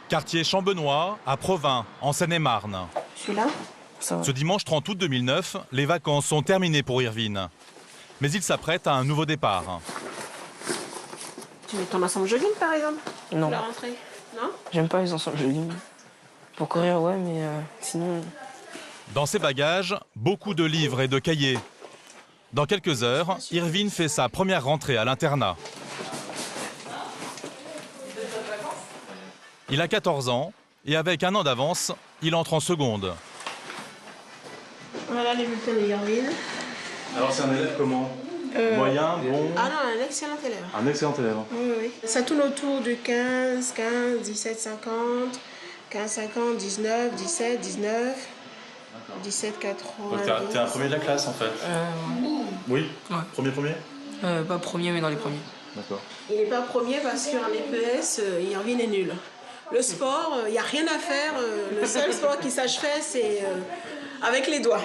Quartier Champbenoît, à Provins, en Seine-et-Marne. Celui-là ? Ce dimanche 30 août 2009, les vacances sont terminées pour Irvine. Mais il s'apprête à un nouveau départ. Tu mets ton ensemble jogging par exemple ? Non. Pour la rentrée ? Non ? J'aime pas les ensembles jogging. Pour courir, ouais, mais sinon... Dans ses bagages, beaucoup de livres et de cahiers. Dans quelques heures, Irvine fait sa première rentrée à l'internat. Il a 14 ans et avec un an d'avance, il entre en seconde. Voilà les bulletins de Irvine. Alors c'est un élève comment ? Moyen, bon... Ah non, un excellent élève. Un excellent élève. Oui. Ça tourne autour du 15, 17, 50, 15, 50, 19, 17, 19, 17, 80. Donc t'es un premier de la classe en fait. Oui. Ouais. Premier. Pas premier, mais dans les premiers. D'accord. Il n'est pas premier parce qu'en EPS, Irvine est nul. Le sport, il n'y a rien à faire. Le seul sport qu'il sache faire, c'est avec les doigts.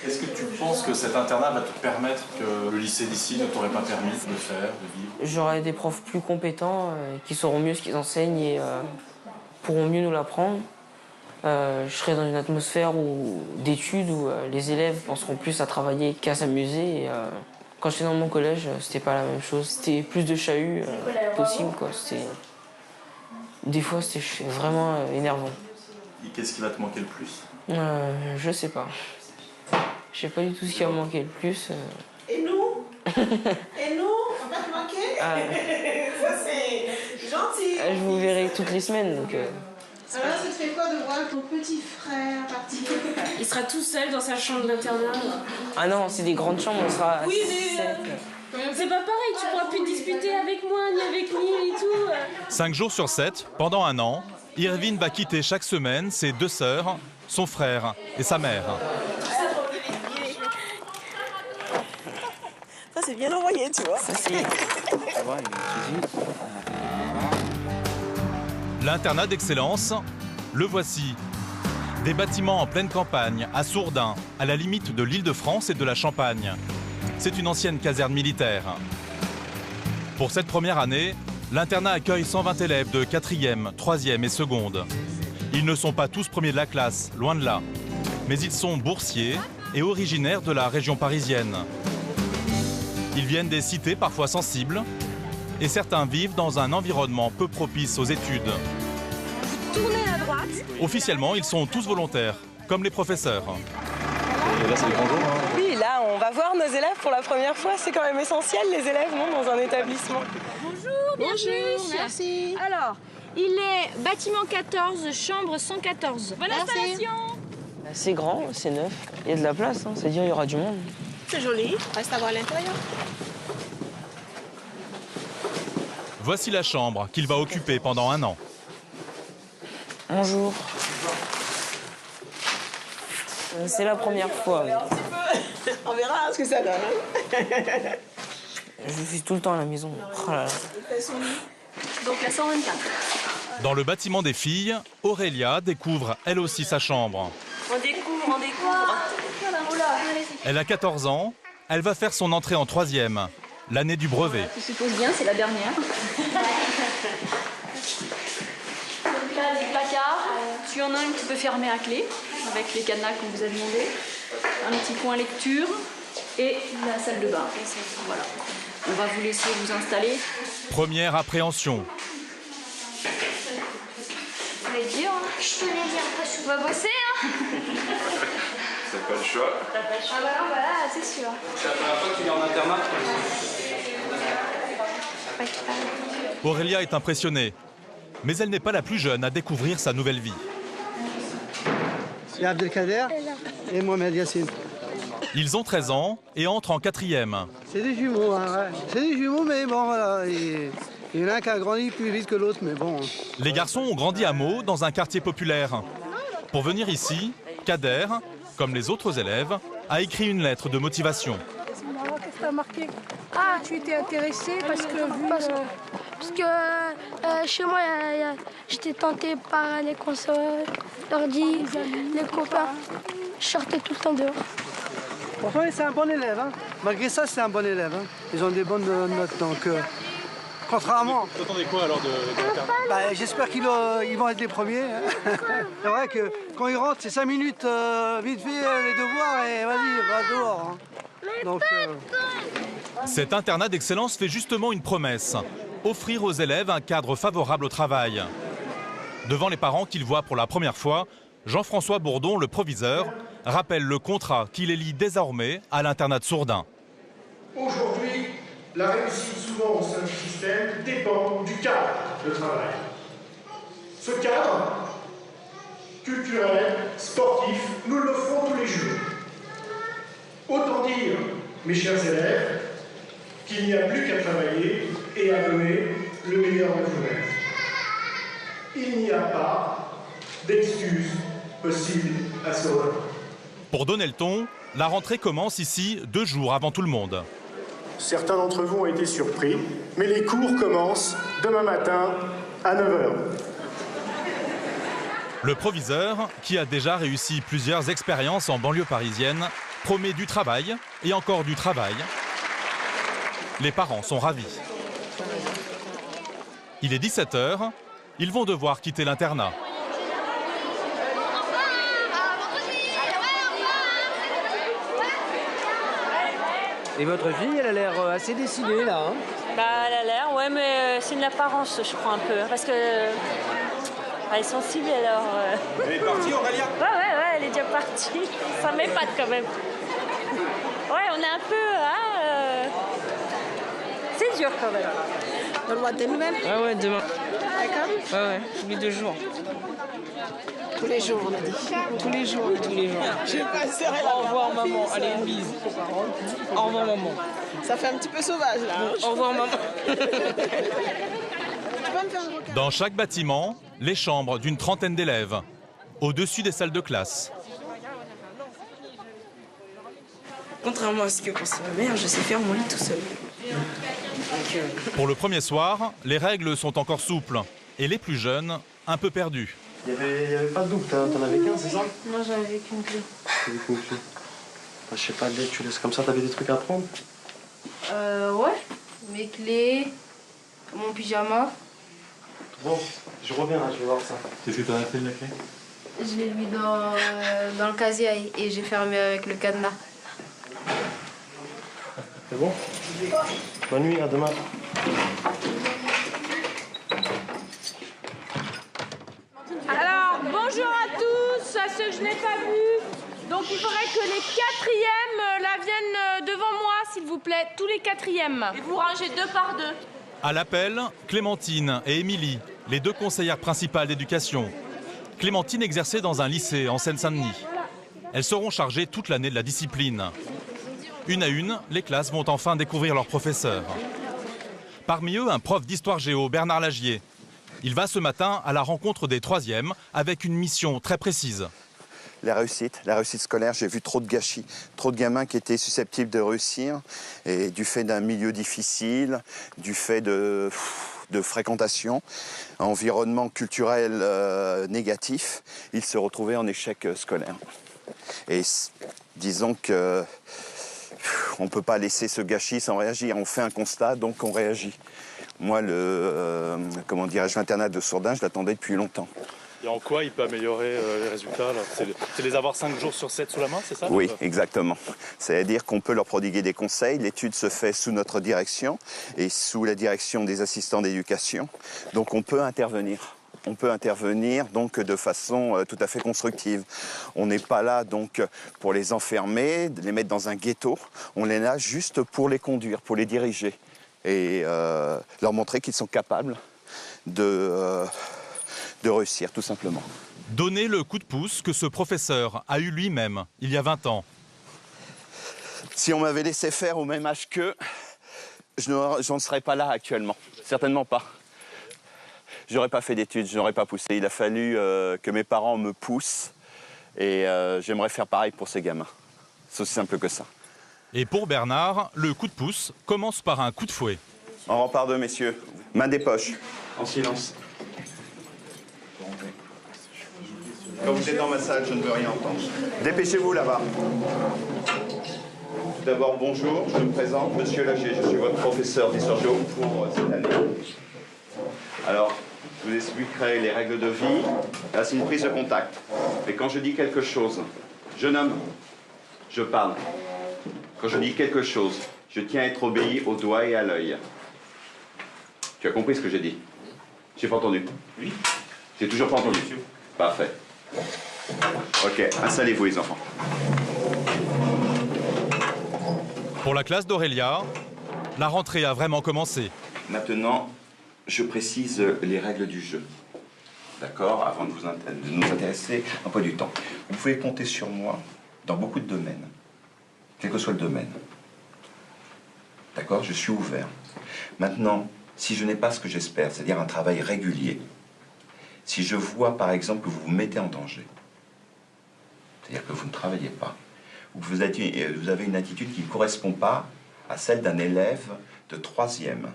Est-ce que tu penses que cet internat va te permettre que le lycée d'ici ne t'aurait pas permis de faire, de vivre ? J'aurai des profs plus compétents qui sauront mieux ce qu'ils enseignent et pourront mieux nous l'apprendre. Je serai dans une atmosphère d'études où les élèves penseront plus à travailler qu'à s'amuser. Quand j'étais dans mon collège, c'était pas la même chose. C'était plus de chahut possible, quoi. Des fois, c'était vraiment énervant. Et qu'est-ce qui va te manquer le plus ? Je sais pas. Je sais pas du tout ce qui va me manquer le plus. Et nous Et nous on va te manquer Ça, c'est gentil. Je vous verrai toutes les semaines, donc... Alors là, ça te fait quoi de voir ton petit frère partir ? Il sera tout seul dans sa chambre d'internat. Ah non, c'est des grandes chambres, on sera... Oui, mais... C'est pas pareil, tu pourras plus discuter avec moi, ni avec lui et tout. 5 jours sur 7, pendant un an, Irvine va quitter chaque semaine ses 2 sœurs, son frère et sa mère. Ça, c'est bien envoyé, tu vois. Ça, c'est... L'internat d'excellence, le voici. Des bâtiments en pleine campagne, à Sourdin, à la limite de l'Île-de-France et de la Champagne. C'est une ancienne caserne militaire. Pour cette première année, l'internat accueille 120 élèves de 4e, 3e et seconde. Ils ne sont pas tous premiers de la classe, loin de là. Mais ils sont boursiers et originaires de la région parisienne. Ils viennent des cités parfois sensibles et certains vivent dans un environnement peu propice aux études. Tournez à droite. Officiellement, ils sont tous volontaires, comme les professeurs. Et là, c'est les grands jours, hein. Oui, là, on va voir nos élèves pour la première fois. C'est quand même essentiel, les élèves, non, dans un établissement. Bonjour, bienvenue. Bonjour, merci. Alors, il est bâtiment 14, chambre 114. Bonne installation. C'est grand, c'est neuf. Il y a de la place, hein. C'est-à-dire il y aura du monde. C'est joli. Reste à voir l'intérieur. Voici la chambre qu'il va occuper pendant un an. Bonjour. C'est la première fois. On verra ce que ça donne. Je suis tout le temps à la maison. Oh là là. Donc la 124. Dans le bâtiment des filles, Aurélia découvre elle aussi sa chambre. On découvre. Elle a 14 ans, elle va faire son entrée en 3e, l'année du brevet. Tu supposes bien, c'est la dernière. Donc là, des placards. Tu en as un que tu peux fermer à clé, avec les cadenas qu'on vous a demandé. Un petit coin lecture et la salle de bain. Voilà. On va vous laisser vous installer. Première appréhension. Vous voulez dire, hein ? Je te l'ai dit, on va bosser, hein ? T'as pas le choix. Ah bah non, voilà, c'est sûr. C'est la première fois que tu viens en internat. Aurélia est impressionnée, mais elle n'est pas la plus jeune à découvrir sa nouvelle vie. C'est Abdelkader et Mohamed Yassine. Ils ont 13 ans et entrent en 4e. C'est des jumeaux, hein, ouais. C'est des jumeaux, mais bon, voilà. Il y en a un qui a grandi plus vite que l'autre, mais bon. Les garçons ont grandi à Meaux, dans un quartier populaire. Pour venir ici, Kader, comme les autres élèves, a écrit une lettre de motivation. Qu'est-ce que t'as marqué? Ah, tu étais intéressé parce que chez moi, j'étais tentée par les consoles, l'ordi, les copains. Je sortais tout le temps dehors. Pourtant, c'est un bon élève. Hein. Malgré ça, c'est un bon élève. Hein. Ils ont des bonnes notes. Donc, Contrairement. Vous attendez quoi alors de l'internat? Bah, j'espère qu'ils vont être les premiers. C'est vrai que quand ils rentrent, c'est 5 minutes, vite fait les devoirs et vas-y, va dehors. Donc, Cet internat d'excellence fait justement une promesse, offrir aux élèves un cadre favorable au travail. Devant les parents qu'ils voient pour la première fois, Jean-François Bourdon, le proviseur, rappelle le contrat qui les lie désormais à l'internat de Sourdin. Aujourd'hui, la réussite souvent au sein du système dépend du cadre de travail. Ce cadre culturel, sportif, nous le l'offrons tous les jours. Autant dire, mes chers élèves, qu'il n'y a plus qu'à travailler et à donner le meilleur de vous-même. Il n'y a pas d'excuses possibles à ce moment. Pour donner le ton, la rentrée commence ici 2 jours avant tout le monde. Certains d'entre vous ont été surpris, mais les cours commencent demain matin à 9h. Le proviseur, qui a déjà réussi plusieurs expériences en banlieue parisienne, promet du travail et encore du travail. Les parents sont ravis. Il est 17h, ils vont devoir quitter l'internat. Et votre fille, elle a l'air assez décidée là. Hein? Bah, elle a l'air, ouais, mais c'est une apparence, je crois, un peu. Parce que. Elle est sensible alors. Elle est partie, Aurélia? Ouais, elle est déjà partie. Ça m'épate quand même. Ouais, on est un peu. C'est dur quand même. Donne-moi des nouvelles. Ah ouais, demain. D'accord. Ouais, tous les 2 jours. Tous les jours, on a dit. Tous les jours. Je passerai Au revoir maman, allez une bise. Au revoir maman. Ça fait un petit peu sauvage là. Au revoir maman. Tu peux me faire un requin? Dans chaque bâtiment, les chambres d'une trentaine d'élèves, au-dessus des salles de classe. Contrairement à ce que pensait ma mère, je sais faire mon lit tout seul. Pour le premier soir, les règles sont encore souples et les plus jeunes, un peu perdus. Il n'y avait pas de double, t'en avais qu'un, c'est ça? Moi j'en avais qu'une clé. T'avais qu'une clé. Bah, je sais pas, tu laisses comme ça, t'avais des trucs à prendre? Ouais. Mes clés, mon pyjama. Bon, je reviens là, je vais voir ça. Qu'est-ce que t'en as fait de la clé? Je l'ai mis dans le casier et j'ai fermé avec le cadenas. C'est bon? Bonne nuit, à demain. Alors, bonjour à tous, à ceux que je n'ai pas vus. Donc, il faudrait que les 4e là viennent devant moi, s'il vous plaît, tous les 4e. Et vous rangez 2 par 2. À l'appel, Clémentine et Émilie, les 2 conseillères principales d'éducation. Clémentine exerçait dans un lycée en Seine-Saint-Denis. Elles seront chargées toute l'année de la discipline. Une à une, les classes vont enfin découvrir leurs professeurs. Parmi eux, un prof d'histoire géo, Bernard Lagier. Il va ce matin à la rencontre des 3e avec une mission très précise. La réussite scolaire, j'ai vu trop de gâchis, trop de gamins qui étaient susceptibles de réussir, et du fait d'un milieu difficile, du fait de fréquentation, environnement culturel négatif, ils se retrouvaient en échec scolaire. Et disons que on ne peut pas laisser ce gâchis sans réagir. On fait un constat, donc on réagit. Moi, l'internat de Sourdin, je l'attendais depuis longtemps. Et en quoi il peut améliorer les résultats là? C'est les avoir 5 jours sur 7 sous la main, c'est ça? Oui, exactement. C'est-à-dire qu'on peut leur prodiguer des conseils. L'étude se fait sous notre direction et sous la direction des assistants d'éducation. Donc on peut intervenir. On peut intervenir donc de façon tout à fait constructive. On n'est pas là donc pour les enfermer, les mettre dans un ghetto. On est là juste pour les conduire, pour les diriger et leur montrer qu'ils sont capables de réussir, tout simplement. Donner le coup de pouce que ce professeur a eu lui-même il y a 20 ans. Si on m'avait laissé faire au même âge qu'eux, j'en serais pas là actuellement. Certainement pas. J'aurais pas fait d'études, je n'aurais pas poussé. Il a fallu que mes parents me poussent et j'aimerais faire pareil pour ces gamins. C'est aussi simple que ça. Et pour Bernard, le coup de pouce commence par un coup de fouet. On rempart deux, messieurs. Main des poches. En silence. Quand vous êtes dans ma salle, je ne veux rien entendre. Dépêchez-vous là-bas. tout d'abord, bonjour, je me présente, Monsieur Lager, je suis votre professeur d'histoire géo pour cette année. Alors, je vous expliquerai les règles de vie. Là, c'est une prise de contact. Mais quand je dis quelque chose, je nomme, je parle. Quand je dis quelque chose, je tiens à être obéi au doigt et à l'œil. Tu as compris ce que j'ai dit? J'ai pas entendu? Oui. J'ai toujours pas entendu? Parfait. Ok, installez-vous les enfants. Pour la classe d'Aurélia, la rentrée a vraiment commencé. Maintenant, je précise les règles du jeu. D'accord? Avant de nous intéresser un peu du temps. Vous pouvez compter sur moi dans beaucoup de domaines, quel que soit le domaine. D'accord? Je suis ouvert. Maintenant, si je n'ai pas ce que j'espère, c'est-à-dire un travail régulier, si je vois par exemple que vous vous mettez en danger, c'est-à-dire que vous ne travaillez pas, ou que vous avez une attitude qui ne correspond pas à celle d'un élève de 3e,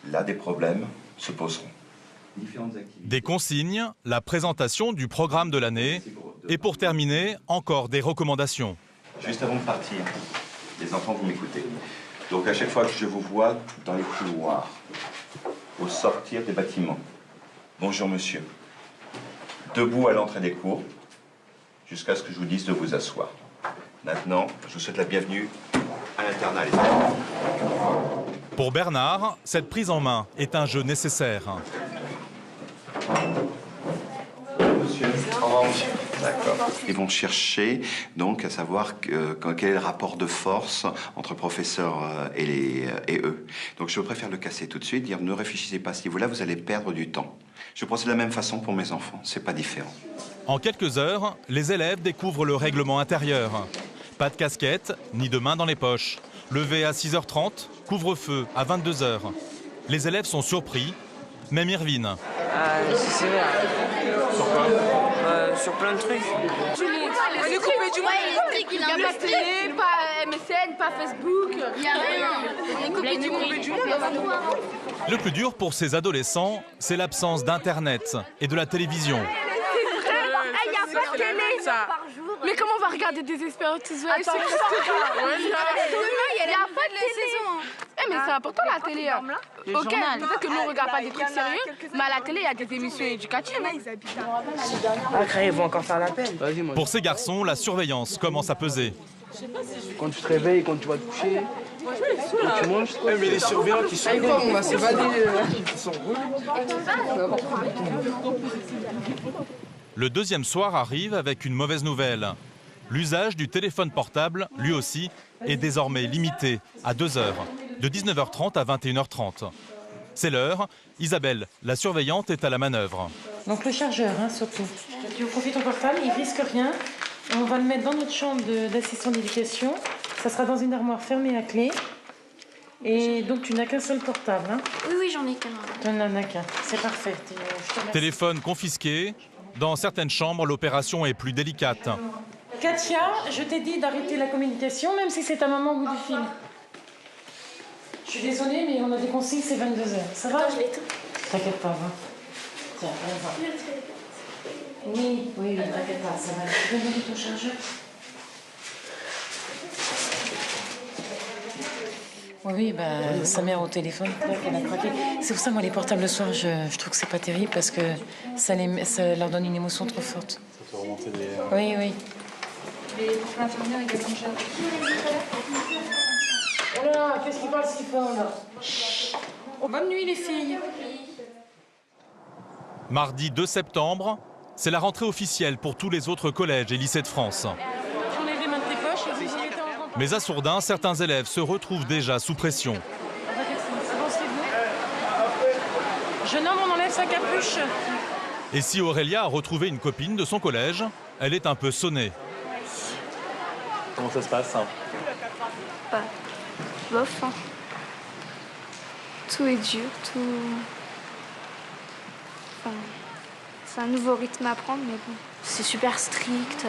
là, des problèmes se poseront. Des consignes, la présentation du programme de l'année et pour terminer, encore des recommandations. Juste avant de partir, les enfants, vous m'écoutez. Donc à chaque fois que je vous vois dans les couloirs, au sortir des bâtiments, bonjour monsieur, debout à l'entrée des cours, jusqu'à ce que je vous dise de vous asseoir. Maintenant, je vous souhaite la bienvenue à l'internat, les enfants. Pour Bernard, cette prise en main est un jeu nécessaire. Monsieur, au revoir monsieur. D'accord. Ils vont chercher donc à savoir quel est le rapport de force entre le professeur et eux. Donc je préfère le casser tout de suite, dire ne réfléchissez pas à ce niveau-là, vous allez perdre du temps. Je procède de la même façon pour mes enfants, c'est pas différent. En quelques heures, les élèves découvrent le règlement intérieur. Pas de casquette, ni de main dans les poches. Levé à 6h30, couvre-feu à 22h. Les élèves sont surpris, même Irvine. C'est sévère. Sur quoi? Sur plein de trucs. On est coupé du monde. Il n'y a pas de télé, pas MSN, pas Facebook. Il n'y a rien. On est coupé du monde. Le plus dur pour ces adolescents, c'est l'absence d'Internet et de la télévision. C'est vrai, il n'y a pas de télé. Mais comment on va regarder Désespérantes Housewives? Il n'y a pas de télé. Mais c'est important la télé. Ok, peut-être que nous on regarde pas des trucs sérieux, mais à la télé il y a des émissions éducatives. Après, ils vont encore faire l'appel. Pour ces garçons, la surveillance commence à peser. Quand tu te réveilles, quand tu vas te coucher, quand tu manges, quoi. Mais les surveillants qui sont on va s'évader, ils sont Le deuxième soir arrive avec une mauvaise nouvelle. L'usage du téléphone portable, lui aussi, est désormais limité à 2 heures, de 19h30 à 21h30. C'est l'heure. Isabelle, la surveillante, est à la manœuvre. Donc le chargeur, surtout. Tu profites ton portable, il risque rien. On va le mettre dans notre chambre d'assistant d'éducation. Ça sera dans une armoire fermée à clé. Et donc tu n'as qu'un seul portable. Oui, j'en ai qu'un. Tu n'en as qu'un. C'est parfait. Téléphone confisqué. Dans certaines chambres, l'opération est plus délicate. Katia, je t'ai dit d'arrêter la communication, même si c'est ta maman au bout du fil. Je suis désolée, mais on a des consignes, c'est 22h. Ça va? Je l'éteins. T'inquiète pas, va. Tiens, va. Oui, t'inquiète pas, ça va. Tu veux donner ton chargeur? Oui, sa mère au téléphone, elle a craqué. C'est pour ça, moi, les portables le soir, je trouve que c'est pas terrible parce que ça leur donne une émotion trop forte. Ça peut remonter des... Oui. Et pour l'infirmière, il y a quelque chose. Oh là, qu'est-ce qu'il parle si fort, là? Bonne nuit, les filles. Mardi 2 septembre, c'est la rentrée officielle pour tous les autres collèges et lycées de France. J'enlève les mains de tes poches. Mais à Sourdin, certains élèves se retrouvent déjà sous pression. Jeune homme, on enlève sa capuche. Et si Aurélia a retrouvé une copine de son collège, elle est un peu sonnée. Comment ça se passe? Bof. Tout est dur, tout... Enfin, c'est un nouveau rythme à prendre, mais bon. C'est super strict.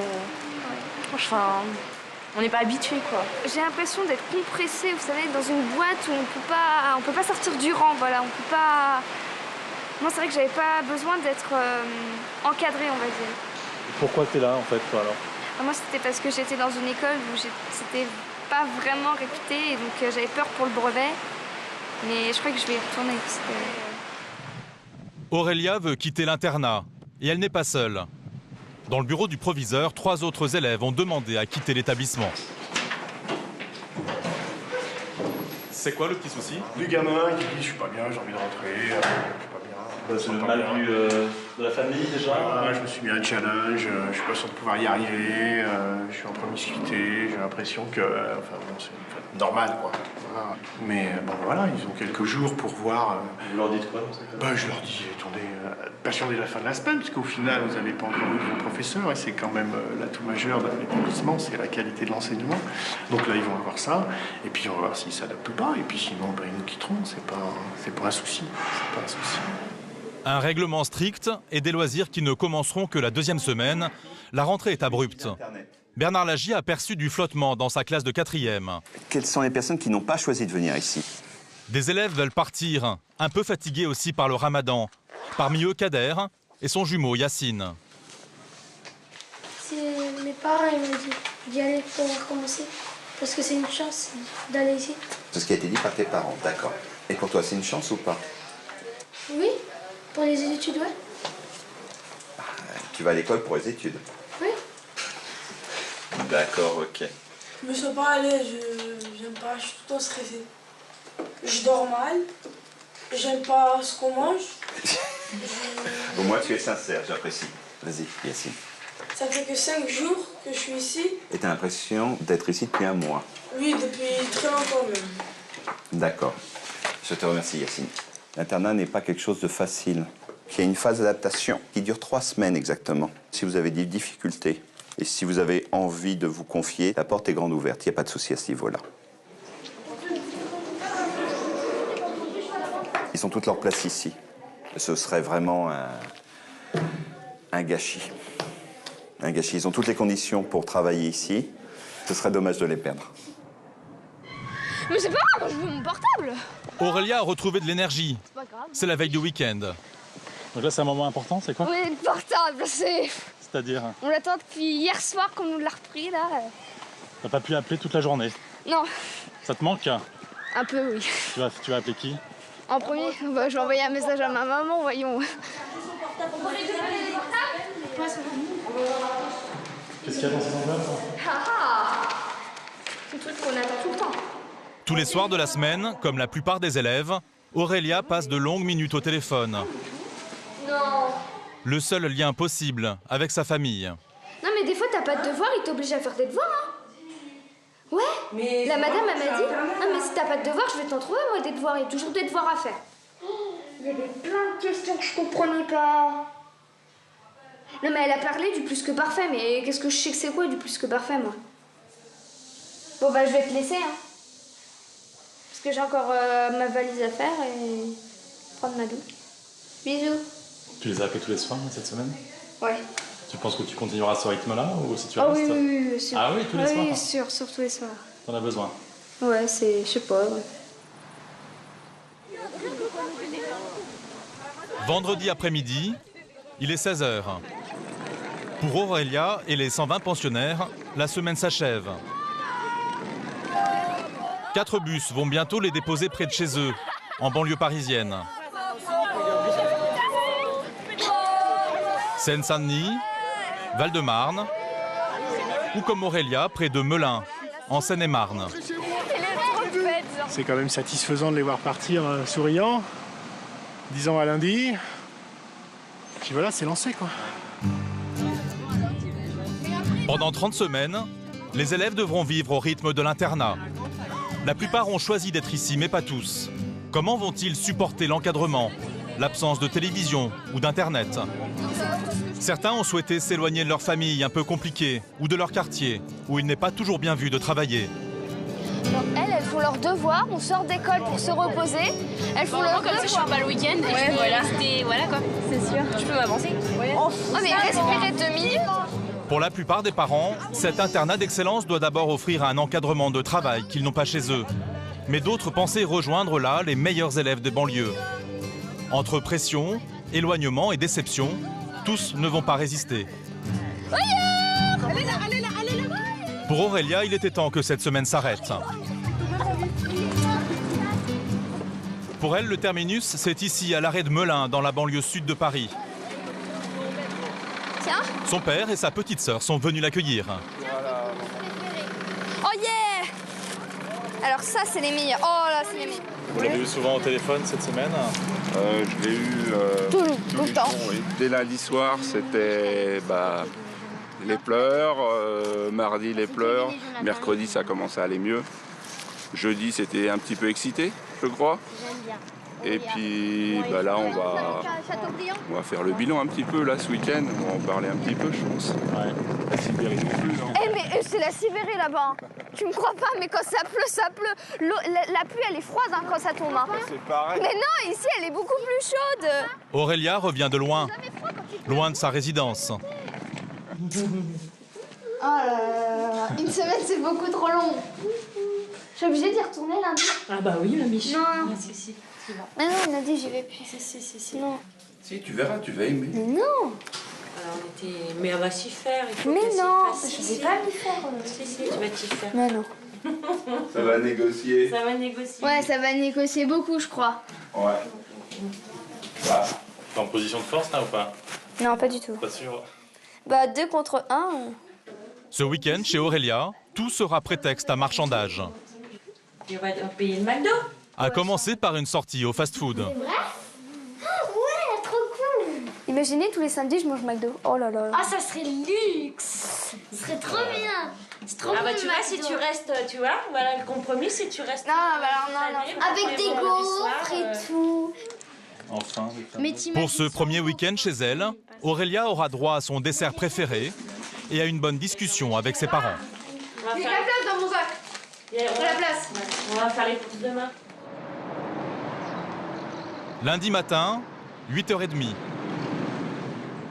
Enfin, on n'est pas habitué, quoi. J'ai l'impression d'être compressée, vous savez, dans une boîte où on peut pas sortir du rang, voilà. On peut pas... Moi, c'est vrai que j'avais pas besoin d'être encadrée, on va dire. Pourquoi t'es là, en fait, toi, alors? Moi, c'était parce que j'étais dans une école où c'était pas vraiment réputé et donc j'avais peur pour le brevet. Mais je crois que je vais y retourner. Aurélia veut quitter l'internat et elle n'est pas seule. Dans le bureau du proviseur, 3 autres élèves ont demandé à quitter l'établissement. C'est quoi le petit souci? Du gamin qui dit je suis pas bien, j'ai envie de rentrer, je suis pas bien. C'est le mal vu de la famille déjà. Voilà, je me suis mis un challenge, je suis pas sûr de pouvoir y arriver, je suis en promiscuité, j'ai l'impression que enfin, bon, c'est normal quoi. Voilà. Mais bon voilà, ils ont quelques jours pour voir. Vous leur dites quoi? Je leur dis, attendez, patientez la fin de la semaine, parce qu'au final, vous n'avez pas encore eu de professeur, et c'est quand même l'atout majeur d'un établissement, c'est la qualité de l'enseignement. Donc là, ils vont avoir ça, et puis on va voir s'ils s'adaptent ou pas, et puis sinon, ils nous quitteront, c'est pas un souci, c'est pas un souci. Un règlement strict et des loisirs qui ne commenceront que la 2e semaine. La rentrée est abrupte. Bernard Lagy a aperçu du flottement dans sa classe de 4e. Quelles sont les personnes qui n'ont pas choisi de venir ici? Des élèves veulent partir, un peu fatigués aussi par le ramadan. Parmi eux, Kader et son jumeau Yacine. Mes parents ils m'ont dit d'y aller pour recommencer, parce que c'est une chance d'aller ici. C'est ce qui a été dit par tes parents, d'accord. Et pour toi, c'est une chance ou pas? Oui, pour les études, ouais. Tu vas à l'école pour les études? Oui. D'accord, ok. Je me sens pas à l'aise, j'aime pas, je suis tout le temps stressée. Je dors mal, j'aime pas ce qu'on mange. Au moins, tu es sincère, j'apprécie. Vas-y, Yacine. Ça fait que 5 jours que je suis ici. Et tu as l'impression d'être ici depuis un mois? Oui, depuis très longtemps même. D'accord. Je te remercie, Yacine. L'internat n'est pas quelque chose de facile. Il y a une phase d'adaptation qui dure 3 semaines exactement. Si vous avez des difficultés et si vous avez envie de vous confier, la porte est grande ouverte. Il n'y a pas de souci à ce niveau-là. Ils ont toutes leur place ici. Ce serait vraiment un gâchis. Un gâchis. Ils ont toutes les conditions pour travailler ici. Ce serait dommage de les perdre. Mais c'est pas grave, je veux mon portable. Aurélia a retrouvé de l'énergie. C'est la veille du week-end. Donc là, c'est un moment important, c'est quoi? Oui, le portable, c'est... C'est-à-dire? On l'attend depuis hier soir qu'on nous l'a repris, là. T'as pas pu appeler toute la journée? Non. Ça te manque? Un peu, oui. Tu vas appeler qui? En premier, je vais envoyer un message à ma maman, voyons. Qu'est-ce qu'il y a dans ces enveloppes? C'est un truc qu'on attend tout le temps. Tous les soirs de la semaine, comme la plupart des élèves, Aurélia passe de longues minutes au téléphone. Non. Le seul lien possible avec sa famille. Non, mais des fois, t'as pas de devoir, il t'oblige à faire des devoirs, hein. Ouais, mais la madame, elle m'a dit, non, mais si t'as pas de devoirs, je vais t'en trouver, moi, des devoirs. Il y a toujours des devoirs à faire. Il y avait plein de questions que je comprenais pas. Non, mais elle a parlé du plus que parfait, mais qu'est-ce que je sais que c'est quoi du plus que parfait, moi? Bon, bah, je vais te laisser, hein. Parce que j'ai encore ma valise à faire et prendre ma douche. Bisous. Tu les as appelés tous les soirs cette semaine? Ouais. Tu penses que tu continueras à ce rythme-là ou si tu Ah restes? oui, sûr. Ah oui, tous les soirs? Oui, sûr, tous les soirs. T'en as besoin? Ouais, je sais pas, ouais. Vendredi après-midi, il est 16h. Pour Aurélia et les 120 pensionnaires, la semaine s'achève. 4 bus vont bientôt les déposer près de chez eux, en banlieue parisienne. Seine-Saint-Denis, Val-de-Marne, ou comme Aurélia, près de Melun, en Seine-et-Marne. C'est quand même satisfaisant de les voir partir souriants, disant à lundi. Puis voilà, c'est lancé quoi. Pendant 30 semaines, les élèves devront vivre au rythme de l'internat. La plupart ont choisi d'être ici, mais pas tous. Comment vont-ils supporter l'encadrement, l'absence de télévision ou d'internet? Certains ont souhaité s'éloigner de leur famille un peu compliquée ou de leur quartier, où il n'est pas toujours bien vu de travailler. Donc elles font leurs devoirs, on sort d'école pour se reposer. Elles font leurs devoirs. Comme ça, je suis pas le week-end et je peux rester, voilà quoi. C'est sûr. Je peux m'avancer. Oh, mais respirer 2 minutes. Pour la plupart des parents, cet internat d'excellence doit d'abord offrir un encadrement de travail qu'ils n'ont pas chez eux. Mais d'autres pensaient rejoindre là les meilleurs élèves des banlieues. Entre pression, éloignement et déception, tous ne vont pas résister. Allez là, allez là. Pour Aurélia, il était temps que cette semaine s'arrête. Pour elle, le terminus, c'est ici, à l'arrêt de Melun, dans la banlieue sud de Paris. Tiens. Son père et sa petite sœur sont venus l'accueillir. Oh yeah! Alors ça, c'est les meilleurs. Oh là, c'est les meilleurs. Vous l'avez eu souvent au téléphone cette semaine? Je l'ai eu tout le temps. Oui. Dès lundi soir, c'était les pleurs. Mardi, les pleurs. Mercredi, ça commence à aller mieux. Jeudi, c'était un petit peu excité, je crois. Et puis là, on va faire le bilan un petit peu là ce week-end. On va en parler un petit peu, je pense. Ouais. La Sibérie non plus, non? Mais c'est la Sibérie là-bas. Tu me crois pas, mais quand ça pleut, ça pleut. La pluie, elle est froide quand ça tombe. C'est pareil. Mais non, ici, elle est beaucoup plus chaude. Aurélia revient de loin, loin de sa résidence. Oh là là, une semaine, c'est beaucoup trop long. Je suis obligée d'y retourner lundi. Ah bah oui, la Miche. Non. Si. Mais non, on a dit j'y vais plus. Si. Non. Si, tu verras, tu vas aimer. Mais non. Alors mais elle va s'y faire. Il faut Mais qu'elle s'y non, fasse. je vais pas m'y faire. Si, tu vas t'y faire. Non. Ça va négocier. Ça va négocier. Ouais, ça va négocier beaucoup, je crois. Ouais. T'es en position de force là ou pas? Non, pas du tout. Pas sûr. 2 contre 1. Ce week-end, chez Aurélia, tout sera prétexte à marchandage. Et on va payer le McDo. À commencer par une sortie au fast-food. C'est vrai? Ouais, trop cool. Imaginez, tous les samedis, je mange McDo. Oh là là. Ah, ça serait luxe. Ce serait trop bien. C'est trop Ah bah bien, tu vois, McDo. si tu restes, tu vois, voilà le compromis, si tu restes... Non. Avec des gaufres et tout. Enfin. Pour ce premier week-end chez elle, Aurélia aura droit à son dessert préféré et à une bonne discussion avec ses parents. J'ai la place dans mon sac. J'ai la place. On va faire les courses demain. Lundi matin, 8h30.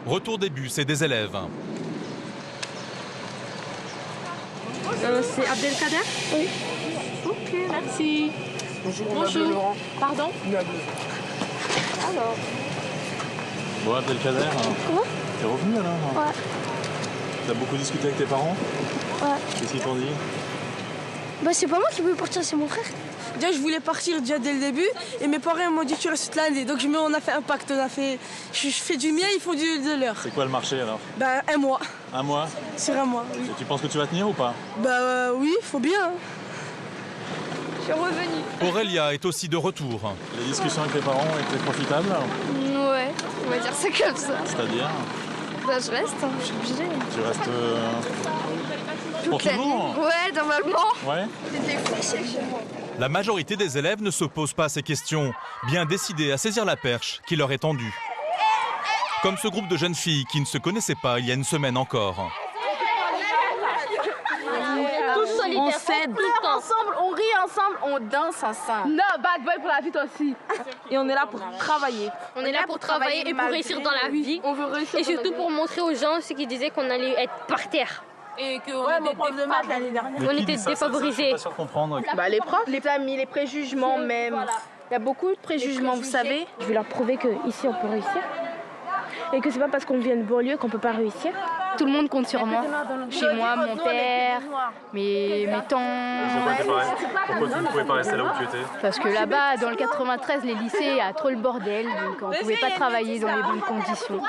Retour des bus et des élèves. C'est Abdelkader? Oui. Ok, merci. Bonjour. Laurent. Pardon? Alors. Bon, Abdelkader, Quoi? t'es revenu alors? Ouais. T'as beaucoup discuté avec tes parents? Ouais. Qu'est-ce qu'ils t'ont dit? C'est pas moi qui voulais partir, c'est mon frère. Déjà, je voulais partir déjà dès le début et mes parents m'ont dit tu restes toute l'année. Donc on a fait un pacte, je fais du mien, ils font de leur. C'est quoi le marché alors? 1 mois. 1 mois? Sur 1 mois, oui. Et tu penses que tu vas tenir ou pas? Oui, faut bien. Je suis revenue. Aurélia est aussi de retour. Les discussions avec tes parents étaient profitables? Ouais, on va dire ça comme ça. C'est-à-dire? Je reste, je suis obligée. Tu restes pour Toute l'année. toujours? Ouais, normalement. Ouais. C'était fou. La majorité des élèves ne se posent pas ces questions, bien décidés à saisir la perche qui leur est tendue. Comme ce groupe de jeunes filles qui ne se connaissaient pas il y a une semaine encore. Tous solidaires, On s'aide. ensemble, on rit ensemble, on danse ensemble. Non, bad boy pour la vie toi aussi. Et on est là pour travailler. On est là pour travailler et pour réussir dans la vie. On veut réussir. Et surtout pour montrer aux gens ceux qui disaient qu'on allait être par terre. Et qu'on était prof de maths l'année dernière. On était défavorisés. Pas sûr de comprendre. Les profs, les amis, les préjugements même. Il y a beaucoup de préjugements, vous savez. Je vais leur prouver qu'ici on peut réussir. Et que c'est pas parce qu'on vient de banlieue qu'on peut pas réussir. Tout le monde compte sur moi. Chez moi, mon père, mes tantes. Pourquoi tu ne pouvais pas rester là où tu étais? Parce que là-bas, dans le 93, les lycées, il y a trop le bordel. Donc on ne pouvait pas travailler dans les bonnes conditions.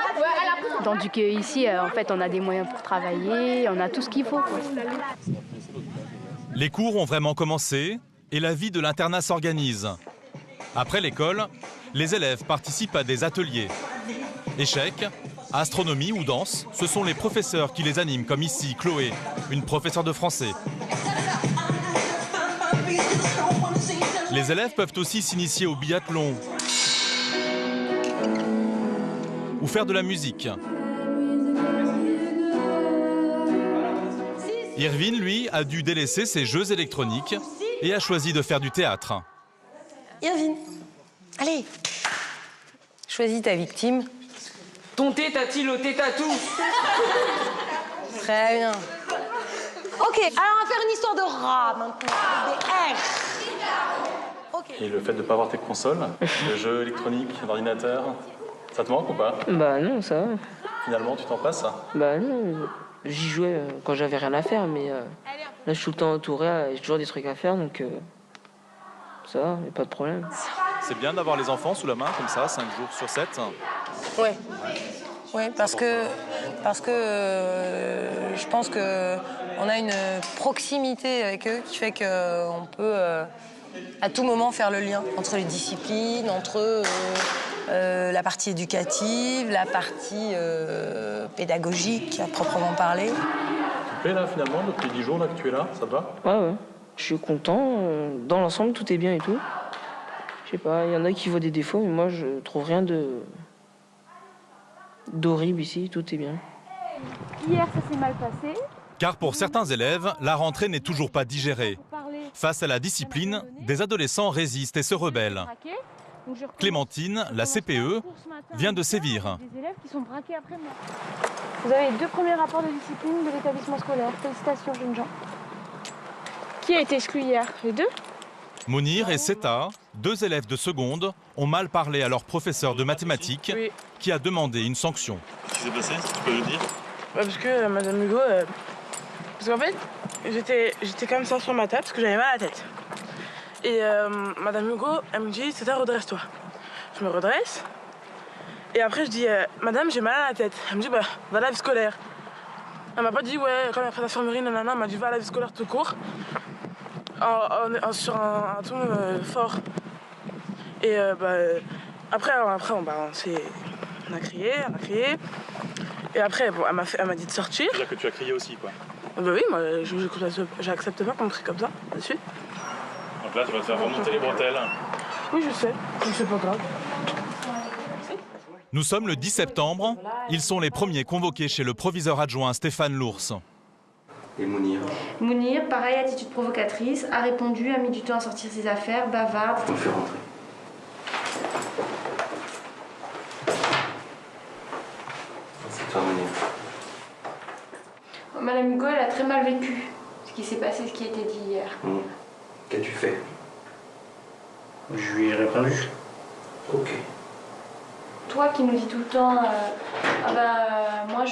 Tandis qu'ici, en fait, on a des moyens pour travailler, on a tout ce qu'il faut, quoi. Les cours ont vraiment commencé et la vie de l'internat s'organise. Après l'école, les élèves participent à des ateliers. Échecs, astronomie ou danse, ce sont les professeurs qui les animent, comme ici Chloé, une professeure de français. Les élèves peuvent aussi s'initier au biathlon ou faire de la musique. Irvine, lui, a dû délaisser ses jeux électroniques et a choisi de faire du théâtre. Irvine, allez, choisis ta victime. Ton thé-tati, le thé-tatou. Très bien. Ok, alors on va faire une histoire de rat maintenant, avec des R. Et le fait de ne pas avoir tes consoles, le jeu électronique, l'ordinateur, ça te manque ou pas? Bah non, ça va. Finalement, tu t'en passes? Bah non. J'y jouais quand j'avais rien à faire, mais là, je suis tout le temps entouré, j'ai toujours des trucs à faire, donc ça va, y a pas de problème. C'est bien d'avoir les enfants sous la main comme ça, 5 jours sur 7. Ouais. Ouais, parce que je pense qu'on a une proximité avec eux qui fait qu'on peut à tout moment faire le lien entre les disciplines, entre la partie éducative, la partie pédagogique à proprement parler. Tu fais là finalement depuis 10 jours là, que tu es là, ça te va? Ouais. Je suis content. Dans l'ensemble, tout est bien et tout. Je sais pas, il y en a qui voient des défauts, mais moi, je trouve rien d'horrible ici. Tout est bien. Hier, ça s'est mal passé. Car pour certains élèves, la rentrée n'est toujours pas digérée. Face à la discipline, des adolescents résistent et se rebellent. Clémentine, la CPE, vient de sévir. Des élèves qui sont braqués après moi. Vous avez 2 premiers rapports de discipline de l'établissement scolaire. Félicitations, jeunes gens. Qui a été exclu hier? Les 2? Mounir et Seta, 2 élèves de seconde, ont mal parlé à leur professeur de mathématiques qui a demandé une sanction. Qu'est-ce qui s'est passé, si tu peux le dire? Parce que Madame Hugo... Parce qu'en fait, j'étais comme ça sur ma table parce que j'avais mal à la tête. Et Madame Hugo, elle me dit, Seta, redresse-toi. Je me redresse. Et après, je dis, Madame, j'ai mal à la tête. Elle me dit, bah, va à la vie scolaire. Elle m'a pas dit, ouais, quand elle a fait l'infirmerie, nanana, elle m'a dit, va à la vie scolaire tout court. Sur un ton fort. Et après on a crié. Et après, bon, elle m'a dit de sortir. C'est-à-dire que tu as crié aussi, quoi. Bah oui, moi, j'accepte pas qu'on me crie comme ça, là-dessus. Donc là, tu vas te faire remonter les bretelles. Oui, je sais, mais c'est pas grave. Nous sommes le 10 septembre. Ils sont les premiers convoqués chez le proviseur adjoint Stéphane Lours. Et Mounir? Mounir, pareil, attitude provocatrice, a répondu, a mis du temps à sortir ses affaires, bavarde. On le fait rentrer. C'est toi, Mounir. Madame Hugo, elle a très mal vécu ce qui s'est passé, ce qui a été dit hier. Qu'as-tu fait? Je lui ai répondu. Ok. Toi qui nous dis tout le temps, moi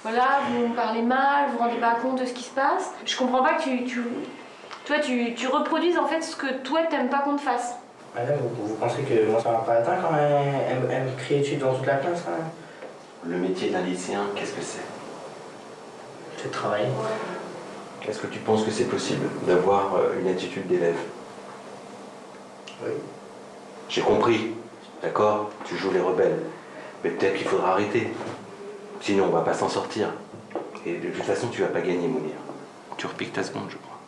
voilà, vous me parlez mal, vous vous rendez pas compte de ce qui se passe. Je comprends pas que tu reproduises en fait ce que toi t'aimes pas qu'on te fasse. Madame, vous pensez que moi ça m'a pas atteint quand elle me crie dessus devant toute la classe quand même? Le métier d'un lycéen, qu'est-ce que c'est? C'est de travailler. Est-ce que tu penses que c'est possible d'avoir une attitude d'élève? Oui. J'ai compris, d'accord? Tu joues les rebelles. Mais peut-être qu'il faudra arrêter. Sinon, on va pas s'en sortir. Et de toute façon, tu vas pas gagner, Mounir. Tu repiques ta seconde, je crois.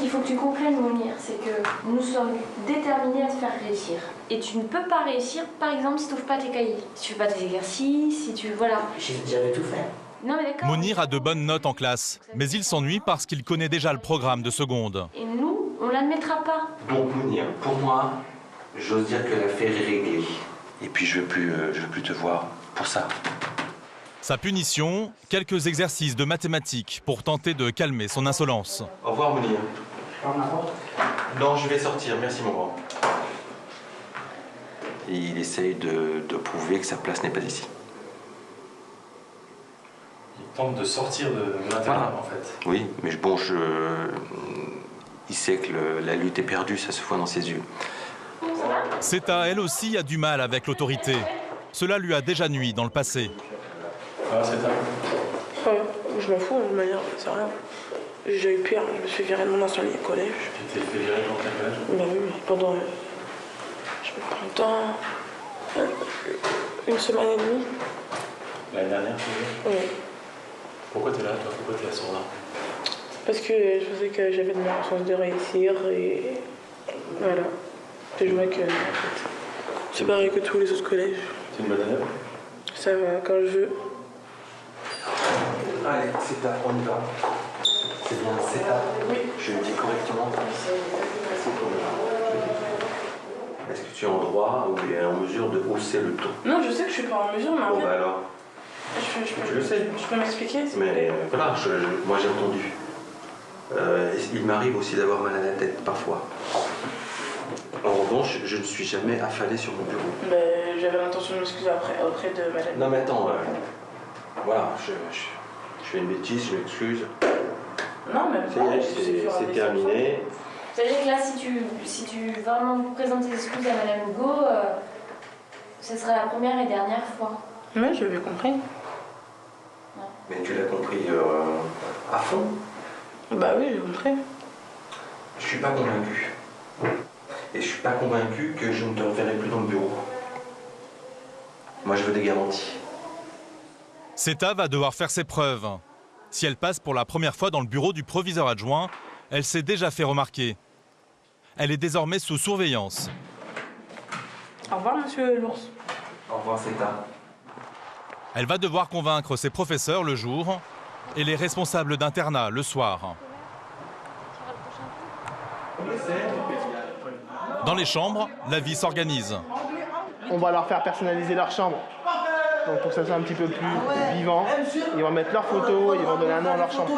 Il faut que tu comprennes, Mounir, c'est que nous sommes déterminés à te faire réussir. Et tu ne peux pas réussir, par exemple, si tu n'ouvres pas tes cahiers. Si tu fais pas tes exercices, si tu... Voilà. J'avais tout fait. Non, mais d'accord. Mounir a de bonnes notes en classe, mais il s'ennuie parce qu'il connaît déjà le programme de seconde. Et nous, on l'admettra pas. Donc, Mounir, pour moi, j'ose dire que l'affaire est réglée. Et puis, je veux plus te voir pour ça. Sa punition, quelques exercices de mathématiques pour tenter de calmer son insolence. Au revoir, Mounir. Non, je vais sortir, merci mon grand. Et il essaye de prouver que sa place n'est pas ici. Il tente de sortir de l'intérieur, en fait. Oui, mais bon, il sait que la lutte est perdue, ça se voit dans ses yeux. Seta, elle aussi, a du mal avec l'autorité. Cela lui a déjà nui dans le passé. Ah, c'est ça. Je m'en fous, de toute manière, c'est rien. J'ai déjà eu pire, je me suis virée de mon ancien collège. Tu t'es fait virer dans quel collège? Bah oui, pendant, je sais pas combien de temps, une semaine et demie. L'année dernière, tu veux? Oui. Pourquoi t'es là, toi? Pourquoi t'es à Sourdin? Parce que je faisais que j'avais de meilleures chances de réussir et voilà. Je vois que, en fait, c'est pareil que tous les autres collèges. C'est une bonne élève? Ça va, quand je veux. Allez, c'est ta, on y va. C'est bien, c'est ta. Oui. Je le dis correctement. Est-ce que tu es en droit ou tu es en mesure de hausser le ton? Non, je sais que je suis pas en mesure, mais en Bon, fait... bah alors. Tu le sais. Je peux m'expliquer? Mais voilà, moi j'ai entendu. Il m'arrive aussi d'avoir mal à la tête, parfois. En revanche, je ne suis jamais affalé sur mon bureau. Ben, j'avais l'intention de m'excuser auprès de madame. Non mais attends, voilà, je fais une bêtise, je m'excuse. Non, mais C'est terminé. c'est-à-dire que là, si tu vraiment présentes tes excuses à Madame Hugo, ce serait la première et dernière fois. Oui, je l'ai compris. Mais tu l'as compris à fond? Bah oui, j'ai compris. Je suis pas convaincu. Et je suis pas convaincu que je ne te reverrai plus dans le bureau. Moi, je veux des garanties. Zeta va devoir faire ses preuves. Si elle passe pour la première fois dans le bureau du proviseur adjoint, elle s'est déjà fait remarquer. Elle est désormais sous surveillance. Au revoir, monsieur l'ours. Au revoir, Zeta. Elle va devoir convaincre ses professeurs le jour et les responsables d'internat le soir. Dans les chambres, la vie s'organise. On va leur faire personnaliser leur chambre. Donc pour que ça soit un petit peu plus vivant, ils vont mettre leurs photos, ils vont donner un nom à leur chambre.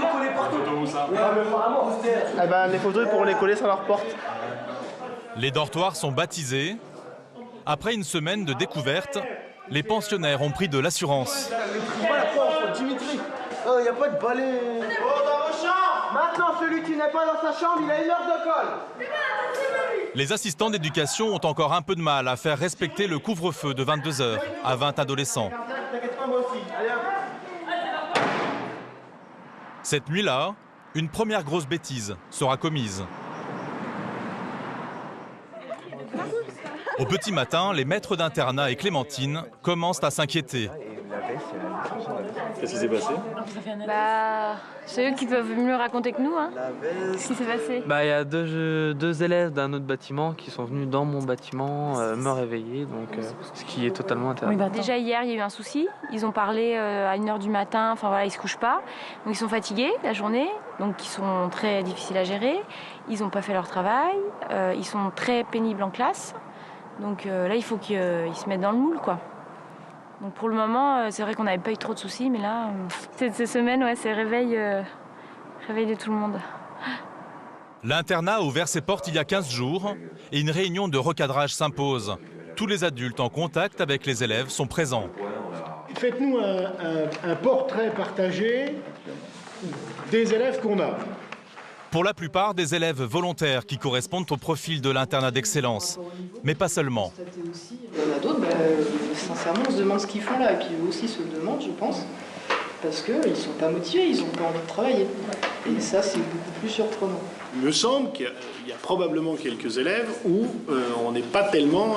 Eh ben, les photos, ils pourront les coller sur leur porte. Les dortoirs sont baptisés. Après une semaine de découverte, les pensionnaires ont pris de l'assurance. Dimitri, il n'y a pas de balai. Maintenant, celui qui n'est pas dans sa chambre, il a 1 heure de colle. Les assistants d'éducation ont encore un peu de mal à faire respecter le couvre-feu de 22 h à 20 adolescents. Cette nuit-là, une première grosse bêtise sera commise. Au petit matin, les maîtres d'internat et Clémentine commencent à s'inquiéter. Qu'est-ce qui s'est passé? Bah, c'est eux qui peuvent mieux raconter que nous, hein. Qu'est-ce qui s'est passé? Bah, il y a deux élèves d'un autre bâtiment qui sont venus dans mon bâtiment me réveiller, donc ce qui est totalement interdit. Déjà hier, il y a eu un souci. Ils ont parlé à 1 h du matin. Enfin voilà, ils se couchent pas. Donc ils sont fatigués la journée, donc ils sont très difficiles à gérer. Ils n'ont pas fait leur travail. Ils sont très pénibles en classe. Donc là, il faut qu'ils se mettent dans le moule, quoi. Donc pour le moment, c'est vrai qu'on n'avait pas eu trop de soucis, mais là, cette semaine, ouais, c'est réveil de tout le monde. L'internat a ouvert ses portes il y a 15 jours et une réunion de recadrage s'impose. Tous les adultes en contact avec les élèves sont présents. Faites-nous un portrait partagé des élèves qu'on a. Pour la plupart, des élèves volontaires qui correspondent au profil de l'internat d'excellence. Mais pas seulement. Il y en a d'autres, sincèrement, on se demande ce qu'ils font là. Et puis eux aussi se le demandent, je pense. Parce qu'ils ne sont pas motivés, ils n'ont pas envie de travailler. Et ça, c'est beaucoup plus surprenant. Il me semble qu'il y a probablement quelques élèves où on n'est pas tellement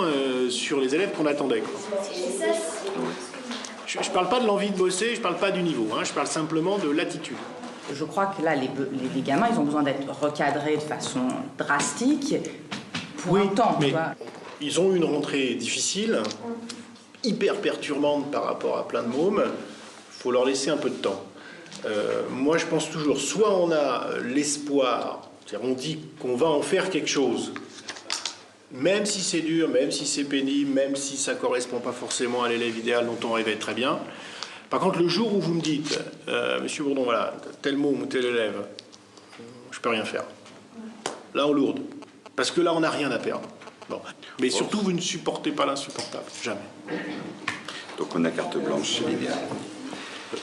sur les élèves qu'on attendait, quoi. Je ne parle pas de l'envie de bosser, je ne parle pas du niveau, hein, je parle simplement de l'attitude. Je crois que là, les gamins, ils ont besoin d'être recadrés de façon drastique pour un temps. Mais ils ont eu une rentrée difficile, hyper perturbante par rapport à plein de mômes. Il faut leur laisser un peu de temps. Moi, je pense toujours, soit on a l'espoir, c'est-à-dire on dit qu'on va en faire quelque chose, même si c'est dur, même si c'est pénible, même si ça ne correspond pas forcément à l'élève idéal dont on rêvait très bien. Par contre, le jour où vous me dites, Monsieur Bourdon, voilà, tel môme ou tel élève, je peux rien faire. Là, on lourde. Parce que là, on n'a rien à perdre. Bon. Mais surtout, vous ne supportez pas l'insupportable. Jamais. Donc on a carte blanche, c'est l'idéal.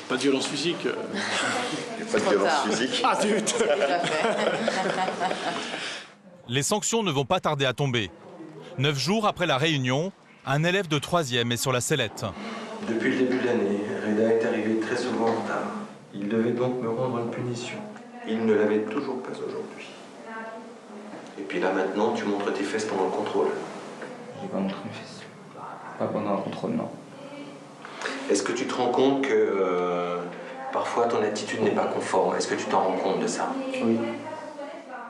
Pas de violence physique. Pas de violence physique. Ah, zut. Les sanctions ne vont pas tarder à tomber. 9 jours après la réunion, un élève de 3e est sur la sellette. Depuis le début de l'année, Reda est arrivé très souvent en retard. Il devait donc me rendre une punition. Il ne l'avait toujours pas aujourd'hui. Et puis là maintenant, tu montres tes fesses pendant le contrôle. J'ai pas montré mes fesses. Pas pendant le contrôle, non. Est-ce que tu te rends compte que parfois ton attitude n'est pas conforme? Est-ce que tu t'en rends compte de ça? Oui.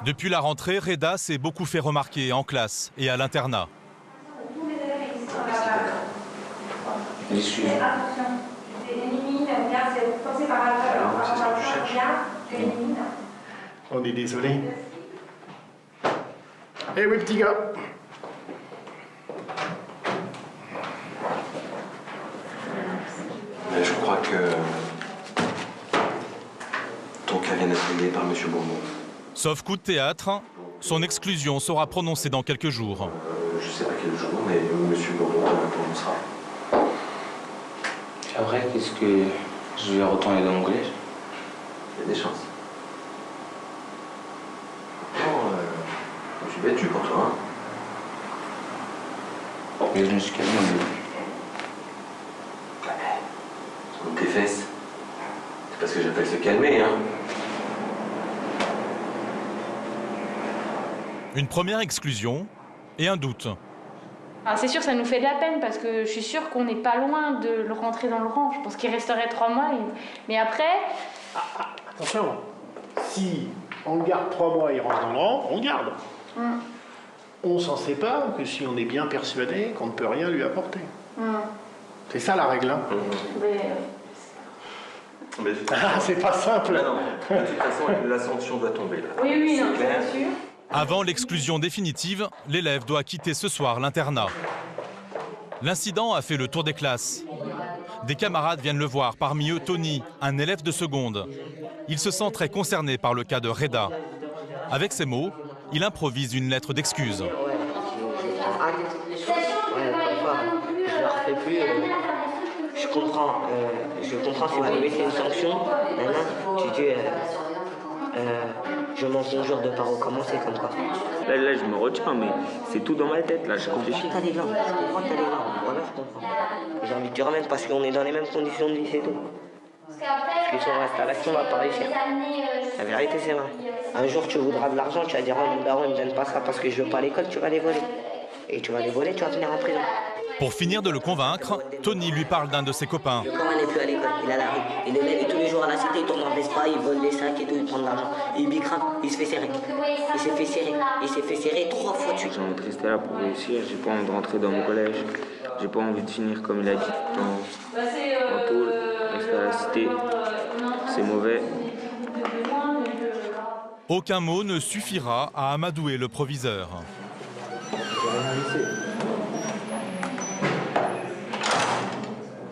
Depuis la rentrée, Reda s'est beaucoup fait remarquer en classe et à l'internat. On est désolé. Eh oui, petit gars. Mais je crois que ton cas vient d'être réglé par M. Bourdon. Sauf coup de théâtre, son exclusion sera prononcée dans quelques jours. Je sais pas quel jour, mais M. Bourdon prononcera. Après, qu'est-ce que je vais retourner dans mon collège? Il y a des chances. Bon, je suis battu pour toi, hein. Mais je me suis calmé au début. Contre tes fesses. C'est parce que j'appelle se calmer, hein. Une première exclusion et un doute. Ah, c'est sûr, ça nous fait de la peine parce que je suis sûre qu'on n'est pas loin de le rentrer dans le rang. Je pense qu'il resterait 3 mois. Mais après... Attention, si on le garde 3 mois et il rentre dans le rang, on le garde. On s'en sépare que si on est bien persuadé qu'on ne peut rien lui apporter. C'est ça la règle, hein. C'est pas simple. Non, de toute façon, la sanction doit tomber là. Oui, c'est clair. bien sûr. Avant l'exclusion définitive, l'élève doit quitter ce soir l'internat. L'incident a fait le tour des classes. Des camarades viennent le voir, parmi eux Tony, un élève de seconde. Il se sent très concerné par le cas de Reda. Avec ces mots, il improvise une lettre d'excuse. Je comprends si vous mettez une sanction, tu dis je m'en conjure de pas recommencer comme quoi. Là, je me retiens, mais c'est tout dans ma tête, là, je réfléchis. T'as des gants, je comprends que t'as des gants, voilà, je comprends. J'ai envie de te remettre parce qu'on est dans les mêmes conditions de vie, c'est tout. Parce que sur l'installation, on va pas réussir. La vérité, c'est vrai. Un jour, tu voudras de l'argent, tu vas dire, oh, mon daron, il me donne pas ça parce que je veux pas à l'école, tu vas les voler. Et tu vas les voler, tu vas finir en prison. Pour finir de le convaincre, Tony lui parle d'un de ses copains. Le copain n'est plus à l'école, il est à la rue. Il est tous les jours à la cité, il tourne en Vespa, il vole des sacs et tout, il prend de l'argent. Il bicrave, il se fait serrer. Il s'est fait serrer 3 fois dessus. J'ai envie de rester là pour réussir, j'ai pas envie de rentrer dans mon collège. J'ai pas envie de finir comme il a dit en tôle, rester à la cité. C'est mauvais. Aucun mot ne suffira à amadouer le proviseur.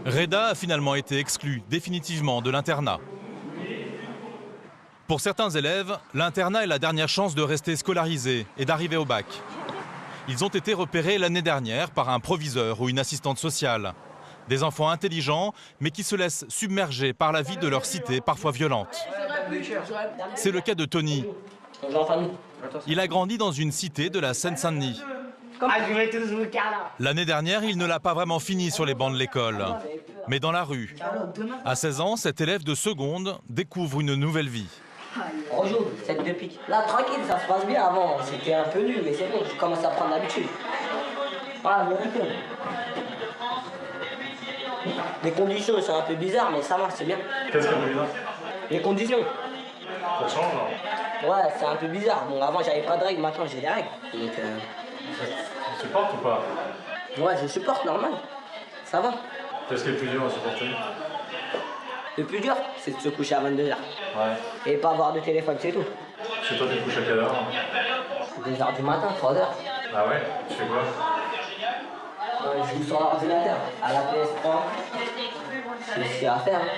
Reda a finalement été exclu définitivement de l'internat. Pour certains élèves, l'internat est la dernière chance de rester scolarisé et d'arriver au bac. Ils ont été repérés l'année dernière par un proviseur ou une assistante sociale. Des enfants intelligents, mais qui se laissent submerger par la vie de leur cité parfois violente. C'est le cas de Tony. Il a grandi dans une cité de la Seine-Saint-Denis. L'année dernière, il ne l'a pas vraiment fini sur les bancs de l'école, mais dans la rue. À 16 ans, cet élève de seconde découvre une nouvelle vie. On joue, cette 2 piques. Là, tranquille, ça se passe bien. Avant, c'était un peu nul, mais c'est bon, je commence à prendre l'habitude. Voilà, vérité. Les conditions sont un peu bizarres, mais ça marche, c'est bien. Qu'est-ce qui est bizarre? Les conditions. Ça change, non? Ouais, c'est un peu bizarre. Bon, avant, j'avais pas de règles, maintenant, j'ai des règles. Donc, Tu supportes ou pas? ouais, je supporte, normal. Ça va. Qu'est-ce qui est le plus dur à supporter? Le plus dur, c'est de se coucher à 22h. Ouais. Et pas avoir de téléphone, c'est tout. Chez toi, tu te couches à quelle heure? 2h du matin, 3h. Ah ouais? Tu fais quoi? Je joue sur l'ordinateur, à la PS3. C'est ce qu'il y a à faire. Hein.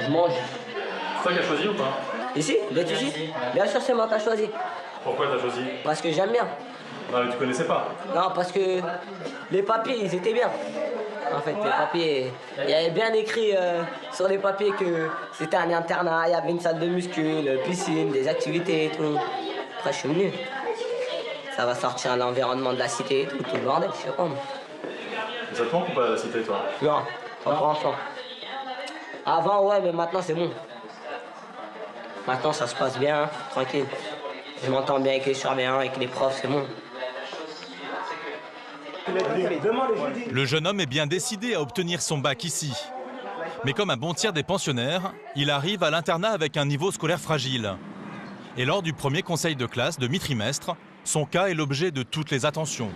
Je mange. C'est toi qui as choisi ou pas? Ici? D'être ici? Bien sûr, c'est moi qui ai choisi. Pourquoi t'as choisi? Parce que j'aime bien. Non, mais tu connaissais pas? Non, parce que les papiers, ils étaient bien. En fait, les papiers, il y avait bien écrit sur les papiers que c'était un internat, il y avait une salle de muscu, piscine, des activités et tout. Après, je suis venu. Ça va sortir l'environnement de la cité et tout, tout le bordel, je sais pas. Ça te manque ou pas la cité, toi? Non, pas pour enfant. Avant, ouais, mais maintenant, c'est bon. Maintenant, ça se passe bien, tranquille. Je m'entends bien avec les surveillants, avec les profs, c'est bon. Le jeune homme est bien décidé à obtenir son bac ici. Mais comme un bon tiers des pensionnaires, il arrive à l'internat avec un niveau scolaire fragile. Et lors du premier conseil de classe de mi-trimestre, son cas est l'objet de toutes les attentions.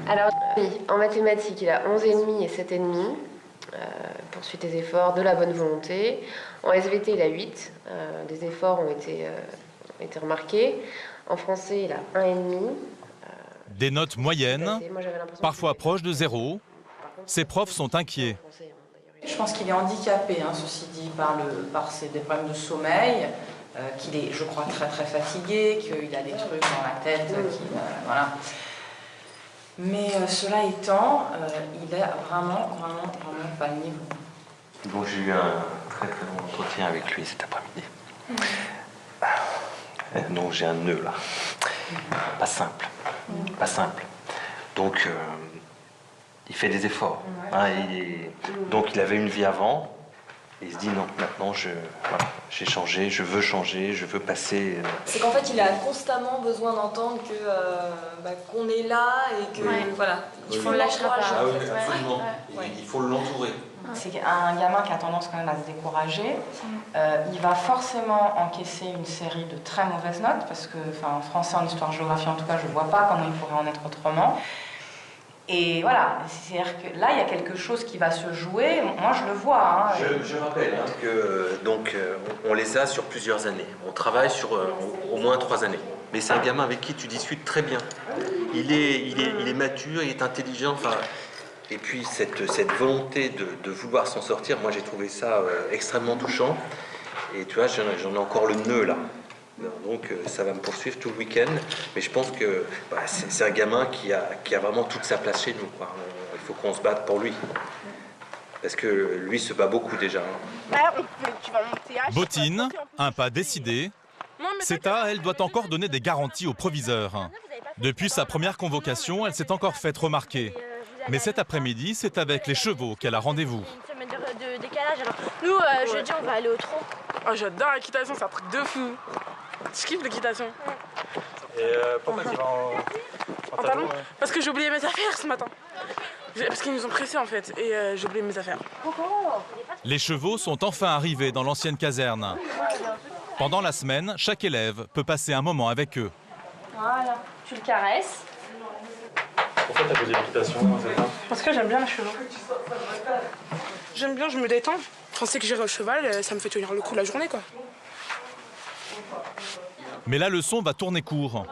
Alors, oui, en mathématiques, il a 11,5 et 7,5. Poursuite des efforts, de la bonne volonté. En SVT, il a 8. Des efforts ont été remarqués. En français, il a 1,5. Des notes moyennes, parfois proches de 0. Ses profs sont inquiets. Je pense qu'il est handicapé, hein, ceci dit, par des problèmes de sommeil, qu'il est, je crois, très très fatigué, qu'il a des trucs dans la tête, voilà. Mais cela étant, il a vraiment pas le niveau. Bon, j'ai eu un très très bon entretien avec lui cet après-midi. Non, j'ai un nœud là. Pas simple. Pas simple. Donc, il fait des efforts. Hein, donc, il avait une vie avant. Et il se dit non, maintenant voilà, j'ai changé, je veux passer. C'est qu'en fait, il a constamment besoin d'entendre qu'on est là et que voilà. Il faut l'encourager. Ah oui, absolument. Il faut l'entourer. C'est un gamin qui a tendance quand même à se décourager. Il va forcément encaisser une série de très mauvaises notes parce que, en français, en histoire-géographie, en tout cas, je ne vois pas comment il pourrait en être autrement. Et voilà, c'est-à-dire que là, il y a quelque chose qui va se jouer. Moi, je le vois. Hein. Je rappelle que on les a sur plusieurs années. On travaille sur au moins 3 années. Mais c'est un gamin avec qui tu discutes très bien. Il est mature, il est intelligent. Enfin, et puis cette volonté de vouloir s'en sortir, moi j'ai trouvé ça extrêmement touchant. Et tu vois, j'en ai encore le nœud là. Donc ça va me poursuivre tout le week-end, mais je pense que c'est un gamin qui a vraiment toute sa place chez nous, quoi. Il faut qu'on se batte pour lui, parce que lui se bat beaucoup déjà. Bottine, un pas décidé. Ceta, elle, doit encore donner des garanties au proviseur. Depuis sa première convocation, elle s'est encore faite remarquer. Mais cet après-midi, c'est avec les chevaux qu'elle a rendez-vous. Une semaine de décalage. Alors, nous, jeudi, on va aller au trot. Oh, j'adore l'équitation, c'est un truc de fou. Je kiffe l'équitation. Et pourquoi tu vas en talons? Parce que j'ai oublié mes affaires ce matin. Parce qu'ils nous ont pressés en fait, et j'ai oublié mes affaires. Les chevaux sont enfin arrivés dans l'ancienne caserne. Pendant la semaine, chaque élève peut passer un moment avec eux. Voilà, tu le caresses. Pourquoi t'as posé l'équitation? Parce que j'aime bien les chevaux. J'aime bien, je me détends. Quand c'est que j'irai au cheval, ça me fait tenir le coup la journée, quoi. Mais la leçon va tourner court.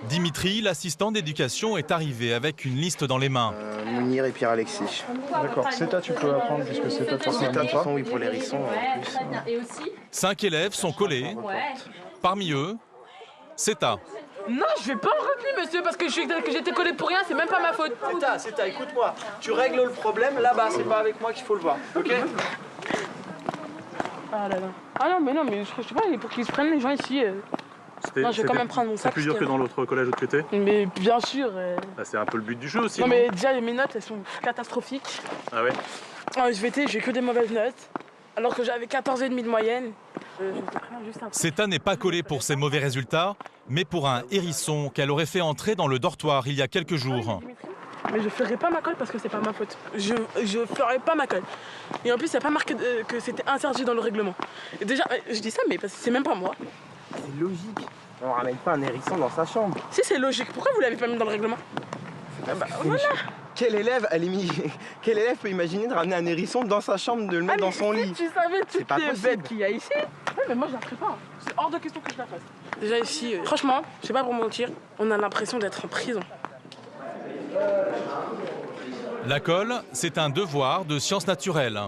Dimitri, l'assistant d'éducation, est arrivé avec une liste dans les mains. Mounir et Pierre-Alexis. D'accord, CETA tu peux apprendre puisque CETA tu CETA, oui, pour les hérissons en plus. 5 élèves sont collés. Parmi eux, Ceta. Non, je vais pas en retenir, monsieur, parce que j'étais collée pour rien, c'est même pas ma faute. CETA, écoute-moi. Tu règles le problème là-bas, c'est pas avec moi qu'il faut le voir, ok? Ah là là. Ah non, mais je sais pas, pour qu'ils se prennent les gens ici. Non, je vais quand même prendre mon sac. C'est plus dur que dans l'autre collège où tu étais? Mais bien sûr. C'est un peu le but du jeu aussi. Non, mais déjà, mes notes, elles sont catastrophiques. Ah ouais? En SVT, j'ai que des mauvaises notes, alors que j'avais 14,5 de moyenne. Ceta n'est pas collée pour ses mauvais résultats, mais pour un hérisson qu'elle aurait fait entrer dans le dortoir il y a quelques jours. Mais je ferai pas ma colle parce que c'est pas ma faute. Je ferai pas ma colle. Et en plus, il n'y a pas marqué que c'était interdit dans le règlement. Et déjà, je dis ça, mais parce que c'est même pas moi. C'est logique. On ramène pas un hérisson dans sa chambre. Si, c'est logique. Pourquoi vous l'avez pas mis dans le règlement? Voilà. Quel élève peut imaginer de ramener un hérisson dans sa chambre, de le mettre dans son lit? Tu savais toutes les bêtes qu'il y a ici? Ouais, mais moi, je la ferai pas. C'est hors de question que je la fasse. Déjà ici, franchement, je sais pas pour mentir, on a l'impression d'être en prison. La colle, c'est un devoir de sciences naturelles.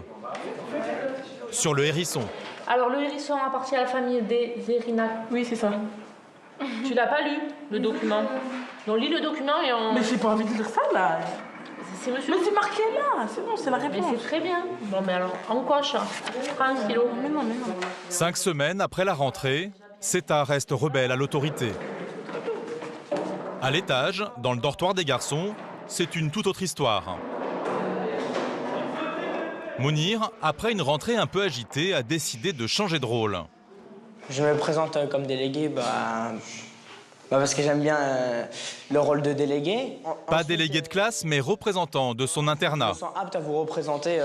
Sur le hérisson. Alors, le hérisson appartient à la famille des Érinaceae. Oui, c'est ça. Tu l'as pas lu, le document? Donc, lis le document et on... Mais j'ai pas envie de lire ça, là. C'est monsieur... Mais c'est marqué là, c'est bon, c'est la réponse. Mais c'est très bien. Bon, mais alors, en coche. Prends un stylo. Mais non. 5 semaines après la rentrée, Ceta reste rebelle à l'autorité. À l'étage, dans le dortoir des garçons, c'est une toute autre histoire. Mounir, après une rentrée un peu agitée, a décidé de changer de rôle. Je me présente comme délégué parce que j'aime bien le rôle de délégué. Pas délégué de classe, mais représentant de son internat. Je me sens apte à vous représenter.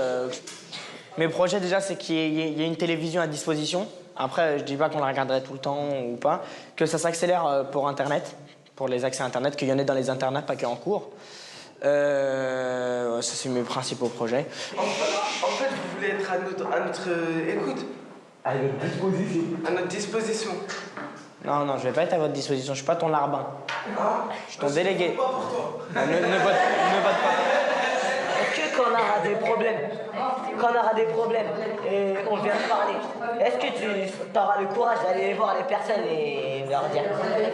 Mes projets, déjà, c'est qu'il y ait une télévision à disposition. Après, je dis pas qu'on la regarderait tout le temps ou pas. Que ça s'accélère pour Internet, pour les accès Internet, qu'il y en ait dans les internats, pas qu'en cours. Ça, c'est mes principaux projets. En fait, vous voulez être à notre écoute? À notre disposition. À notre disposition. Non, je vais pas être à votre disposition, je suis pas ton larbin. Je suis ton délégué. Pas pour toi. Ne vote pas. Est-ce que quand on aura des problèmes, et on vient de parler, est-ce que tu auras le courage d'aller voir les personnes et leur dire quand il y a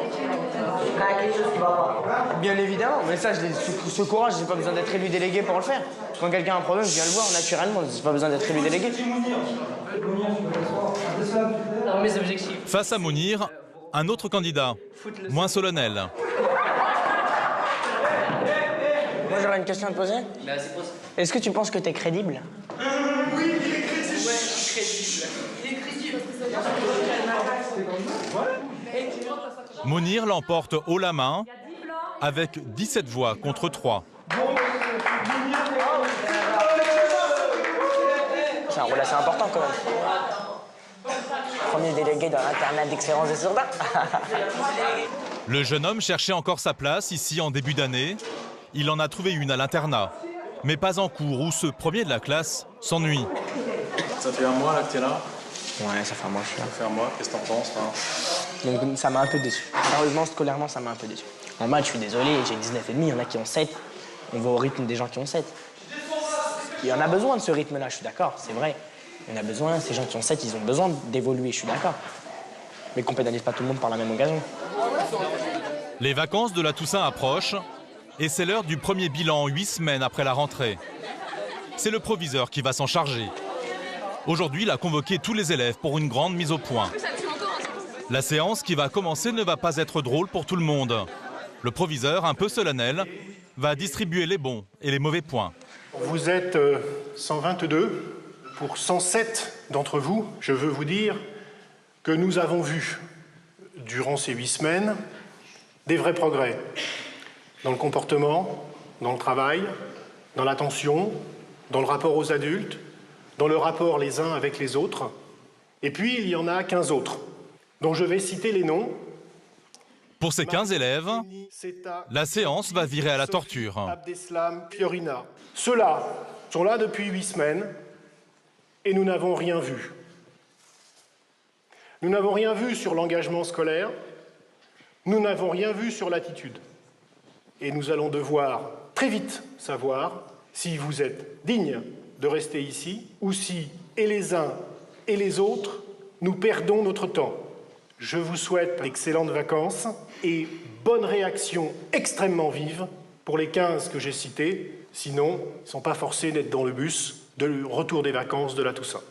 quelque chose qui va pas? Bien évidemment, mais ça, ce courage, j'ai pas besoin d'être élu délégué pour le faire. Quand quelqu'un a un problème, je viens le voir naturellement, j'ai pas besoin d'être élu délégué. dans mes objectifs. Face à Mounir, un autre candidat, moins solennel. Moi j'aurais une question à te poser. Est-ce que tu penses que t'es crédible? Oui, il est crédible. Il est crédible. Mounir l'emporte haut la main avec 17 voix contre 3. C'est un rôle assez important quand même. Premier délégué dans l'internat d'excellence des Sourdins. Le jeune homme cherchait encore sa place ici en début d'année. Il en a trouvé une à l'internat, mais pas en cours où ce premier de la classe s'ennuie. Ça fait un mois là que t'es là? Ouais, ça fait un mois que je suis là. Ça fait un mois, qu'est-ce que t'en penses là? Donc ça m'a un peu déçu. Sérieusement, scolairement, ça m'a un peu déçu. En maths, je suis désolé, j'ai 19,5, il y en a qui ont 7. On va au rythme des gens qui ont 7. Il y en a besoin de ce rythme-là, je suis d'accord, c'est vrai. Il y en a besoin, ces gens qui ont 7, ils ont besoin d'évoluer, je suis d'accord. Mais qu'on pénalise pas tout le monde par la même occasion. Les vacances de la Toussaint approchent et c'est l'heure du premier bilan 8 semaines après la rentrée. C'est le proviseur qui va s'en charger. Aujourd'hui, il a convoqué tous les élèves pour une grande mise au point. La séance qui va commencer ne va pas être drôle pour tout le monde. Le proviseur, un peu solennel, va distribuer les bons et les mauvais points. Vous êtes 122. Pour 107 d'entre vous, je veux vous dire que nous avons vu, durant ces 8 semaines, des vrais progrès. Dans le comportement, dans le travail, dans l'attention, dans le rapport aux adultes, dans le rapport les uns avec les autres. Et puis, il y en a 15 autres, dont je vais citer les noms. Pour ces 15 élèves, la séance va virer à la torture. Abdeslam, Fiorina. Ceux-là sont là depuis 8 semaines et nous n'avons rien vu. Nous n'avons rien vu sur l'engagement scolaire, nous n'avons rien vu sur l'attitude. Et nous allons devoir très vite savoir si vous êtes dignes de rester ici ou si, et les uns et les autres, nous perdons notre temps. Je vous souhaite d'excellentes vacances et bonne réaction extrêmement vive pour les 15 que j'ai cités. Sinon, ils ne sont pas forcés d'être dans le bus de retour des vacances de la Toussaint.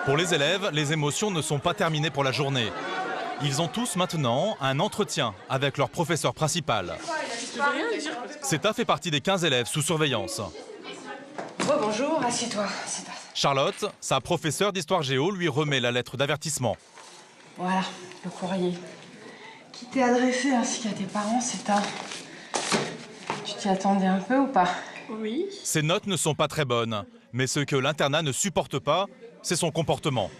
Pour les élèves, les émotions ne sont pas terminées pour la journée. Ils ont tous maintenant un entretien avec leur professeur principal. Ceta fait partie des 15 élèves sous surveillance. Bonjour, assieds-toi. Charlotte, sa professeure d'histoire géo, lui remet la lettre d'avertissement. Voilà, le courrier qui t'est adressé ainsi qu'à tes parents, Ceta. Tu t'y attendais un peu ou pas? Oui. Ses notes ne sont pas très bonnes, mais ce que l'internat ne supporte pas, c'est son comportement.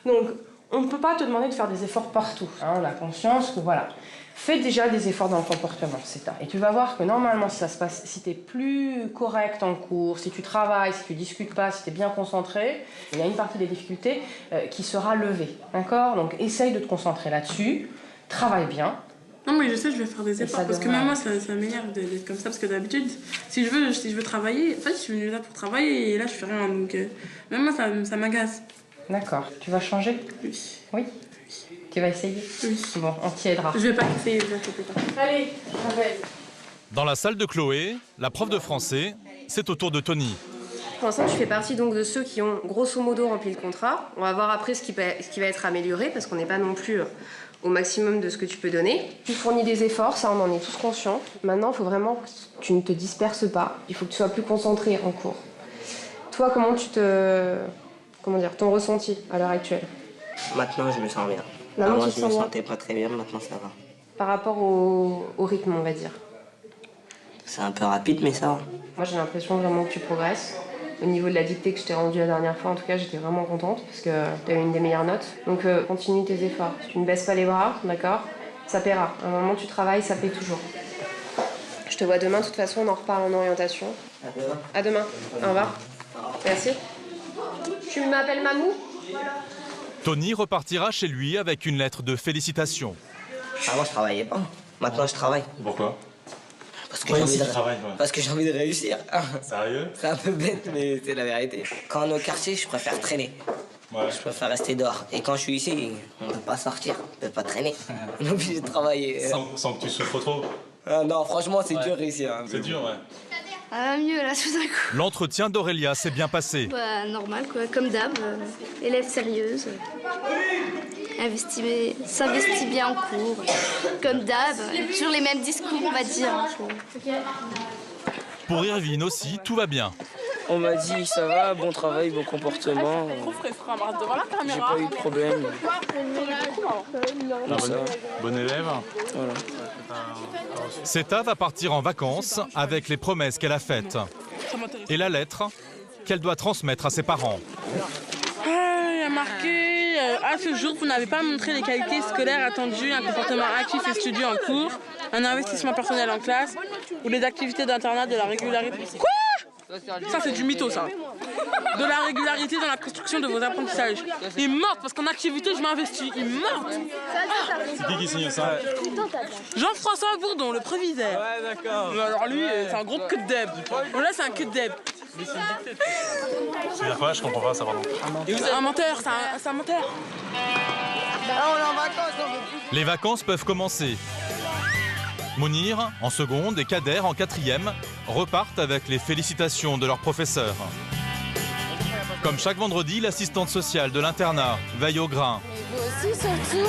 Donc, on ne peut pas te demander de faire des efforts partout. Hein, on a conscience que voilà. Fais déjà des efforts dans le comportement, Ceta. Et tu vas voir que normalement, si ça se passe, si tu es plus correct en cours, si tu travailles, si tu discutes pas, si tu es bien concentré, il y a une partie des difficultés qui sera levée. D'accord? Donc, essaye de te concentrer là-dessus. Travaille bien. Non, mais je sais, je vais faire des efforts parce que même moi, ça m'énerve d'être comme ça. Parce que d'habitude, si je veux travailler, en fait, je suis venue là pour travailler et là, je fais rien. Donc, même moi, ça m'agace. D'accord. Tu vas changer? Oui. Oui? Tu vas essayer? Oui. Bon, on t'y aidera. Je vais pas essayer, ne vous inquiétez pas. Allez, Ravel. Dans la salle de Chloé, la prof de français, c'est au tour de Tony. Pour l'instant, tu fais partie donc de ceux qui ont grosso modo rempli le contrat. On va voir après ce qui va être amélioré parce qu'on n'est pas non plus au maximum de ce que tu peux donner. Tu fournis des efforts, ça on en est tous conscients. Maintenant, il faut vraiment que tu ne te disperses pas. Il faut que tu sois plus concentré en cours. Toi, comment ton ressenti à l'heure actuelle? Maintenant, je me sens bien. Maintenant, Avant, tu te je me sens bien sentais pas très bien, maintenant ça va. par rapport au rythme, on va dire. C'est un peu rapide, mais ça va. Moi, j'ai l'impression vraiment que tu progresses. Au niveau de la dictée que je t'ai rendue la dernière fois, en tout cas, j'étais vraiment contente parce que tu as eu une des meilleures notes. Donc, continue tes efforts. Tu ne baisses pas les bras, d'accord? Ça paiera. À un moment, tu travailles, ça paie toujours. Je te vois demain, de toute façon, on en reparle en orientation. À demain. À demain. Au revoir. Merci. Tu m'appelles Mamou? Tony repartira chez lui avec une lettre de félicitations. Avant, je travaillais pas. Maintenant, je travaille. Pourquoi? Parce que j'ai envie de réussir. Sérieux? C'est un peu bête, mais c'est la vérité. Quand on est au quartier, je préfère traîner. Ouais. Je préfère rester dehors. Et quand je suis ici, on ne peut pas sortir, on ne peut pas traîner. On est obligé de travailler. Sans que tu souffres trop? Non, franchement, c'est dur ici. Hein. C'est dur, ouais. Mieux là tout d'un coup. L'entretien d'Aurélia s'est bien passé. Bah normal quoi, comme d'hab. Élève sérieuse. S'investit bien en cours. Comme d'hab. Toujours les mêmes discours on va dire. Pour Irvine aussi, tout va bien. On m'a dit ça va, bon travail, bon comportement. J'ai pas eu de problème. Bon élève. Voilà. Seta va partir en vacances avec les promesses qu'elle a faites. Et la lettre qu'elle doit transmettre à ses parents. Il y a marqué à ce jour, vous n'avez pas montré les qualités scolaires attendues, un comportement actif et studieux en cours, un investissement personnel en classe ou les activités d'internat de la régularité. Quoi? Ça, c'est du mytho, ça. De la régularité dans la construction de vos apprentissages. Ils mentent parce qu'en activité, je m'investis. Ils mentent. C'est qui signe ça? Jean-François Bourdon, le proviseur. Ouais, d'accord. Alors lui, c'est un gros cul de deb. Là, c'est un cul de deb. C'est dire quoi? Je comprends pas ça, pardon. Un menteur, c'est un menteur. On est en vacances, on veut plus. Les vacances peuvent commencer. Mounir, en seconde, et Kader, en quatrième, repartent avec les félicitations de leurs professeurs. Comme chaque vendredi, l'assistante sociale de l'internat veille au grain. Vous aussi, surtout,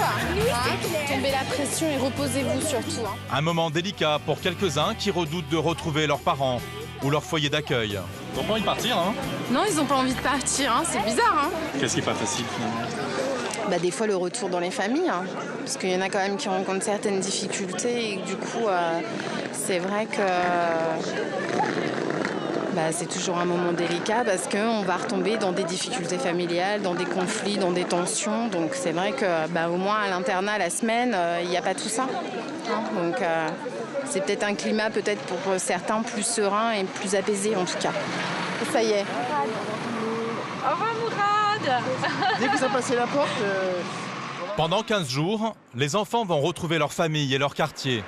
tombez la pression et reposez-vous surtout. Un moment délicat pour quelques-uns qui redoutent de retrouver leurs parents ou leur foyer d'accueil. Ils ont pas envie de partir, hein? Non, ils n'ont pas envie de partir, hein. C'est bizarre. Hein. Qu'est-ce qui est pas facile, finalement? Des fois, le retour dans les familles, hein, parce qu'il y en a quand même qui rencontrent certaines difficultés et du coup, c'est vrai que c'est toujours un moment délicat parce qu'on va retomber dans des difficultés familiales, dans des conflits, dans des tensions. Donc c'est vrai que au moins à l'internat, la semaine, il n'y a pas tout ça. Hein. Donc c'est peut-être un climat peut-être pour certains plus serein et plus apaisé en tout cas. Et ça y est. Au revoir Mourad. Dès que ça passait la porte... Pendant 15 jours, les enfants vont retrouver leur famille et leur quartier.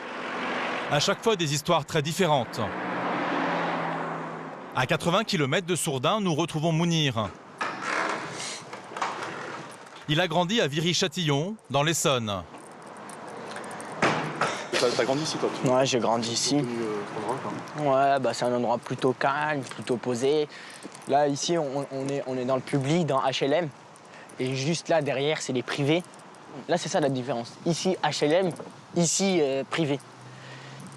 À chaque fois des histoires très différentes. À 80 km de Sourdin, nous retrouvons Mounir. Il a grandi à Viry-Châtillon, dans l'Essonne. T'as grandi ici, toi? Ouais, j'ai grandi ici. Ouais, c'est un endroit plutôt calme, plutôt posé. Là, ici, on est dans le public, dans HLM. Et juste là, derrière, c'est les privés. Là, c'est ça la différence. Ici, HLM, ici, privé.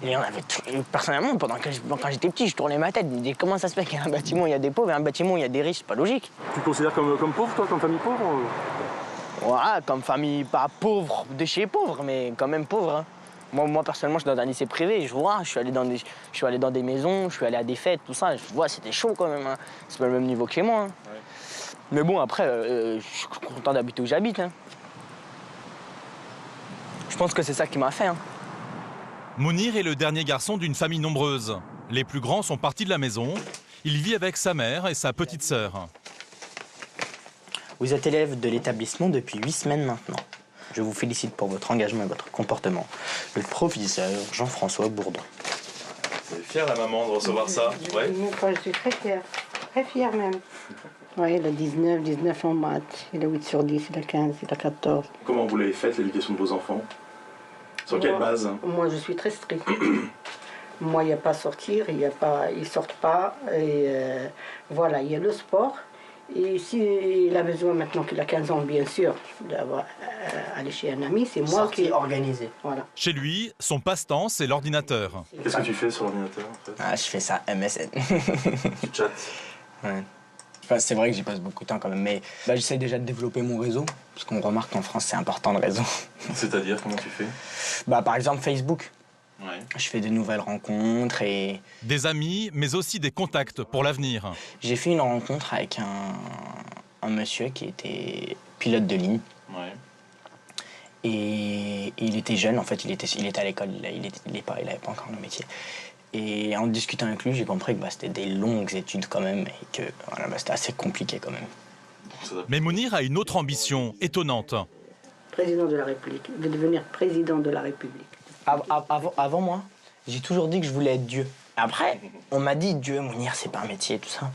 Et on avait personnellement, quand j'étais petit, je tournais ma tête. Je me disais, comment ça se fait qu'il y a un bâtiment, il y a des pauvres, et un bâtiment, il y a des riches? C'est pas logique. Tu te considères comme pauvre, toi, comme famille pauvre? Ouais, comme famille, pas pauvre de chez pauvre, mais quand même pauvre. Hein. Moi, personnellement, je suis dans un lycée privé. Je vois, je suis allé dans des maisons, je suis allé à des fêtes, tout ça. Je vois, c'était chaud quand même. Hein. C'est pas le même niveau que chez moi. Hein. Ouais. Mais bon, après, je suis content d'habiter où j'habite. Hein. Je pense que c'est ça qui m'a fait. Hein. Mounir est le dernier garçon d'une famille nombreuse. Les plus grands sont partis de la maison. Il vit avec sa mère et sa petite sœur. Vous êtes élève de l'établissement depuis 8 semaines maintenant. Je vous félicite pour votre engagement et votre comportement. Le proviseur Jean-François Bourdon. Vous êtes fière, la maman, de recevoir ça? Ouais. Je suis très fière même. Oui, il a 19 en maths, il a 8 sur 10, il a 15, il a 14. Comment vous l'avez faite, l'éducation de vos enfants? Sur quelle base? Moi, je suis très stricte. Moi, il n'y a pas à sortir, ils ne sortent pas. Et voilà, il y a le sport. Et s'il a besoin, maintenant qu'il a 15 ans, bien sûr, d'aller chez un ami, c'est moi qui... organisé. Voilà. Chez lui, son passe-temps, c'est l'ordinateur. Qu'est-ce que tu fais sur l'ordinateur, en fait? Je fais ça MSN. Tu chattes? Ouais. Enfin, c'est vrai que j'y passe beaucoup de temps quand même, mais j'essaie déjà de développer mon réseau, parce qu'on remarque qu'en France, c'est important le réseau. C'est-à-dire, comment tu fais? Par exemple, Facebook. Ouais. Je fais de nouvelles rencontres et... Des amis, mais aussi des contacts pour l'avenir. J'ai fait une rencontre avec un monsieur qui était pilote de ligne. Ouais. Et il était jeune, en fait, il était à l'école, il n'avait pas encore le métier. Et en discutant avec lui, j'ai compris que c'était des longues études quand même et que c'était assez compliqué quand même. Mais Mounir a une autre ambition étonnante. Président de la République, de devenir président de la République. Avant moi, j'ai toujours dit que je voulais être Dieu. Après, on m'a dit Dieu, Mounir, c'est pas un métier, tout ça.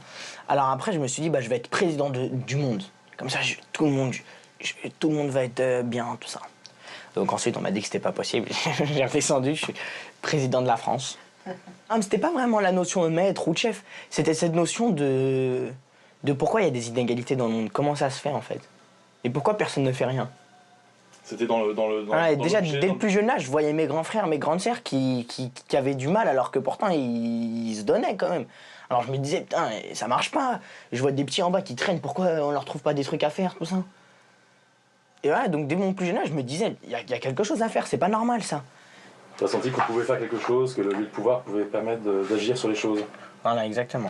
Alors après, je me suis dit, je vais être président du monde. Comme ça, tout le monde va être bien, tout ça. Donc ensuite, on m'a dit que c'était pas possible. J'ai descendu, je suis président de la France. Ah, mais c'était pas vraiment la notion de maître ou de chef, c'était cette notion de pourquoi il y a des inégalités dans le monde, comment ça se fait en fait, et pourquoi personne ne fait rien. C'était dans le déjà, l'objet, dès le plus jeune âge, je voyais mes grands frères, mes grandes sœurs qui avaient du mal, alors que pourtant, ils se donnaient quand même. Alors je me disais, putain, ça marche pas. Je vois des petits en bas qui traînent, pourquoi on leur trouve pas des trucs à faire, tout ça. Et voilà, donc dès mon plus jeune âge, je me disais, il y a quelque chose à faire, c'est pas normal ça. Tu as senti qu'on pouvait faire quelque chose, que le pouvoir pouvait permettre d'agir sur les choses. Voilà, exactement.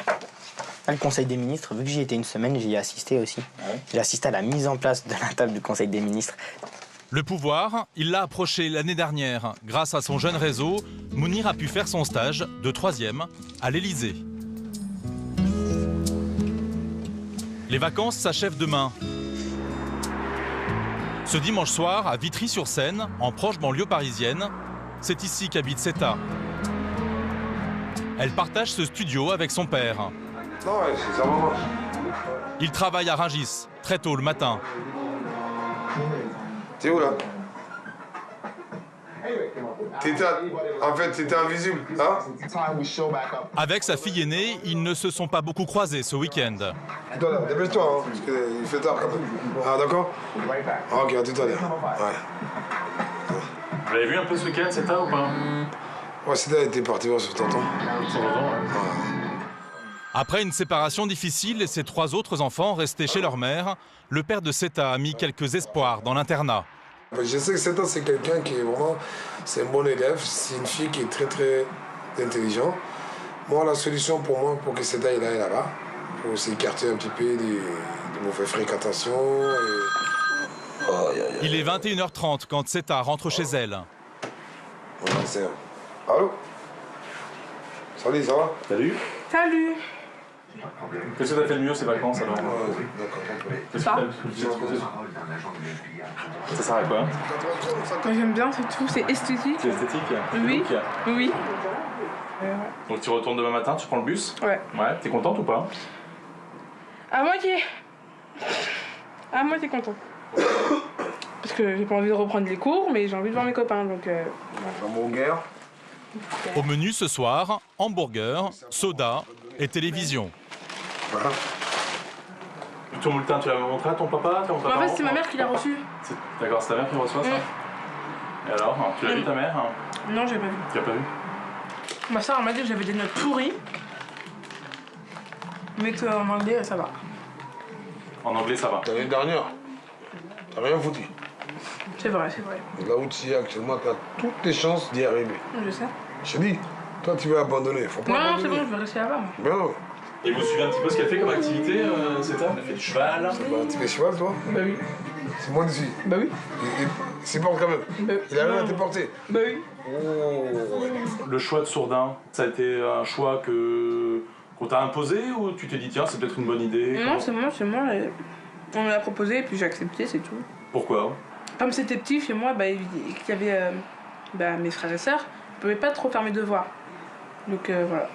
Le Conseil des ministres, vu que j'y étais une semaine, j'y ai assisté aussi. Ouais. J'ai assisté à la mise en place de la table du Conseil des ministres. Le pouvoir, il l'a approché l'année dernière. Grâce à son jeune réseau, Mounir a pu faire son stage de 3e à l'Élysée. Les vacances s'achèvent demain. Ce dimanche soir, à Vitry-sur-Seine, en proche banlieue parisienne, c'est ici qu'habite Seta. Elle partage ce studio avec son père. Non, c'est sa maman. Il travaille à Rungis, très tôt le matin. T'es où là? En fait, t'étais invisible, hein? Avec sa fille aînée, ils ne se sont pas beaucoup croisés ce week-end. Dépêche-toi, hein, parce qu'il fait tard quand même. Ah, d'accord? Ok, à tout à l'heure. Ouais. Vous l'avez vu un peu ce week-end, Seta, ou pas? Ouais, Seta était parti voir sur tonton. Sur tonton, ouais. Après une séparation difficile et ses 3 autres enfants restés chez leur mère, le père de Seta a mis quelques espoirs dans l'internat. Je sais que Seta, c'est quelqu'un qui est vraiment... C'est un bon élève, c'est une fille qui est très très intelligente. Moi, la solution pour moi, pour que Seta il aille là-bas, pour s'écarter un petit peu des mauvaises fréquentations. Il est 21h30 quand Seta rentre chez elle. Allô? Salut, ça va? Salut. Salut. Qu'est-ce que t'as fait de mieux ces vacances alors? Qu'est-ce que ça sert à quoi? Moi j'aime bien, c'est tout, c'est esthétique. C'est esthétique? Oui. Oui. Donc tu retournes demain matin, tu prends le bus? Ouais. Ouais, t'es contente ou pas? À moitié. À moitié contente. Parce que j'ai pas envie de reprendre les cours, mais j'ai envie de voir mes copains, donc... Hamburger. Au menu ce soir, hamburger, soda et télévision. Voilà. Ton bulletin, tu l'as montré à ton papa? En fait, c'est ma mère qui l'a reçu. D'accord, c'est ta mère qui reçoit ça? Et alors, tu l'as vu ta mère? Non, j'ai pas vu. Tu l'as pas vu? Ma soeur m'a dit que j'avais des notes pourries, mais qu'en anglais, ça va. En anglais, ça va. L'année dernière, t'as rien foutu. C'est vrai, c'est vrai. Et là où tu es actuellement, t'as toutes les chances d'y arriver. Je sais. Je te dis, toi tu veux abandonner, faut pas abandonner. Non, c'est bon, je vais rester là-bas. Ben non. Et vous suivez un petit peu ce qu'elle fait comme activité, Seta? Elle fait du cheval. Tu fais cheval, toi? Bah oui. C'est moi dessus. Bah oui. Il supporte quand même. Bah, il arrive à te porter. Bah oui. Oh. Le choix de Sourdin, ça a été un choix qu'on t'a imposé ou tu t'es dit tiens c'est peut-être une bonne idée? Non, c'est moi. On me l'a proposé et puis j'ai accepté, c'est tout. Pourquoi? Comme c'était petit chez moi, il y avait mes frères et sœurs, je pouvais pas trop faire mes devoirs. Donc voilà.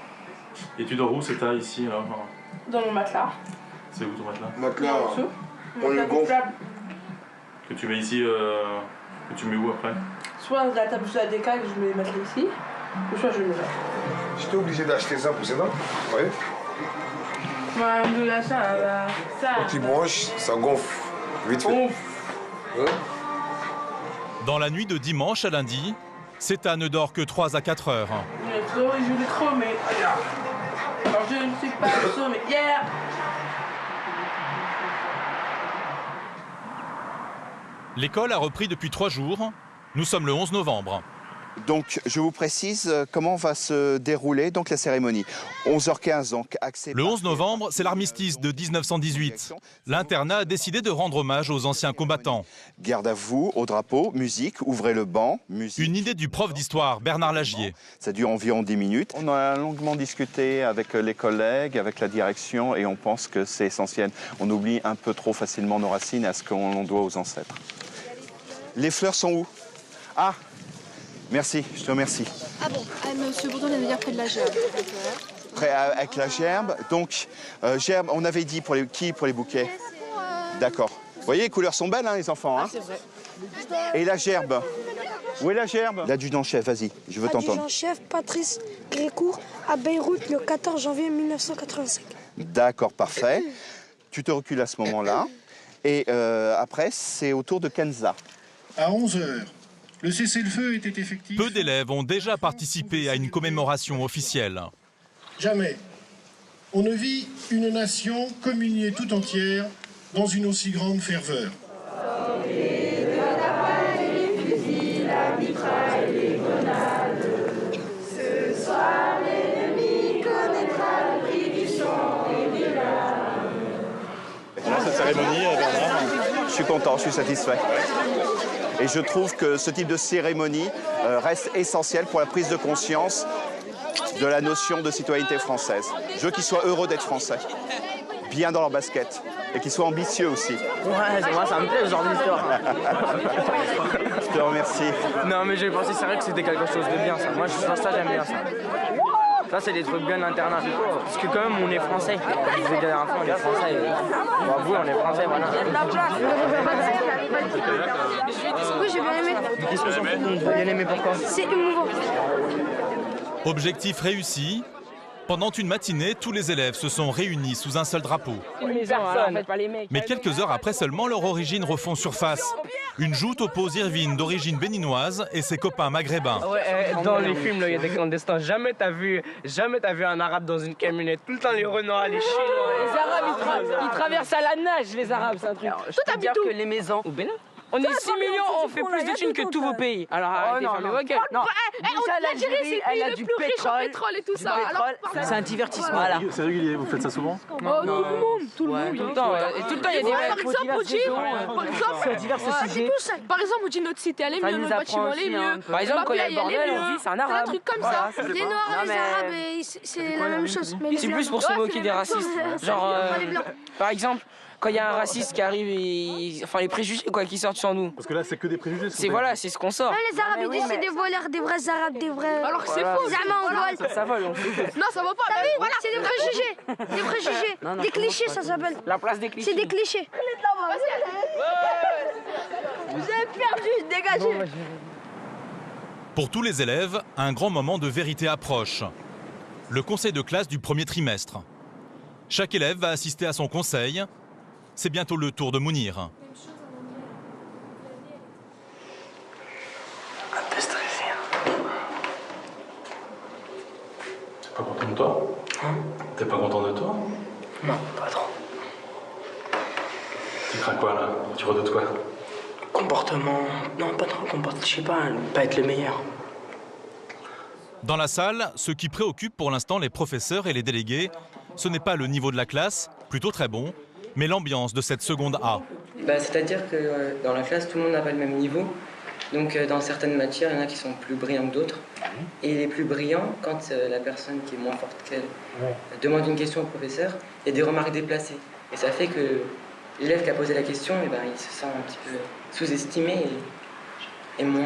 Et tu dors où, Seta, ici alors? Dans mon matelas. C'est où ton matelas? Matelas, on le gonfle. Que tu mets ici, que tu mets où après? Soit la table sous la décale, je mets les matelas ici, ou soit je le mets là. J'étais obligé d'acheter ça pour Seta. Oui. Là, ça. Quand tu branches, ça gonfle. Vite fait. Ouais. Dans la nuit de dimanche à lundi, Seta ne dort que 3 à 4 heures. Je l'ai trop, mais... Alors je ne suis pas mais hier. L'école a repris depuis 3 jours. Nous sommes le 11 novembre. Donc, je vous précise comment va se dérouler donc, la cérémonie. 11h15, donc accès... Le 11 novembre, c'est l'armistice de 1918. L'internat a décidé de rendre hommage aux anciens combattants. Garde à vous, au drapeau, musique, ouvrez le banc, musique. Une idée du prof d'histoire, Bernard Lagier. Ça dure environ 10 minutes. On a longuement discuté avec les collègues, avec la direction, et on pense que c'est essentiel. On oublie un peu trop facilement nos racines à ce qu'on doit aux ancêtres. Les fleurs sont où? Ah! Merci, je te remercie. Ah bon, monsieur Bourdon vient de dire près de la gerbe. Près avec la gerbe. Donc, gerbe, on avait dit pour les bouquets? D'accord. Vous voyez, les couleurs sont belles, hein, les enfants. Hein, c'est vrai. Et la gerbe? Où est la gerbe? L'adjudant-chef, vas-y, je veux t'entendre. Adjudant-chef Patrice Grécourt à Beyrouth le 14 janvier 1985. D'accord, parfait. Tu te recules à ce moment-là. Et après, c'est au tour de Kenza. À 11 h, le cessez-le-feu était effectif. Peu d'élèves ont déjà participé à une commémoration officielle. Jamais on ne vit une nation communier tout entière dans une aussi grande ferveur. Ce soir, l'ennemi connaîtra le prix du sang et des larmes. Cette cérémonie, Bernard? Je suis content, je suis satisfait. Et je trouve que ce type de cérémonie reste essentiel pour la prise de conscience de la notion de citoyenneté française. Je veux qu'ils soient heureux d'être français, bien dans leur basket, et qu'ils soient ambitieux aussi. Ouais, moi ça me plaît ce genre d'histoire. Je te remercie. Non mais j'ai pensé, c'est vrai que c'était quelque chose de bien ça. Moi ça j'aime bien ça. Ça c'est des trucs bien d'internat. Parce que quand même on est français. Je disais la dernière fois on est français. Bon, vous on est français, voilà. Oui, j'ai bien aimé. Qu'est-ce que vous avez bien aimé pourquoi? C'est émouvant. Objectif réussi. Pendant une matinée, tous les élèves se sont réunis sous un seul drapeau. Mais quelques heures après seulement, leur origine refont surface. Une joute oppose Irvine, d'origine béninoise, et ses copains maghrébins. Ouais, dans les films, il y a des clandestins. Jamais t'as vu un arabe dans une camionnette. Tout le temps les renards, les chinois. Les arabes, ils traversent à la nage, les arabes, c'est un truc. Je peux dire que les maisons au Bénin, On est 6 millions, on fait plus de thunes que tous vos pays. Alors arrêtez, fermez vos gueules. Non. L'Algérie, c'est le plus riche en pétrole et tout ça. C'est un divertissement. Voilà. C'est régulier, vous faites ça souvent? Tout le monde. Tout le temps. Et tout le temps, il y a des Par exemple, par exemple, on dit notre cité, elle est mieux, notre bâtiment, elle est mieux. Par exemple, quand il y a le bordel, on dit c'est un arabe. Un truc comme ça. Les Noirs et les Arabes, c'est la même chose. C'est plus pour se moquer des racistes. Genre, par exemple, quand il y a un raciste qui arrive, enfin les préjugés quoi, qui sortent sur nous. Parce que là, c'est que des préjugés. C'est voilà, c'est ce qu'on sort. Les Arabes, ils disent c'est des voleurs, des vrais Arabes, des vrais. Alors que c'est faux. Jamais on vole. Ça vole, on Non, ça va pas. Voilà, c'est des préjugés. Des préjugés. Des clichés, ça s'appelle. La place des clichés. C'est des clichés. Vous avez perdu, dégagez. Pour tous les élèves, un grand moment de vérité approche. Le conseil de classe du premier trimestre. Chaque élève va assister à son conseil. C'est bientôt le tour de Mounir. un peu stressé. T'es pas content de toi? T'es pas content de toi? Non, pas trop. Tu crains quoi là? Tu redoutes quoi? Comportement. Non, pas trop comportement. Je sais pas, pas être le meilleur. Dans la salle, ce qui préoccupe pour l'instant les professeurs et les délégués, ce n'est pas le niveau de la classe, plutôt très bon, mais l'ambiance de cette seconde A. C'est-à-dire que dans la classe, tout le monde n'a pas le même niveau. Donc dans certaines matières, il y en a qui sont plus brillants que d'autres. Et les plus brillants, quand la personne qui est moins forte qu'elle demande une question au professeur, il y a des remarques déplacées. Et ça fait que l'élève qui a posé la question, il se sent un petit peu sous-estimé et moins...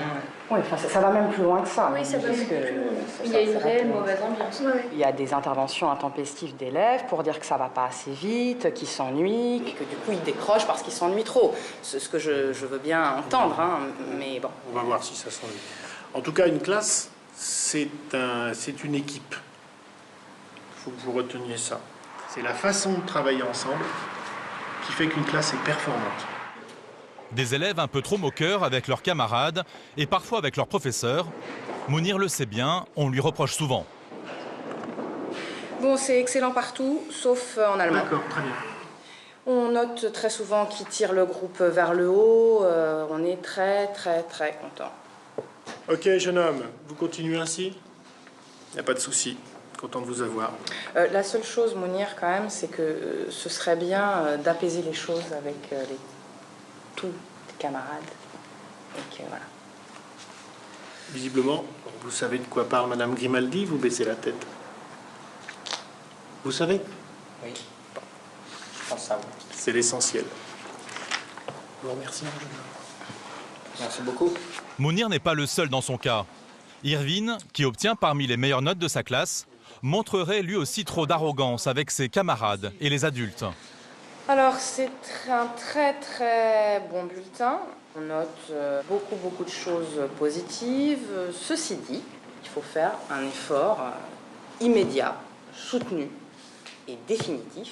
Oui, enfin, ça va même plus loin que ça. Oui, ça va même plus loin. Il y a une réelle mauvaise ambiance. Il y a des interventions intempestives d'élèves pour dire que ça va pas assez vite, qu'ils s'ennuient, que du coup ils décrochent parce qu'ils s'ennuient trop. C'est ce que je veux bien entendre, hein, mais bon. On va voir si ça s'ennuie. En tout cas, une classe, c'est une équipe. Il faut que vous reteniez ça. C'est la façon de travailler ensemble qui fait qu'une classe est performante. Des élèves un peu trop moqueurs avec leurs camarades et parfois avec leurs professeurs. Mounir le sait bien, on lui reproche souvent. Bon, c'est excellent partout, sauf en allemand. D'accord, très bien. On note très souvent qui tire le groupe vers le haut. On est très, très, très content. Ok, jeune homme, vous continuez ainsi? Il n'y a pas de souci. Content de vous avoir. La seule chose, Mounir, quand même, c'est que ce serait bien d'apaiser les choses avec tous tes camarades. Et que, voilà. Visiblement, vous savez de quoi parle Madame Grimaldi, vous baissez la tête. Vous savez? Oui. Bon. Je pense ça, oui. C'est l'essentiel. Je vous remercie. Merci beaucoup. Mounir n'est pas le seul dans son cas. Irvine, qui obtient parmi les meilleures notes de sa classe, montrerait lui aussi trop d'arrogance avec ses camarades et les adultes. Alors, c'est un très très bon bulletin, On note beaucoup de choses positives. Ceci dit, il faut faire un effort immédiat, soutenu et définitif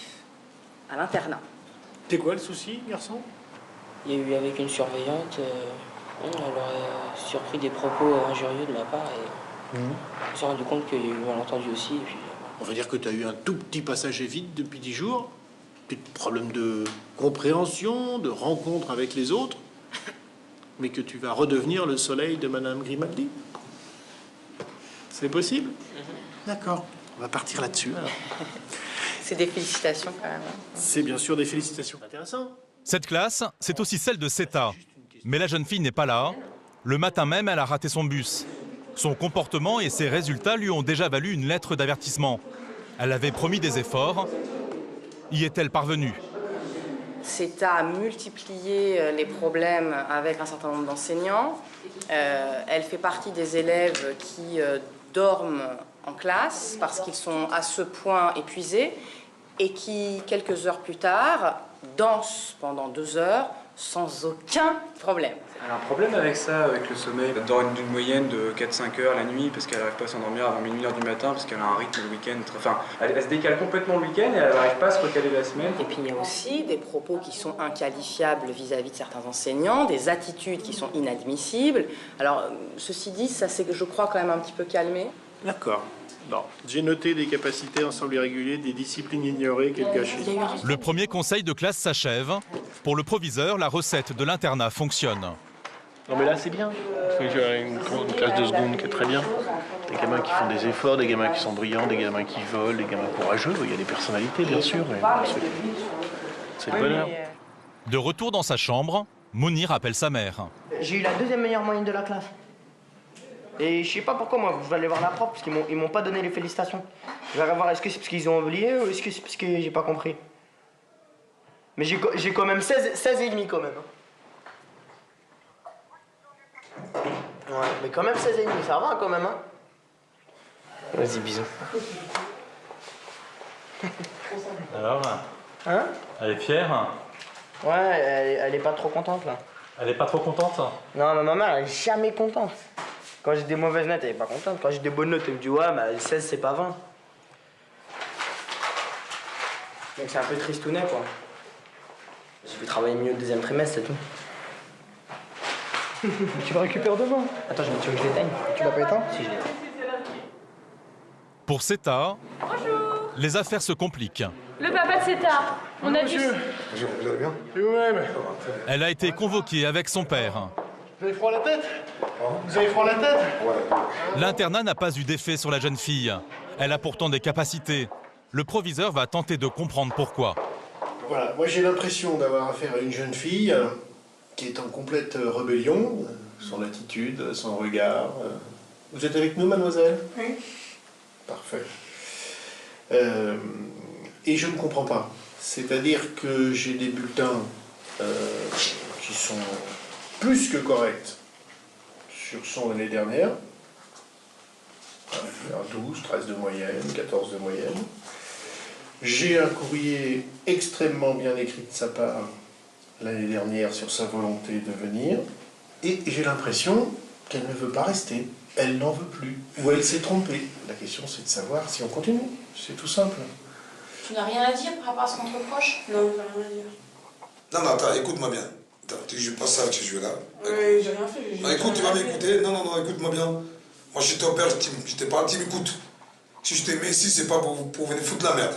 à l'internat. C'est quoi le souci, garçon? Il y a eu avec une surveillante, elle aurait surpris des propos injurieux de ma part et on s'est rendu compte qu'il y a eu malentendu aussi. Et puis, On va dire que tu as eu un tout petit passager vide depuis 10 jours. Petit problème de compréhension, de rencontre avec les autres. Mais que tu vas redevenir le soleil de Madame Grimaldi. C'est possible? D'accord. On va partir là-dessus, alors. C'est des félicitations, quand même. C'est bien sûr des félicitations. Intéressant. Cette classe, c'est aussi celle de CETA. Mais la jeune fille n'est pas là. Le matin même, elle a raté son bus. Son comportement et ses résultats lui ont déjà valu une lettre d'avertissement. Elle avait promis des efforts. Y est-elle parvenue? CETA a multiplié les problèmes avec un certain nombre d'enseignants. Elle fait partie des élèves qui dorment en classe parce qu'ils sont à ce point épuisés et qui, quelques heures plus tard, dansent pendant 2 heures sans aucun problème. Elle a un problème avec ça, avec le sommeil. Elle dort d'une moyenne de 4-5 heures la nuit parce qu'elle n'arrive pas à s'endormir avant minuit, 1 h du matin parce qu'elle a un rythme le week-end. Enfin, elle se décale complètement le week-end et elle n'arrive pas à se recaler la semaine. Et puis il y a aussi des propos qui sont inqualifiables vis-à-vis de certains enseignants, des attitudes qui sont inadmissibles. Alors, ceci dit, ça s'est, je crois, quand même un petit peu calmé. D'accord. Bon. J'ai noté des capacités ensemble irréguliers, des disciplines ignorées, quel gâchis. Le premier conseil de classe s'achève. Pour le proviseur, la recette de l'internat fonctionne. Non mais là c'est bien. J'ai une classe de seconde qui est très bien. Des gamins qui font des efforts, des gamins qui sont brillants, des gamins qui volent, des gamins courageux. Il y a des personnalités bien sûr. C'est le bonheur. De retour dans sa chambre, Mounir appelle sa mère. J'ai eu la 2e meilleure moyenne de la classe. Et je sais pas pourquoi, moi, je vais aller voir la prof, parce qu'ils m'ont pas donné les félicitations. Je vais aller voir, est-ce que c'est parce qu'ils ont oublié ou est-ce que c'est parce que j'ai pas compris. Mais j'ai quand même 16 et demi quand même. Ouais, mais quand même 16 et demi, ça va quand même, hein. Vas-y, bisous. Alors? Hein? Elle est fière? Ouais, elle est pas trop contente, là. Elle est pas trop contente? Non, mais ma mère, elle est jamais contente. Quand j'ai des mauvaises notes, elle est pas contente. Quand j'ai des bonnes notes, elle me dit ouais, mais 16, c'est pas 20. Donc c'est un peu tristounet, quoi. J'ai fait travailler mieux le 2e trimestre, c'est tout. Tu le récupères demain. Attends, tu veux que je l'éteigne? Tu l'as pas éteint? Si, je l'éteins. Pour CETA, les affaires se compliquent. Le papa de CETA, on a dû... Bonjour, vous allez bien? Vous-même. Elle a été convoquée avec son père. Vous avez froid à la tête? Vous avez froid à la tête? L'internat n'a pas eu d'effet sur la jeune fille. Elle a pourtant des capacités. Le proviseur va tenter de comprendre pourquoi. Voilà, moi j'ai l'impression d'avoir affaire à une jeune fille qui est en complète rébellion. Son attitude, son regard. Vous êtes avec nous, mademoiselle? Oui. Parfait. Et je ne comprends pas. C'est-à-dire que j'ai des bulletins qui sont plus que corrects sur son année dernière. 12, 13 de moyenne, 14 de moyenne. J'ai un courrier extrêmement bien écrit de sa part l'année dernière sur sa volonté de venir. Et j'ai l'impression qu'elle ne veut pas rester. Elle n'en veut plus. Ou elle s'est trompée. La question, c'est de savoir si on continue. C'est tout simple. Tu n'as rien à dire par rapport à ce qu'on te reproche? Non, j'ai rien à dire. Non, attends, écoute-moi bien. Attends, tu joues pas ça avec ce jeu-là. Oui, j'ai rien fait. Non, écoute, tu vas m'écouter. Non, écoute-moi bien. Moi, je suis ton père, je t'ai pas dit, écoute. Si je t'ai mis ici, c'est pas pour venir foutre la merde.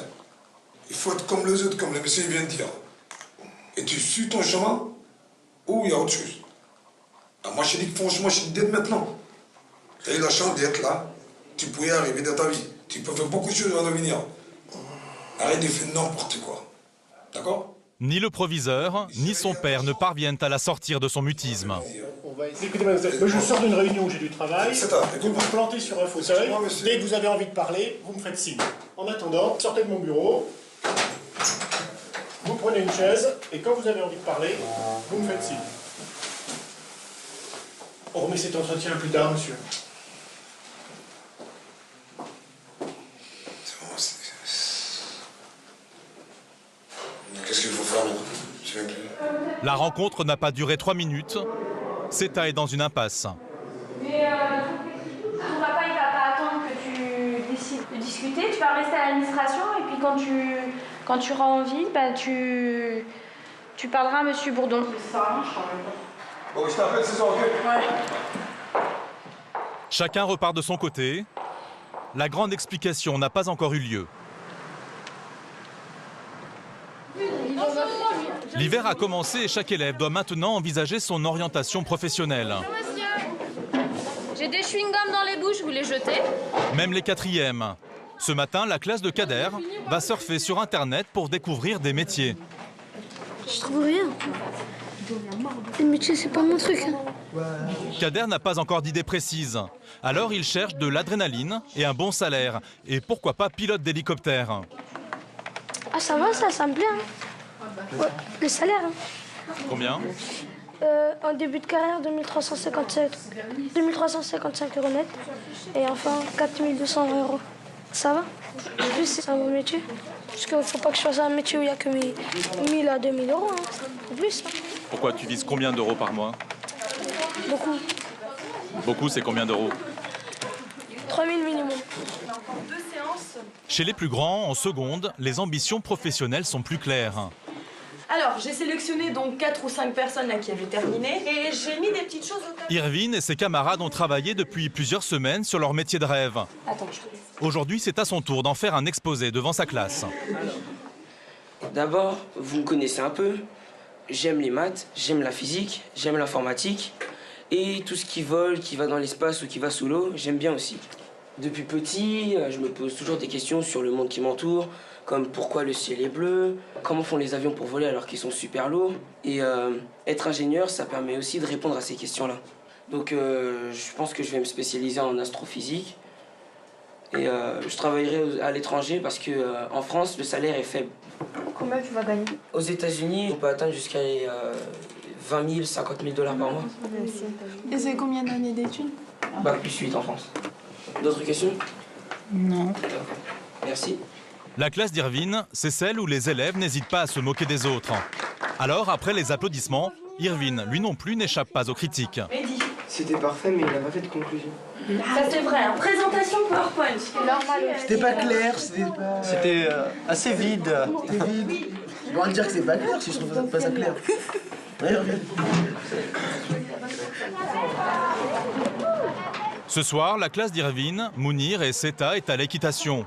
Il faut être comme les autres, comme le monsieur vient de dire. Et tu suis ton chemin, ou il y a autre chose. Ah, moi, je te dis que franchement, je te dis d'être maintenant. Tu as eu la chance d'être là. Tu pouvais arriver dans ta vie. Tu peux faire beaucoup de choses avant de venir. Arrête de faire n'importe quoi. D'accord? Ni le proviseur, ni son père ne parviennent à la sortir de son mutisme. Écoutez, mademoiselle, moi je sors d'une réunion où j'ai du travail. Vous vous plantez sur un fauteuil. Dès que vous avez envie de parler, vous me faites signe. En attendant, sortez de mon bureau. Vous prenez une chaise et quand vous avez envie de parler, vous me faites signe. On remet cet entretien plus tard, monsieur. Qu'est-ce qu'il faut faire maintenant? La rencontre n'a pas duré 3 minutes. Seta est dans une impasse. Mais ton papa, il va pas attendre que tu décides de discuter. Tu vas rester à l'administration et puis quand tu rentres en ville, bah, tu parleras à Monsieur Bourdon. Bon, je t'appelle, c'est ça, ok? Ouais. Chacun repart de son côté. La grande explication n'a pas encore eu lieu. L'hiver a commencé et chaque élève doit maintenant envisager son orientation professionnelle. Bonjour monsieur. J'ai des chewing-gums dans les bouches, vous les jetez? Même les quatrièmes. Ce matin, la classe de Kader va surfer sur Internet pour découvrir des métiers. Je trouve rien. Les métiers, c'est pas mon truc. Kader n'a pas encore d'idée précise. Alors il cherche de l'adrénaline et un bon salaire. Et pourquoi pas pilote d'hélicoptère. Ah ça va, ça me plaît. Hein. Ouais, le salaire. Hein. Combien? En début de carrière, 2355 € net. Et enfin, 4200 €. Ça va. En plus, c'est un bon métier. Parce qu'il ne faut pas que je fasse un métier où il n'y a que 1000 à 2000 €. Hein. En plus. Hein. Pourquoi tu vises combien d'euros par mois? Beaucoup. Beaucoup, c'est combien d'euros? 3000 minimum. Chez les plus grands, en seconde, les ambitions professionnelles sont plus claires. Alors, j'ai sélectionné donc 4 ou 5 personnes là qui avaient terminé et j'ai mis des petites choses au tableau. Irvine et ses camarades ont travaillé depuis plusieurs semaines sur leur métier de rêve. Attends, Aujourd'hui, c'est à son tour d'en faire un exposé devant sa classe. D'abord, vous me connaissez un peu. J'aime les maths, j'aime la physique, j'aime l'informatique. Et tout ce qui vole, qui va dans l'espace ou qui va sous l'eau, j'aime bien aussi. Depuis petit, je me pose toujours des questions sur le monde qui m'entoure, comme pourquoi le ciel est bleu, comment font les avions pour voler alors qu'ils sont super lourds. Et être ingénieur, ça permet aussi de répondre à ces questions-là. Donc je pense que je vais me spécialiser en astrophysique. Et je travaillerai à l'étranger parce qu'en France, le salaire est faible. Combien tu vas gagner? Aux États-Unis, on peut atteindre jusqu'à 20 000, 50 000 $ par mois. Et c'est combien d'années d'études? Bac plus 8 en France. D'autres questions? Non. Merci. La classe d'Irvine, c'est celle où les élèves n'hésitent pas à se moquer des autres. Alors, après les applaudissements, Irvine, lui non plus, n'échappe pas aux critiques. C'était parfait, mais il n'a pas fait de conclusion. Ça c'est vrai, hein. Présentation PowerPoint. C'était pas clair, c'était assez vide. C'était vide. Je dois dire que c'est pas clair si je trouve pas ça clair. Ce soir, la classe d'Irvine, Mounir et Seta est à l'équitation.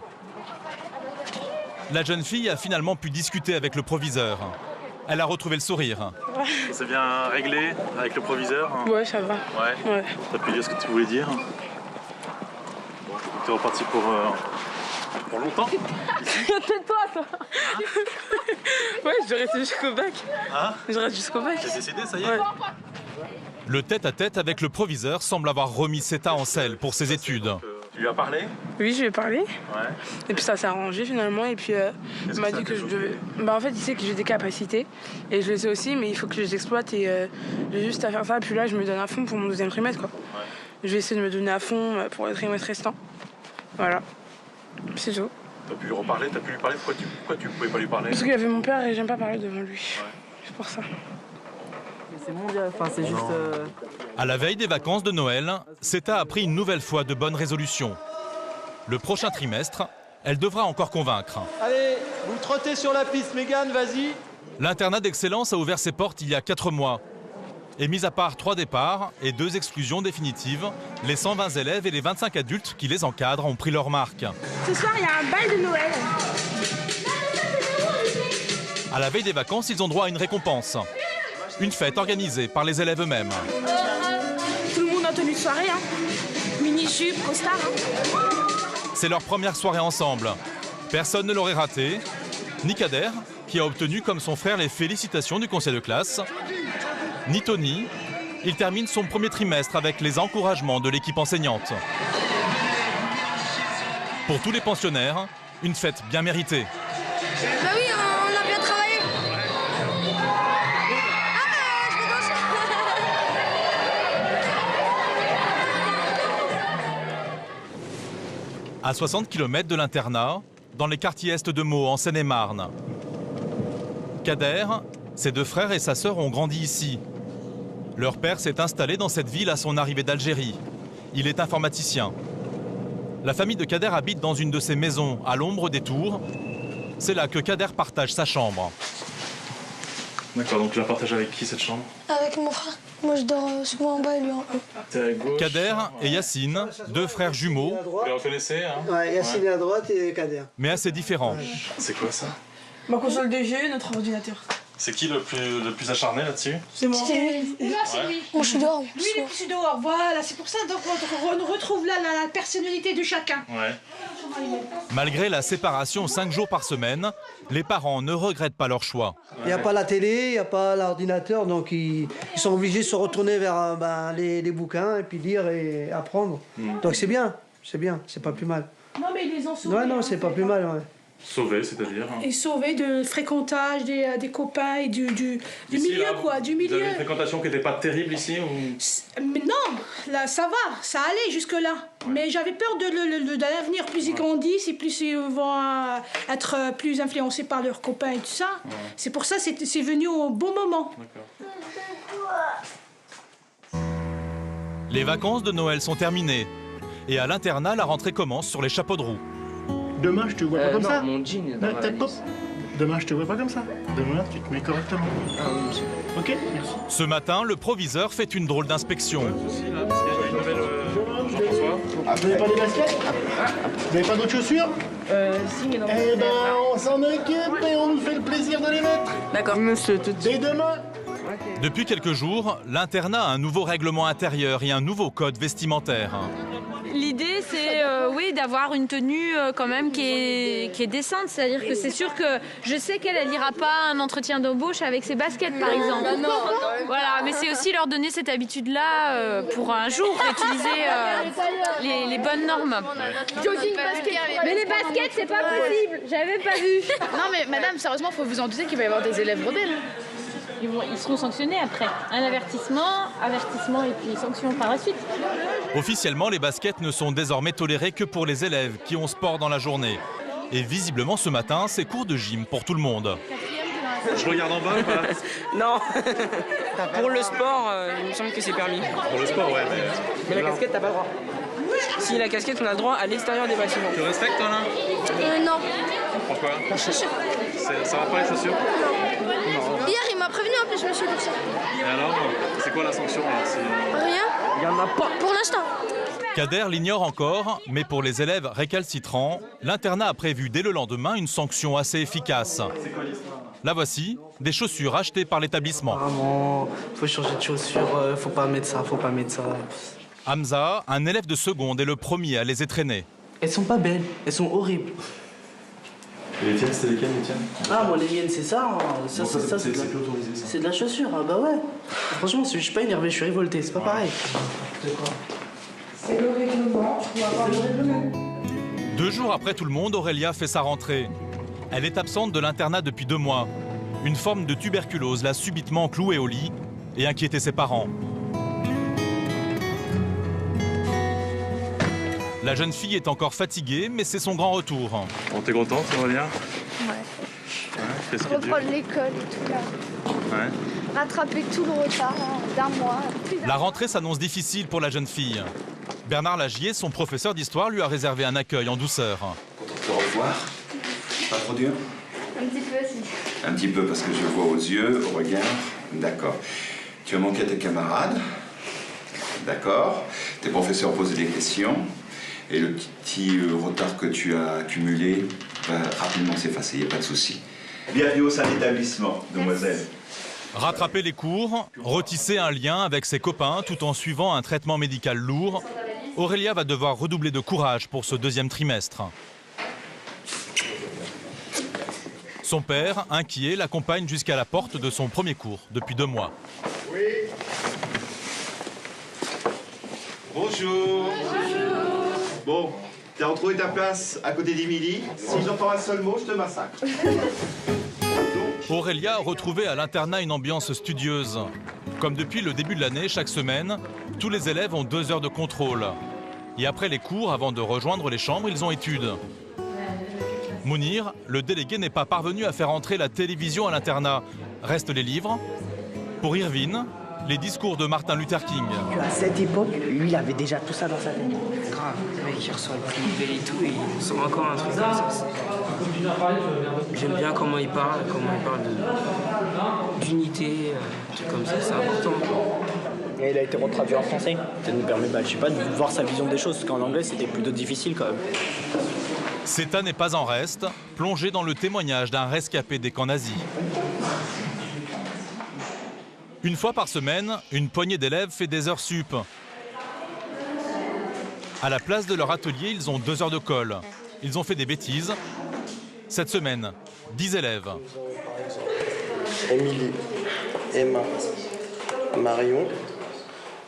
La jeune fille a finalement pu discuter avec le proviseur. Elle a retrouvé le sourire. Ouais. C'est bien réglé avec le proviseur? Ouais, ça va. Ouais. T'as pu dire ce que tu voulais dire? Bon, t'es reparti pour longtemps? Tais-toi, toi. Ouais, je reste jusqu'au bac. Hein? Je reste jusqu'au bac. T'as décidé, ça y est? Ouais. Le tête-à-tête avec le proviseur semble avoir remis Seta en selle pour ses études. Tu lui as parlé? Oui, je lui ai parlé. Ouais. Et puis ça s'est arrangé finalement. Et puis il m'a dit que je devais. Bah en fait, il sait que j'ai des capacités. Et je le sais aussi, mais il faut que je les exploite. Et j'ai juste à faire ça. Et puis là, je me donne à fond pour mon deuxième trimestre, quoi. Ouais. Je vais essayer de me donner à fond pour le trimestre restant. Voilà. C'est tout. T'as pu lui reparler? T'as pu lui parler? Pourquoi tu pouvais pas lui parler? Parce qu'il y avait mon père et j'aime pas parler devant lui. Ouais. C'est pour ça. C'est mondial, enfin c'est juste... À la veille des vacances de Noël, Seta a pris une nouvelle fois de bonnes résolutions. Le prochain trimestre, elle devra encore convaincre. Allez, vous trottez sur la piste, Mégane, vas-y. L'internat d'excellence a ouvert ses portes il y a 4 mois. Et mis à part 3 départs et 2 exclusions définitives, les 120 élèves et les 25 adultes qui les encadrent ont pris leur marque. Ce soir, il y a un bal de Noël. À la veille des vacances, ils ont droit à une récompense. Une fête organisée par les élèves eux-mêmes. Tout le monde en tenue de soirée, hein. Mini-jupe, costard, hein. C'est leur première soirée ensemble. Personne ne l'aurait raté. Ni Kader, qui a obtenu comme son frère les félicitations du conseil de classe. Ni Tony. Il termine son premier trimestre avec les encouragements de l'équipe enseignante. Pour tous les pensionnaires, une fête bien méritée. Bah oui, on a bien travaillé. À 60 km de l'internat, dans les quartiers est de Meaux, en Seine-et-Marne. Kader Ses 2 frères et sa sœur ont grandi ici. Leur père s'est installé dans cette ville à son arrivée d'Algérie. Il est informaticien. La famille de Kader habite dans une de ces maisons à l'ombre des tours. C'est là que Kader partage sa chambre. D'accord, donc tu la partages avec qui cette chambre? Avec mon frère. Moi je dors souvent en bas et lui en haut. Kader et Yacine, 2 frères jumeaux. Vous les reconnaissez, hein? Ouais, Yacine est à droite et Kader. Mais assez différents. C'est quoi ça? Ma console de jeu, notre ordinateur. C'est qui le plus acharné là-dessus? C'est moi. C'est lui. Non, c'est lui. Moi je suis dehors. Lui, il est plus dehors. Voilà, c'est pour ça donc on retrouve là la personnalité de chacun. Ouais. Malgré la séparation 5 jours par semaine, les parents ne regrettent pas leur choix. Il n'y a pas la télé, il n'y a pas l'ordinateur, donc ils sont obligés de se retourner vers les bouquins et puis lire et apprendre. Donc c'est bien, c'est pas plus mal. Non, mais ils les ont sauvés. Ouais, non, c'est pas plus mal, ouais. Sauvé, c'est-à-dire? Et sauvés de fréquentage des copains et du Ici, milieu, là, quoi, du Vous milieu. avez une fréquentation qui n'était pas terrible ici ou... Mais non, là, ça va, ça allait jusque-là. Mais j'avais peur de l'avenir. Plus ils grandissent et plus ils vont être plus influencés par leurs copains et tout ça. C'est pour ça que c'est venu au bon moment. Les vacances de Noël sont terminées. Et à l'internat, la rentrée commence sur les chapeaux de roue. Demain, je te vois pas comme ça. Mon jean est dans ma valise. Demain, je te vois pas comme ça. Demain, tu te mets correctement. Ah oui, monsieur. Ok, merci. Ce matin, le proviseur fait une drôle d'inspection. Vous n'avez pas des baskets? Vous n'avez pas d'autres chaussures? Si, mais non. Eh ben, on s'en occupe et on nous fait le plaisir de les mettre. D'accord, monsieur, tout de suite. Dès demain. Depuis quelques jours, l'internat a un nouveau règlement intérieur et un nouveau code vestimentaire. L'idée, c'est oui, d'avoir une tenue quand même qui est décente. C'est-à-dire que c'est sûr que je sais qu'elle n'ira pas à un entretien d'embauche avec ses baskets, par exemple. Voilà, mais c'est aussi leur donner cette habitude-là pour un jour utiliser les bonnes normes. Mais les baskets, c'est pas possible. J'avais pas vu. Non mais madame, sérieusement, faut vous en douter qu'il va y avoir des élèves rebelles. Ils seront sanctionnés après. Un avertissement et puis sanction par la suite. Officiellement, les baskets ne sont désormais tolérées que pour les élèves qui ont sport dans la journée. Et visiblement, ce matin, c'est cours de gym pour tout le monde. Je regarde en bas ou pas? Non. Pour le sport, il me semble que c'est permis. Pour le sport, ouais, Mais la casquette, t'as pas le droit. Si, la casquette, on a le droit à l'extérieur des bâtiments. Tu respectes, toi, là? Non. Pourquoi? La chaussure. Ça va pas, les chaussures? Hier, il m'a prévenu en plus, monsieur pour ça. Et alors, c'est quoi la sanction, là? Rien. Il y en a pas. Pour l'instant. Kader l'ignore encore, mais pour les élèves récalcitrants, l'internat a prévu dès le lendemain une sanction assez efficace. La voici, des chaussures achetées par l'établissement. Vraiment, faut changer de chaussures, faut pas mettre ça, faut pas mettre ça. Hamza, un élève de seconde, est le premier à les étrenner. Elles sont pas belles, elles sont horribles. Et les tiennes, c'était lesquelles, les tiennes? Ah, moi, les miennes, c'est ça. Hein. Ça, Bon, c'est plus autorisé, ça. C'est de la chaussure, ah bah ouais. Franchement, je suis pas énervé, je suis révolté, c'est pas pareil. C'est quoi? C'est le règlement, tu dois avoir le règlement. 2 jours après tout le monde, Aurélia fait sa rentrée. Elle est absente de l'internat depuis 2 mois. Une forme de tuberculose l'a subitement clouée au lit et inquiété ses parents. La jeune fille est encore fatiguée, mais c'est son grand retour. Bon, t'es contente, Aurélien? Ouais. Qu'est-ce qui est dur? Reprendre l'école et tout là. Ouais. Rattraper tout le retard d'un mois. La rentrée s'annonce difficile pour la jeune fille. Bernard Lagier, son professeur d'histoire, lui a réservé un accueil en douceur. Content de te revoir. Pas trop dur? Un petit peu aussi. Un petit peu parce que je vois aux yeux, au regard. D'accord. Tu as manqué à tes camarades. D'accord. Tes professeurs posent des questions. Et le petit retard que tu as accumulé va rapidement s'effacer, il n'y a pas de souci. Bienvenue au sein de l'établissement, demoiselle. Rattraper les cours, retisser un lien avec ses copains tout en suivant un traitement médical lourd, Aurélia va devoir redoubler de courage pour ce 2e trimestre. Son père, inquiet, l'accompagne jusqu'à la porte de son premier cours depuis 2 mois. Oui. Bonjour. Bon, t'as retrouvé ta place à côté d'Émilie. Si j'entends un seul mot, je te massacre. Aurélia a retrouvé à l'internat une ambiance studieuse. Comme depuis le début de l'année, chaque semaine, tous les élèves ont 2 heures de contrôle. Et après les cours, avant de rejoindre les chambres, ils ont études. Mounir, le délégué, n'est pas parvenu à faire entrer la télévision à l'internat. Restent les livres. Pour Irvine, les discours de Martin Luther King. À cette époque, lui, il avait déjà tout ça dans sa tête. Grave, le mec qui reçoit le prix Nobel et tout, il sort encore un truc comme ça. J'aime bien comment il parle d'unité, un truc comme ça, c'est important. Et il a été retraduit en français. Ça nous permet, je sais pas, de voir sa vision des choses, parce qu'en anglais, c'était plutôt difficile quand même. CETA n'est pas en reste, plongé dans le témoignage d'un rescapé des camps nazis. Une fois par semaine, une poignée d'élèves fait des heures sup. À la place de leur atelier, ils ont 2 heures de colle. Ils ont fait des bêtises. Cette semaine, 10 élèves. Émilie, Emma, Marion,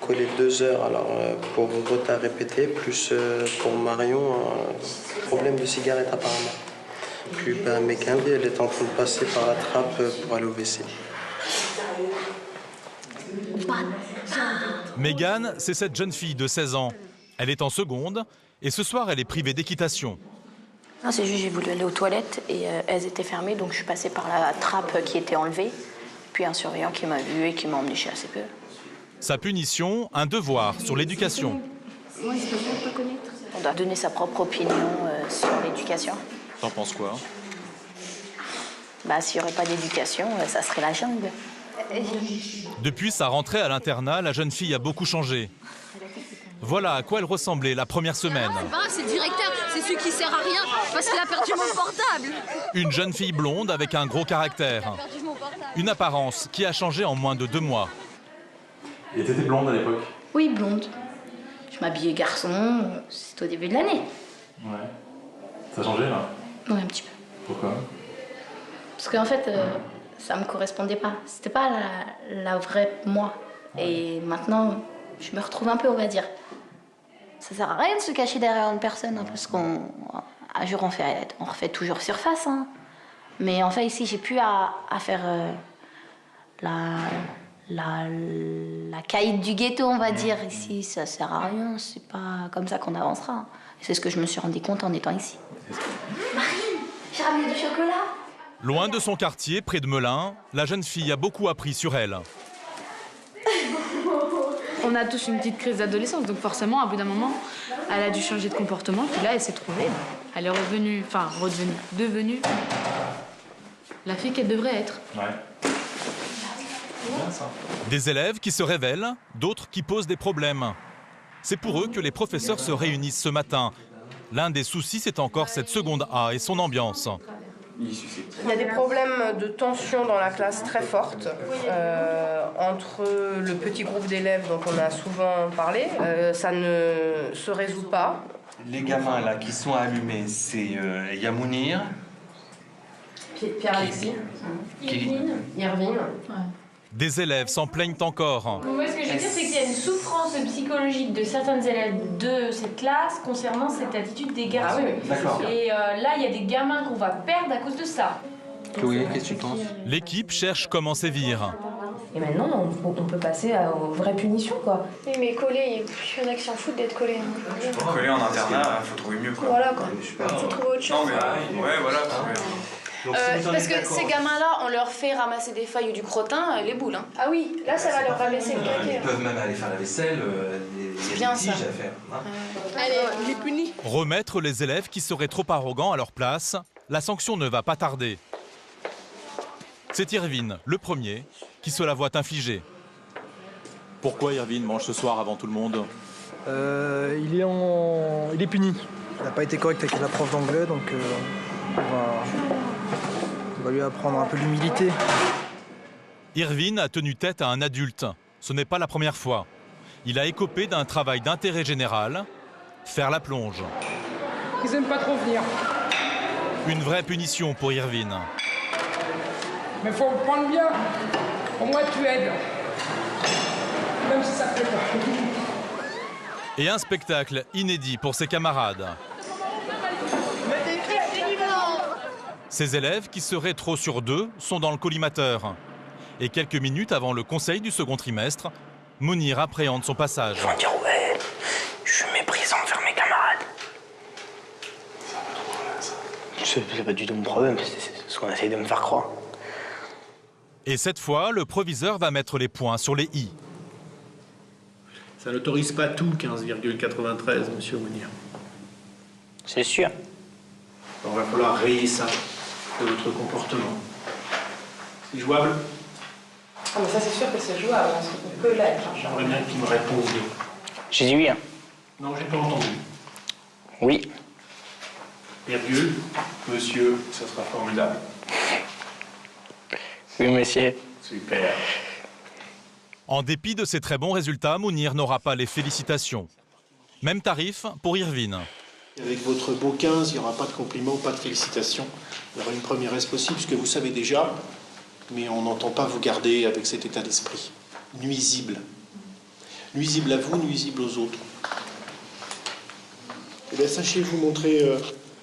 collé 2 heures alors, pour retard répété, plus pour Marion, problème de cigarette apparemment. Puis Mekindi, elle est en train de passer par la trappe pour aller au WC. Mégane, c'est cette jeune fille de 16 ans. Elle est en seconde et ce soir, elle est privée d'équitation. Non, c'est juste j'ai voulu aller aux toilettes et elles étaient fermées, donc je suis passée par la trappe qui était enlevée. Puis un surveillant qui m'a vue et qui m'a emmenée chez ACPE. Sa punition, un devoir sur l'éducation. Moi, je peux pas connaître. On doit donner sa propre opinion sur l'éducation. T'en penses quoi? S'il n'y aurait pas d'éducation, ça serait la jungle. Depuis sa rentrée à l'internat, la jeune fille a beaucoup changé. Voilà à quoi elle ressemblait la première semaine. C'est le directeur, c'est celui qui sert à rien parce qu'il a perdu mon portable. Une jeune fille blonde avec un gros caractère. Une apparence qui a changé en moins de 2 mois. Et t'étais blonde à l'époque? Oui, blonde. Je m'habillais garçon, c'était au début de l'année. Ouais. Ça a changé là? Oui, un petit peu. Pourquoi? Parce qu'en fait, ça me correspondait pas. C'était pas la vraie moi. Ouais. Et maintenant, je me retrouve un peu, on va dire. Ça sert à rien de se cacher derrière une personne, hein, parce qu'un jour on refait toujours surface. Hein. Mais en fait, ici, j'ai plus à faire la caïd du ghetto, on va dire. Ici, ça sert à rien. C'est pas comme ça qu'on avancera. Et c'est ce que je me suis rendu compte en étant ici. Marine, j'ai ramené du chocolat. Loin de son quartier, près de Melun, la jeune fille a beaucoup appris sur elle. On a tous une petite crise d'adolescence, donc forcément, à bout d'un moment, elle a dû changer de comportement, puis là, elle s'est trouvée. Elle est devenue la fille qu'elle devrait être. Ouais. Bien, ça. Des élèves qui se révèlent, d'autres qui posent des problèmes. C'est pour eux que les professeurs se réunissent ce matin. L'un des soucis, c'est encore cette seconde A et son ambiance. Il y a des problèmes de tension dans la classe très fortes entre le petit groupe d'élèves dont on a souvent parlé. Ça ne se résout pas. Les gamins là qui sont allumés, c'est Mounir, Pierre-Alexis, Irvine. Des élèves s'en plaignent encore. Moi, ce que je veux dire, c'est qu'il y a une souffrance psychologique de certains élèves de cette classe concernant cette attitude des garçons. Ah oui, d'accord. Et là, il y a des gamins qu'on va perdre à cause de ça. Chloé, qu'est-ce que tu penses? L'équipe cherche comment sévir. Et maintenant, on peut passer aux vraies punitions, quoi. Oui, mais collé, il y en a qui s'en foutent d'être collé. Hein. Collé en internat, faut trouver mieux, quoi. Voilà, quoi. Faut trouver autre chose. Non, mais ouais, voilà. Parce que ces gamins-là, on leur fait ramasser des feuilles ou du crottin, les boules. Hein. Ah oui, là, ça va leur rabaisser le cahier. Ils peuvent même aller faire la vaisselle, des bien, litiges ça. à faire. Hein. Allez, il est puni. Remettre les élèves qui seraient trop arrogants à leur place, la sanction ne va pas tarder. C'est Irvine, le premier, qui se la voit infliger. Pourquoi Irvine mange ce soir avant tout le monde? Il est puni. Il n'a pas été correct avec la prof d'anglais, donc on va lui apprendre un peu l'humilité. Irvine a tenu tête à un adulte. Ce n'est pas la première fois. Il a écopé d'un travail d'intérêt général, faire la plonge. Ils n'aiment pas trop venir. Une vraie punition pour Irvine. Mais faut le prendre bien. Au moins tu aides. Même si ça ne plaît pas. Et un spectacle inédit pour ses camarades. Ces élèves, qui seraient trop sur 2, sont dans le collimateur. Et quelques minutes avant le conseil du second trimestre, Mounir appréhende son passage. Ils vont dire ouais, je suis méprisant envers mes camarades. Je C'est pas du tout mon problème, c'est ce qu'on essaye de me faire croire. Et cette fois, le proviseur va mettre les points sur les i. Ça n'autorise pas tout 15,93, monsieur Mounir. C'est sûr. Il va falloir rayer ça de votre comportement. C'est jouable? Ah, mais ça, c'est sûr que c'est jouable, parce qu'on peut l'être. J'aimerais bien qu'il me réponde. J'ai dit oui. Hein. Non, j'ai pas entendu. Oui. Virgule, monsieur, ça sera formidable. Oui, monsieur. Super. En dépit de ses très bons résultats, Mounir n'aura pas les félicitations. Même tarif pour Irvine. Avec votre beau 15, il n'y aura pas de compliments, pas de félicitations. Il y aura une première S possible, ce que vous savez déjà, mais on n'entend pas vous garder avec cet état d'esprit. Nuisible. Nuisible à vous, nuisible aux autres. Eh bien, sachez vous montrer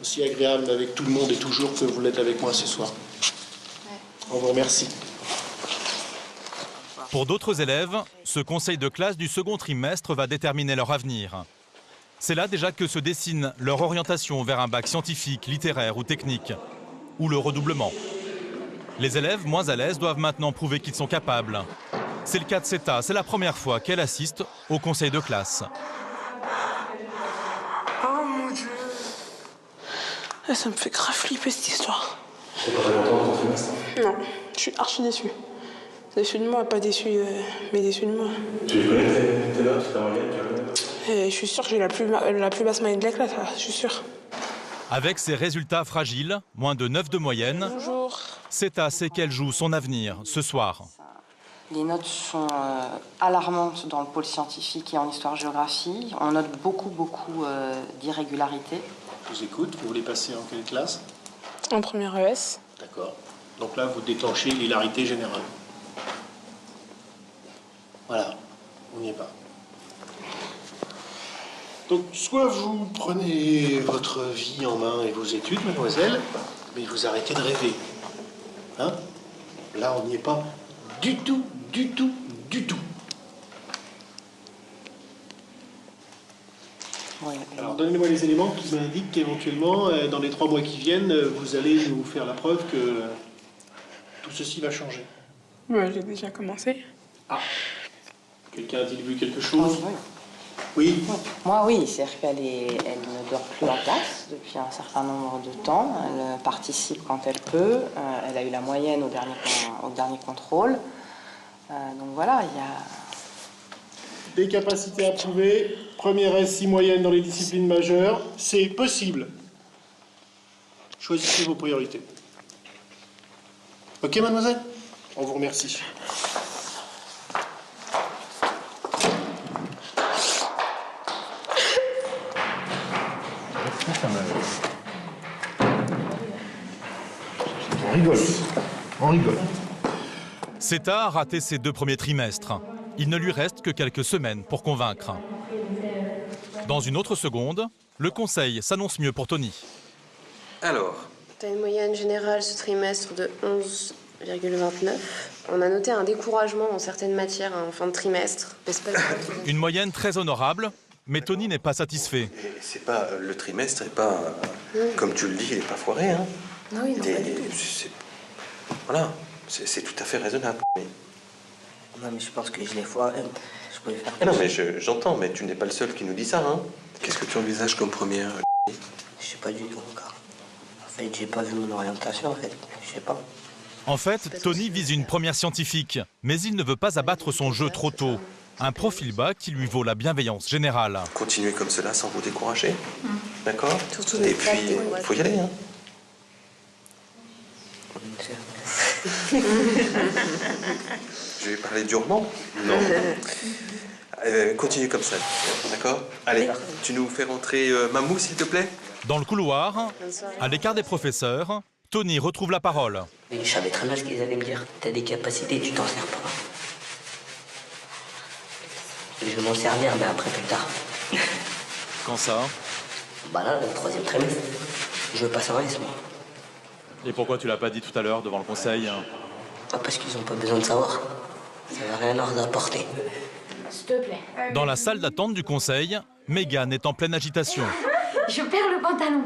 aussi agréable avec tout le monde et toujours que vous l'êtes avec moi ce soir. On vous remercie. Pour d'autres élèves, ce conseil de classe du second trimestre va déterminer leur avenir. C'est là déjà que se dessine leur orientation vers un bac scientifique, littéraire ou technique, ou le redoublement. Les élèves moins à l'aise doivent maintenant prouver qu'ils sont capables. C'est le cas de Seta, c'est la première fois qu'elle assiste au conseil de classe. Oh mon Dieu. Ça me fait grave flipper cette histoire. C'est pas très longtemps dans ton trimestre? Non, je suis archi déçue. Déçue de moi, pas déçue, mais déçue de moi. Tu connais tes notes, ta moyenne, tu la connais? Et je suis sûre que j'ai la plus basse moyenne de la classe, là, je suis sûre. Avec ses résultats fragiles, moins de 9 de moyenne, Bonjour. Seta sait qu'elle joue son avenir ce soir. Les notes sont alarmantes dans le pôle scientifique et en histoire-géographie. On note beaucoup d'irrégularités. Je vous écoute. Vous voulez passer en quelle classe? En première ES. D'accord. Donc là, vous déclenchez l'hilarité générale. Voilà. On n'y est pas. Donc, soit vous prenez votre vie en main et vos études, mademoiselle, mais vous arrêtez de rêver. Hein? Là, on n'y est pas du tout, du tout, du tout. Oui. Alors, donnez-moi les éléments qui m'indiquent qu'éventuellement, dans les 3 mois qui viennent, vous allez nous faire la preuve que tout ceci va changer. Ouais, j'ai déjà commencé. Ah. Quelqu'un a-t-il vu quelque chose? Oui. Moi, oui. C'est-à-dire qu'elle ne dort plus en classe depuis un certain nombre de temps. Elle participe quand elle peut. Elle a eu la moyenne au dernier contrôle. Donc voilà, il y a... Des capacités à prouver. Première S, 6 moyenne dans les disciplines majeures. C'est possible. Choisissez vos priorités. Ok, mademoiselle? On vous remercie. On rigole. On rigole. Seta a raté ses 2 premiers trimestres. Il ne lui reste que quelques semaines pour convaincre. Dans une autre seconde, le conseil s'annonce mieux pour Tony. Alors? Tu as une moyenne générale ce trimestre de 11,29. On a noté un découragement dans certaines matières en fin de trimestre. Une moyenne très honorable, mais Tony n'est pas satisfait. C'est pas le trimestre, et pas comme tu le dis, il est pas foiré, hein. Non, il n'en pas du tout. Voilà, c'est tout à fait raisonnable. Mais... Non, mais je pense que je l'ai foiré. Je peux faire. Non, mais j'entends, mais tu n'es pas le seul qui nous dit ça, hein. Qu'est-ce que tu envisages comme première? Je sais pas du tout encore. En fait, j'ai pas vu mon orientation, en fait. Je sais pas. En fait, Tony vise une première scientifique, mais il ne veut pas abattre son jeu trop tôt. Un profil bas qui lui vaut la bienveillance générale. Continuez comme cela sans vous décourager, d'accord? Et puis, il faut y aller, hein. Je vais parler durement? Non. Continue comme ça, d'accord? Allez, tu nous fais rentrer Mamou, s'il te plaît? Dans le couloir, à l'écart des professeurs, Tony retrouve la parole. Mais je savais très bien ce qu'ils allaient me dire. T'as des capacités, tu t'en sers pas. Je vais m'en servir, mais après, plus tard. Quand ça? Bah là, le 3e trimestre. Je veux pas savoir, moi. Et pourquoi tu l'as pas dit tout à l'heure devant le conseil? Ah, parce qu'ils ont pas besoin de savoir. Ça va rien leur apporter. S'il te plaît. Dans la salle d'attente du conseil, Mégane est en pleine agitation. Je perds le pantalon.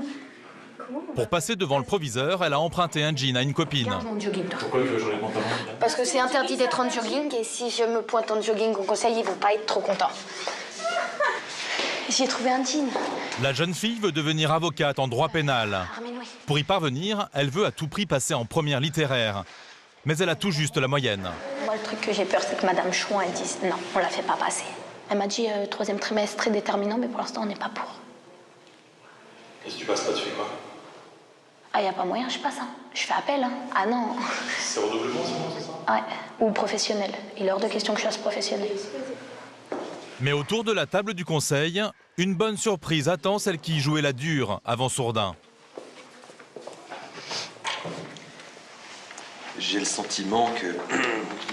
Pour passer devant le proviseur, elle a emprunté un jean à une copine. Pourquoi il veut changer de pantalon? Parce que c'est interdit d'être en jogging et si je me pointe en jogging au conseil, ils vont pas être trop contents. J'ai trouvé un jean. La jeune fille veut devenir avocate en droit pénal. Pour y parvenir, elle veut à tout prix passer en première littéraire. Mais elle a tout juste la moyenne. Moi, le truc que j'ai peur, c'est que Madame Chouan, elle dise non, on la fait pas passer. Elle m'a dit 3e trimestre très déterminant, mais pour l'instant, on n'est pas pour. Et si tu passes pas, tu fais quoi? Ah, y a pas moyen, je passe. Hein. Je fais appel. Hein. Ah non. C'est redoublement, c'est ça? Ouais, ou professionnel. Il est hors de question que je fasse professionnel. Mais autour de la table du conseil, une bonne surprise attend celle qui jouait la dure avant Sourdin. J'ai le sentiment que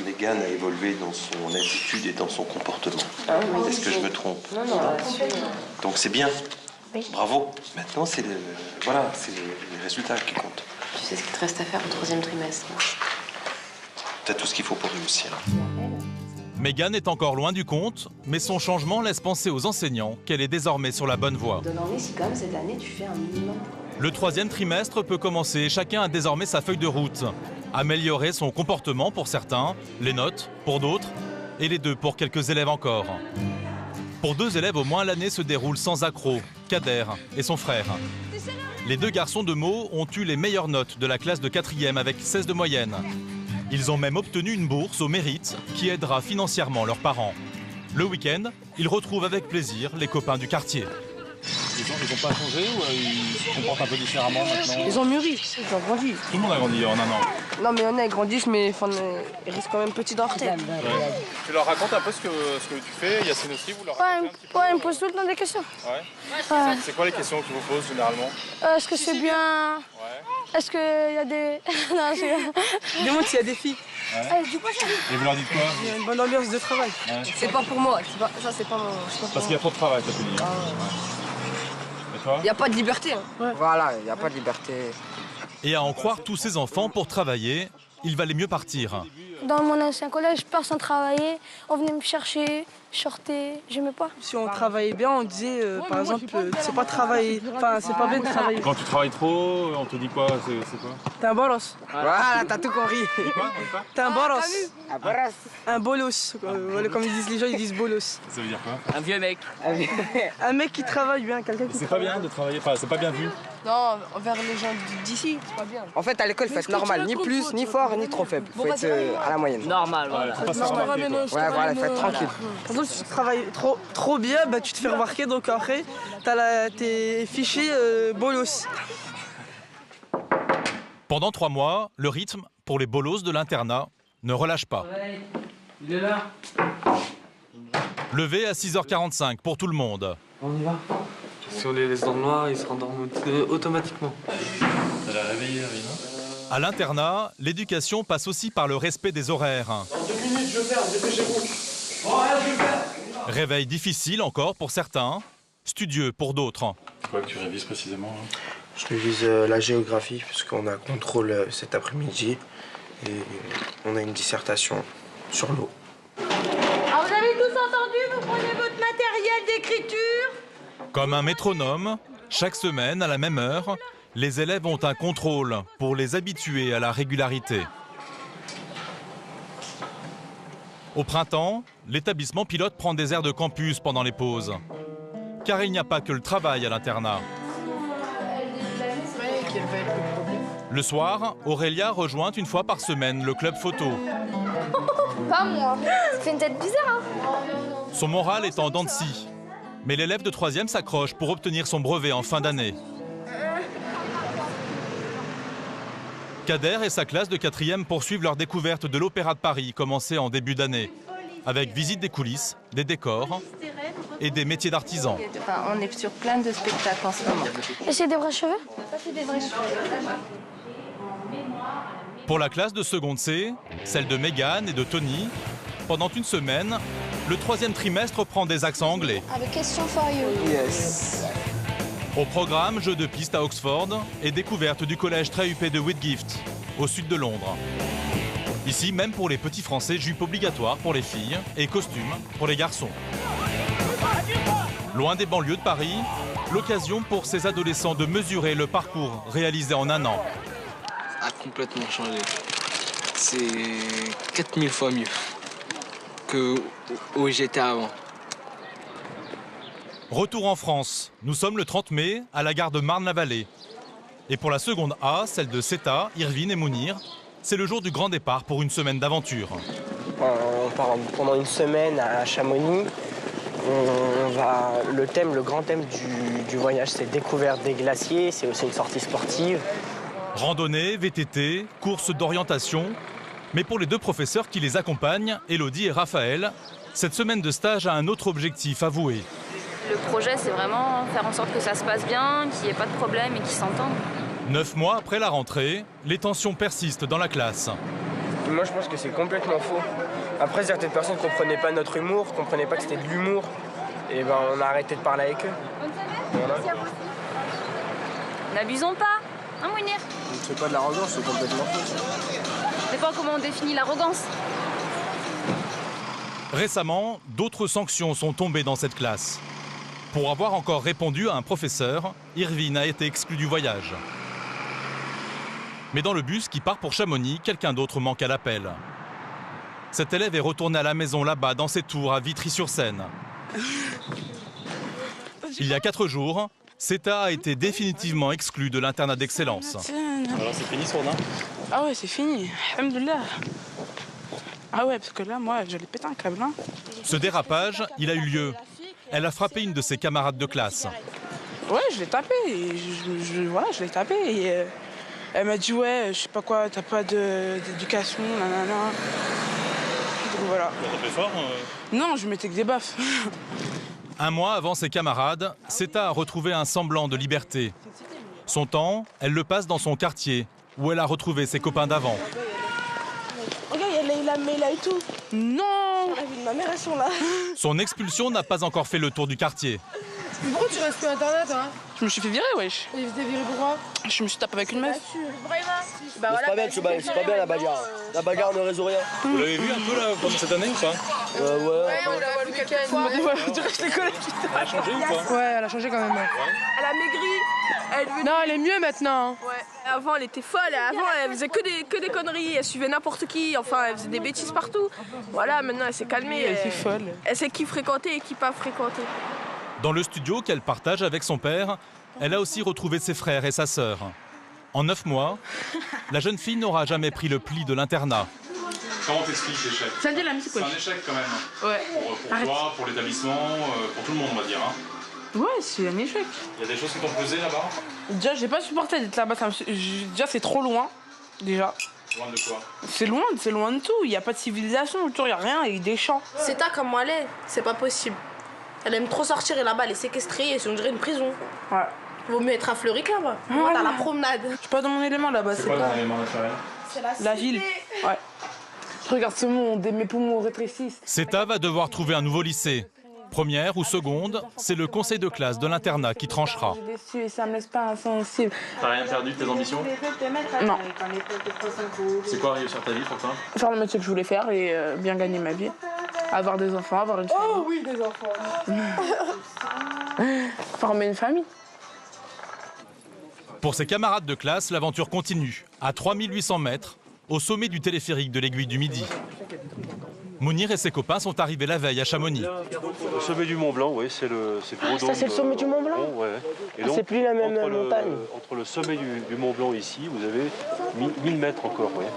Mégane a évolué dans son attitude et dans son comportement. Est-ce que je me trompe? Non, non. Donc c'est bien. Oui. Bravo. Maintenant, c'est les résultats qui comptent. Tu sais ce qu'il te reste à faire au 3e trimestre. T'as tout ce qu'il faut pour réussir. Mégane est encore loin du compte, mais son changement laisse penser aux enseignants qu'elle est désormais sur la bonne voie. Demandez si quand même cette année tu fais un minimum. Le 3e trimestre peut commencer, chacun a désormais sa feuille de route. Améliorer son comportement pour certains, les notes pour d'autres, et les deux pour quelques élèves encore. Pour 2 élèves au moins, l'année se déroule sans accroc, Kader et son frère. Les 2 garçons de Meaux ont eu les meilleures notes de la classe de 4e avec 16 de moyenne. Ils ont même obtenu une bourse au mérite qui aidera financièrement leurs parents. Le week-end, ils retrouvent avec plaisir les copains du quartier. Ils n'ont pas changé ou ils se comportent un peu différemment maintenant? Ils ont mûri, ils ont grandi. Tout le monde a grandi en un an. Non, mais il y en a, ils grandissent, mais ils restent quand même petits dans leur tête. Tu leur racontes un peu ce que tu fais, Yacine aussi, vous leur racontez un petit peu? Ouais, ils me posent tout le temps des questions. Ouais. C'est quoi les questions qu'ils vous posent généralement? Est-ce que c'est bien? Ouais. Est-ce qu'il y a des... non, c'est... Demande s'il y a des filles. Ouais. Et vous leur dites quoi? Il y a une bonne ambiance de travail. Ouais. C'est pas pour moi, ça c'est pas mon... Parce qu'il y a trop de travail, ça te dit. Il n'y a pas de liberté. Hein. Ouais. Voilà, il n'y a pas de liberté. Et à en croire tous ces enfants, pour travailler, il valait mieux partir. Dans mon ancien collège, personne travaillait. On venait me chercher, je sortais, j'aimais pas. Si on travaillait bien, on disait, par exemple, c'est pas travailler. Enfin, c'est pas bien de travailler. Quand tu travailles trop, on te dit quoi? C'est quoi? T'es un bolos. Voilà, t'as tout compris. T'es un bolos. Un bolos. Un bolos. Comme ils disent les gens, ils disent bolos. Ça veut dire quoi? Un vieux mec. Un mec qui travaille bien, quelqu'un qui C'est pas bien de travailler, enfin, c'est pas bien vu. Non, envers les gens d'ici, c'est pas bien. En fait, à l'école, il faut être normal, ni plus, ni fort, ni trop faible. Il faut être à la moyenne. Normal, voilà. Ouais, voilà, il faut être tranquille. Par exemple, si tu travailles trop bien, bah, tu te fais remarquer, donc après, t'es fiché bolos. Pendant 3 mois, le rythme pour les bolos de l'internat ne relâche pas. Il est là. Levé à 6h45 pour tout le monde. On y va. Si on les laisse dans le noir, ils se rendorment automatiquement. T'as la réveillé, À l'internat, l'éducation passe aussi par le respect des horaires. Dans 2 minutes, je ferme, dépêchez-vous. Réveil difficile encore pour certains, studieux pour d'autres. C'est quoi que tu révises précisément là? Je révise la géographie, parce qu'on a contrôle cet après-midi. Et on a une dissertation sur l'eau. Ah, vous avez tous entendu? Vous prenez votre matériel d'écriture? Comme un métronome, chaque semaine, à la même heure, les élèves ont un contrôle pour les habituer à la régularité. Au printemps, l'établissement pilote prend des airs de campus pendant les pauses. Car il n'y a pas que le travail à l'internat. Le soir, Aurélia rejoint une fois par semaine le club photo. Pas moi. Ça fait une tête bizarre, hein? Son moral est en dents de scie. Mais l'élève de 3e s'accroche pour obtenir son brevet en fin d'année. Kader et sa classe de 4e poursuivent leur découverte de l'Opéra de Paris, commencée en début d'année, avec visite des coulisses, des décors et des métiers d'artisans. Enfin, on est sur plein de spectacles en ce moment. Et c'est des vrais cheveux? Ça, c'est des vrais cheveux. Pour la classe de seconde C, celle de Mégane et de Tony, pendant une semaine, le 3e trimestre prend des accents anglais. Avec question for you. Yes. Au programme, jeu de piste à Oxford et découverte du collège très huppé de Whitgift, au sud de Londres. Ici, même pour les petits Français, jupe obligatoire pour les filles et costume pour les garçons. Loin des banlieues de Paris, l'occasion pour ces adolescents de mesurer le parcours réalisé en un an. Ça a complètement changé. C'est 4000 fois mieux que où j'étais avant. Retour en France. Nous sommes le 30 mai à la gare de Marne-la-Vallée. Et pour la seconde A, celle de Seta, Irvine et Mounir, c'est le jour du grand départ pour une semaine d'aventure. On part pendant une semaine à Chamonix. Le grand thème du voyage, c'est découverte des glaciers, c'est aussi une sortie sportive. Randonnée, VTT, course d'orientation. Mais pour les deux professeurs qui les accompagnent, Elodie et Raphaël, cette semaine de stage a un autre objectif avoué. Le projet, c'est vraiment faire en sorte que ça se passe bien, qu'il n'y ait pas de problème et qu'ils s'entendent. 9 mois après la rentrée, les tensions persistent dans la classe. Moi, je pense que c'est complètement faux. Après, certaines personnes ne comprenaient pas notre humour, ne comprenaient pas que c'était de l'humour. Et ben, on a arrêté de parler avec eux. Voilà. N'abusons pas, hein Mounir? C'est pas de l'arrogance, c'est complètement faux. Ça dépend comment on définit l'arrogance. Récemment, d'autres sanctions sont tombées dans cette classe. Pour avoir encore répondu à un professeur, Irvine a été exclu du voyage. Mais dans le bus qui part pour Chamonix, quelqu'un d'autre manque à l'appel. Cet élève est retourné à la maison là-bas, dans ses tours, à Vitry-sur-Seine. Il y a 4 jours, Seta a été définitivement exclu de l'internat d'excellence. Alors c'est fini Sourdin? Ah ouais, c'est fini. Alhamdoulilah. Ah ouais, parce que là, moi, j'allais péter un câble. Hein. Ce dérapage, il a eu lieu. Elle a frappé une de ses camarades de classe. Ouais, je l'ai tapé. Voilà, je l'ai tapé. Et elle m'a dit, ouais, je sais pas quoi, t'as pas d'éducation, nanana. Donc voilà. Tu as tapé fort Non, je mettais que des baffes. Un mois avant ses camarades, Seta a retrouvé un semblant de liberté. Son temps, elle le passe dans son quartier, où elle a retrouvé ses copains d'avant. Regarde, il y a Leïla et tout. Non! La vie de ma mère, elles sont là. Son expulsion n'a pas encore fait le tour du quartier. Pourquoi tu restes plus à internet, hein? Je me suis fait virer, wesh. Et t'es viré pourquoi? Je me suis tapé avec une meuf. C'est pas bien la bagarre. La bagarre ne résout rien. Vous l'avez vu un peu là pendant cette année ou pas? Ouais, on l'a vu quelques fois. Je dirais que je les connais. Elle a changé ou pas? Ouais, elle a changé quand même. Elle a maigri. Non, elle est mieux maintenant. Ouais. Avant, elle était folle. Avant, elle faisait que des conneries. Elle suivait n'importe qui. Enfin, elle faisait des bêtises partout. Voilà, maintenant, elle s'est calmée. Elle était folle. Elle sait qui fréquenter et qui pas fréquenter. Dans le studio qu'elle partage avec son père, elle a aussi retrouvé ses frères et sa sœur. En 9 mois, la jeune fille n'aura jamais pris le pli de l'internat. Comment t'expliques l'échec? Ça me dit la musique, C'est un échec quand même. Ouais. Pour toi, pour l'établissement, pour tout le monde on va dire. Hein. Ouais, c'est un échec. Il y a des choses qui t'ont pesé là-bas? Déjà, j'ai pas supporté d'être là-bas. Déjà, c'est trop loin. Déjà. Loin de quoi? C'est loin de tout. Il n'y a pas de civilisation autour, il n'y a rien, il y a des champs. C'est ta comme elle est, c'est pas possible. Elle aime trop sortir et là-bas, elle est séquestrée et c'est on dirait une prison. Ouais. Vaut mieux être à Fleuric là-bas. Ouais. Dans la promenade. Je suis pas dans mon élément là-bas. C'est quoi ton élément naturel? C'est la ville. Ouais. Je regarde ce monde et mes poumons rétrécissent. Seta va devoir trouver un nouveau lycée. Première ou seconde, c'est le conseil de classe de l'internat qui tranchera. Je suis déçue et ça me laisse pas insensible. T'as rien perdu de tes ambitions? Non. C'est quoi réussir ta vie pour toi? Faire le métier que je voulais faire et bien gagner ma vie. Avoir des enfants, avoir une famille. Oh oui, des enfants. Former une famille. Pour ses camarades de classe, l'aventure continue. À 3800 mètres, au sommet du téléphérique de l'Aiguille du Midi. Mounir et ses copains sont arrivés la veille à Chamonix. Le sommet du Mont Blanc, oui, c'est le gros dôme. Ça, c'est le sommet du Mont Blanc? Ouais. Et c'est plus la même montagne. Entre le sommet du Mont Blanc ici, vous avez 1000 mètres encore. Ouais.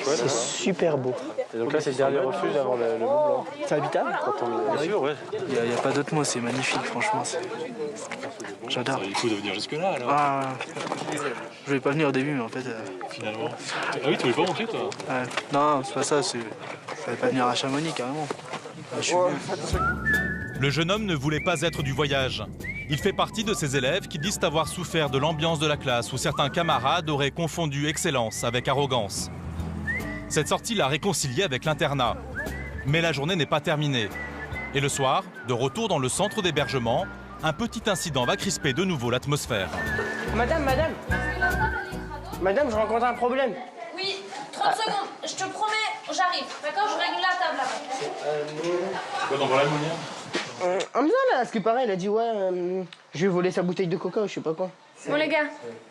C'est super beau. Et donc là, c'est le dernier refuge avant le Mont Blanc. C'est habitable? Bien sûr, ouais. Il n'y a pas d'autre mot, c'est magnifique, franchement. J'adore. Il faut venir jusque-là alors. Ah, je voulais pas venir au début, mais en fait. Finalement. Ah oui, tu voulais pas monter toi? Ouais. Non, c'est pas ça, je voulais pas venir à Chamonix carrément. Je suis bien. Le jeune homme ne voulait pas être du voyage. Il fait partie de ces élèves qui disent avoir souffert de l'ambiance de la classe où certains camarades auraient confondu excellence avec arrogance. Cette sortie l'a réconcilié avec l'internat. Mais la journée n'est pas terminée. Et le soir, de retour dans le centre d'hébergement, un petit incident va crisper de nouveau l'atmosphère. Madame, je rencontre un problème. Oui, 30 secondes, je te promets, j'arrive, d'accord? Je règle la table là-bas. Quoi, t'en parles, Mounir? Hamza, là, à ce qui paraît, il a dit ouais, je vais voler sa bouteille de coca ou je sais pas quoi. Bon les gars,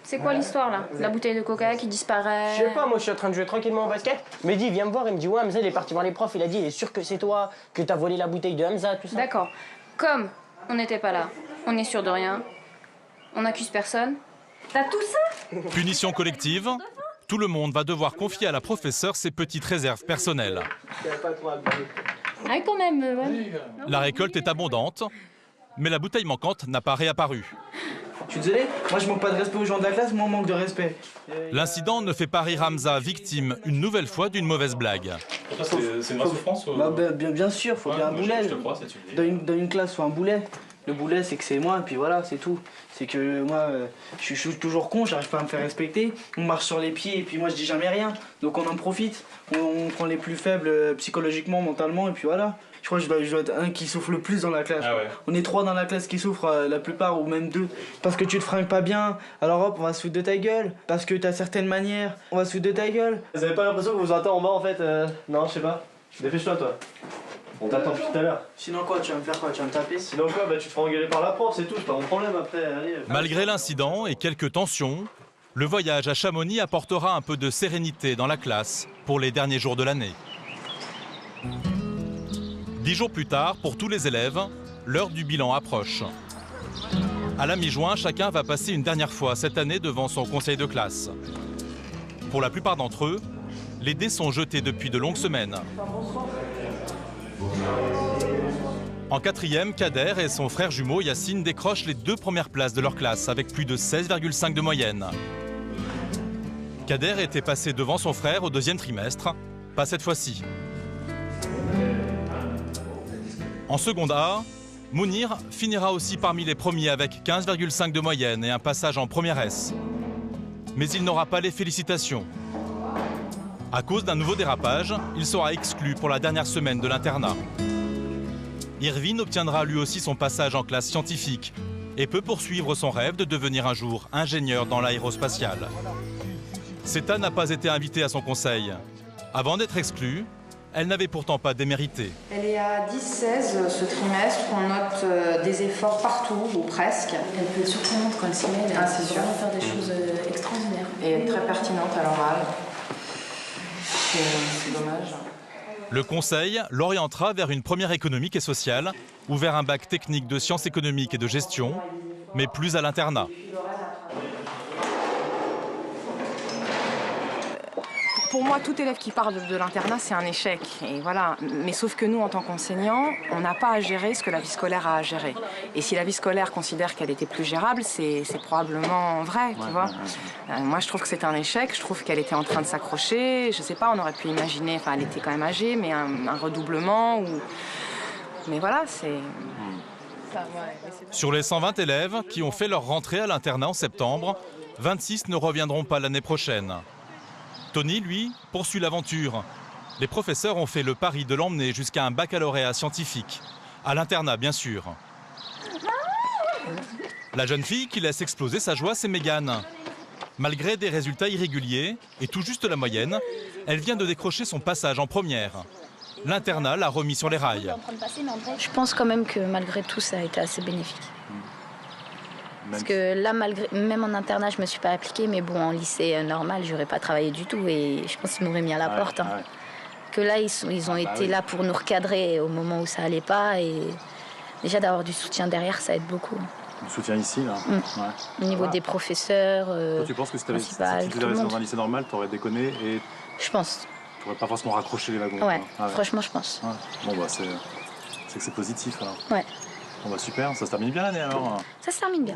c'est quoi l'histoire là? La bouteille de coca qui disparaît? Je sais pas, moi je suis en train de jouer tranquillement au basket. Mehdi vient me voir, il me dit ouais, Hamza il est parti voir les profs, il a dit il est sûr que c'est toi, que t'as volé la bouteille de Hamza, tout ça. D'accord. Comme on n'était pas là, on est sûr de rien, on n'accuse personne. T'as tout ça? Punition collective. Tout le monde va devoir confier à la professeure ses petites réserves personnelles. Ah quand même, ouais. La récolte est abondante, mais la bouteille manquante n'a pas réapparu. Je suis désolé, moi je manque pas de respect aux gens de la classe, moi on manque de respect. L'incident ne fait pas rire Hamza, victime une nouvelle fois d'une mauvaise blague. C'est une vraie souffrance Bien sûr, faut bien un boulet. Je te crois, c'est une Dans une classe, faut un boulet. Le boulet, c'est que c'est moi, et puis voilà, c'est tout. C'est que moi, je suis toujours con, j'arrive pas à me faire respecter. On marche sur les pieds, et puis moi, je dis jamais rien. Donc on en profite. On prend les plus faibles psychologiquement, mentalement, et puis voilà. Je crois que je dois être un qui souffre le plus dans la classe. Ah ouais. On est 3 dans la classe qui souffrent, la plupart, ou même 2. Parce que tu te fringues pas bien, alors hop, on va se foutre de ta gueule. Parce que t'as certaines manières, on va se foutre de ta gueule. Vous avez pas l'impression que vous attend en bas en fait Non, je sais pas. Dépêche-toi toi. On t'attend depuis tout à l'heure. Sinon quoi, tu vas me faire quoi? Tu vas me taper? Sinon quoi, bah tu te feras engueuler par la prof, c'est tout, c'est pas mon problème après, allez. Malgré l'incident et quelques tensions, le voyage à Chamonix apportera un peu de sérénité dans la classe pour les derniers jours de l'année. 10 jours plus tard, pour tous les élèves, l'heure du bilan approche. À la mi-juin, chacun va passer une dernière fois cette année devant son conseil de classe. Pour la plupart d'entre eux, les dés sont jetés depuis de longues semaines. En 4e, Kader et son frère jumeau Yacine décrochent les 2 premières places de leur classe avec plus de 16,5 de moyenne. Kader était passé devant son frère au 2e trimestre, pas cette fois-ci. En seconde A, Mounir finira aussi parmi les premiers avec 15,5 de moyenne et un passage en première S. Mais il n'aura pas les félicitations. À cause d'un nouveau dérapage, il sera exclu pour la dernière semaine de l'internat. Irvine obtiendra lui aussi son passage en classe scientifique et peut poursuivre son rêve de devenir un jour ingénieur dans l'aérospatiale. Seta n'a pas été invitée à son conseil. Avant d'être exclue, elle n'avait pourtant pas démérité. Elle est à 10-16 ce trimestre, on note des efforts partout, ou presque. Elle peut être surprenante quand elle s'y met, elle c'est peut sûr. vraiment faire des choses extraordinaires. Et très pertinente à l'oral. C'est dommage. Le conseil l'orientera vers une première économique et sociale ou vers un bac technique de sciences économiques et de gestion, mais plus à l'internat. Pour moi, tout élève qui part de l'internat, c'est un échec. Et voilà. Mais sauf que nous, en tant qu'enseignants, on n'a pas à gérer ce que la vie scolaire a à gérer. Et si la vie scolaire considère qu'elle était plus gérable, c'est probablement vrai, tu vois. Moi, je trouve que c'est un échec. Je trouve qu'elle était en train de s'accrocher. Je sais pas, on aurait pu imaginer, enfin, elle était quand même âgée, mais un redoublement. Mais voilà, c'est... Sur les 120 élèves qui ont fait leur rentrée à l'internat en septembre, 26 ne reviendront pas l'année prochaine. Tony, lui, poursuit l'aventure. Les professeurs ont fait le pari de l'emmener jusqu'à un baccalauréat scientifique. À l'internat, bien sûr. La jeune fille qui laisse exploser sa joie, c'est Mégane. Malgré des résultats irréguliers et tout juste la moyenne, elle vient de décrocher son passage en première. L'internat l'a remis sur les rails. Je pense quand même que malgré tout, ça a été assez bénéfique. Parce que là, même en internat, je me suis pas appliquée, mais bon, en lycée normal, j'aurais pas travaillé du tout et je pense qu'ils m'auraient mis à la porte. Hein. Que là, ils ont été là pour nous recadrer au moment où ça allait pas et déjà d'avoir du soutien derrière, ça aide beaucoup. Du soutien ici, là Au niveau des professeurs, toi, tu penses que si tu avais dans un lycée normal, tu aurais déconné et... Je pense. Tu n'aurais pas forcément raccroché les wagons. Ouais, franchement, je pense. Bon, bah, c'est que c'est positif, alors. Ouais. Bon bah super, ça se termine bien l'année alors. Ça se termine bien.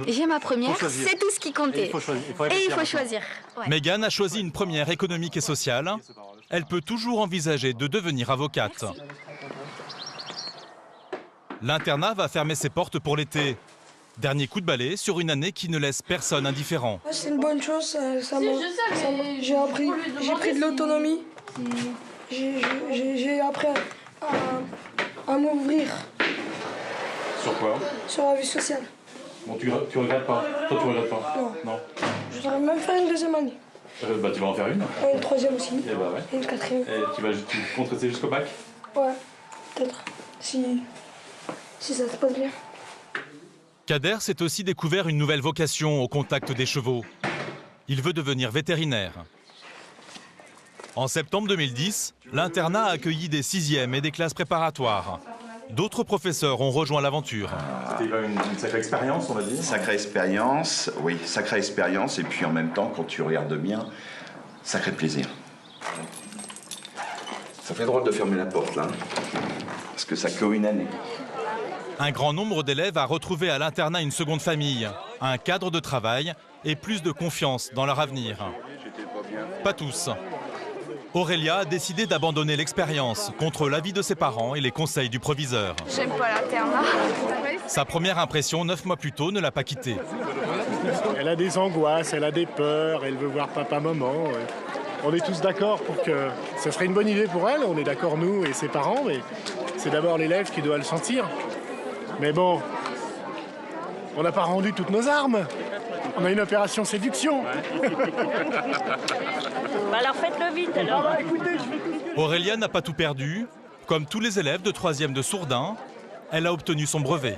J'ai ma première, c'est tout ce qui comptait. Et il faut choisir. Ouais. Mégane a choisi une première économique et sociale. Elle peut toujours envisager de devenir avocate. L'internat va fermer ses portes pour l'été. Dernier coup de balai sur une année qui ne laisse personne indifférent. C'est une bonne chose, j'ai pris de l'autonomie. J'ai appris à m'ouvrir. Sur quoi? Sur la vie sociale. Bon, tu regrettes pas? Toi, tu regrettes pas? Non. Je voudrais même faire une deuxième année. Bah, tu vas en faire une? Et une troisième aussi. Et bah ouais. Et une quatrième. Et tu comptes rester jusqu'au bac? Ouais, peut-être. Si si ça se passe bien. Kader s'est aussi découvert une nouvelle vocation au contact des chevaux. Il veut devenir vétérinaire. En septembre 2010, l'internat a accueilli des 6e et des classes préparatoires. D'autres professeurs ont rejoint l'aventure. C'était une sacrée expérience, on va dire. Sacrée expérience, oui, sacrée expérience. Et puis en même temps, quand tu regardes bien, sacré plaisir. Ça fait drôle de fermer la porte, là. Parce que ça clôt une année. Un grand nombre d'élèves a retrouvé à l'internat une seconde famille, un cadre de travail et plus de confiance dans leur avenir. Pas tous. Aurélia a décidé d'abandonner l'expérience contre l'avis de ses parents et les conseils du proviseur. J'aime pas l'internat. Sa première impression, 9 mois plus tôt, ne l'a pas quittée. Elle a des angoisses, elle a des peurs, elle veut voir papa, maman. On est tous d'accord pour que ça serait une bonne idée pour elle, on est d'accord nous et ses parents, mais c'est d'abord l'élève qui doit le sentir. Mais bon, on n'a pas rendu toutes nos armes. On a une opération séduction. Alors faites-le vite alors. Aurélia n'a pas tout perdu. Comme tous les élèves de 3e de Sourdin, elle a obtenu son brevet.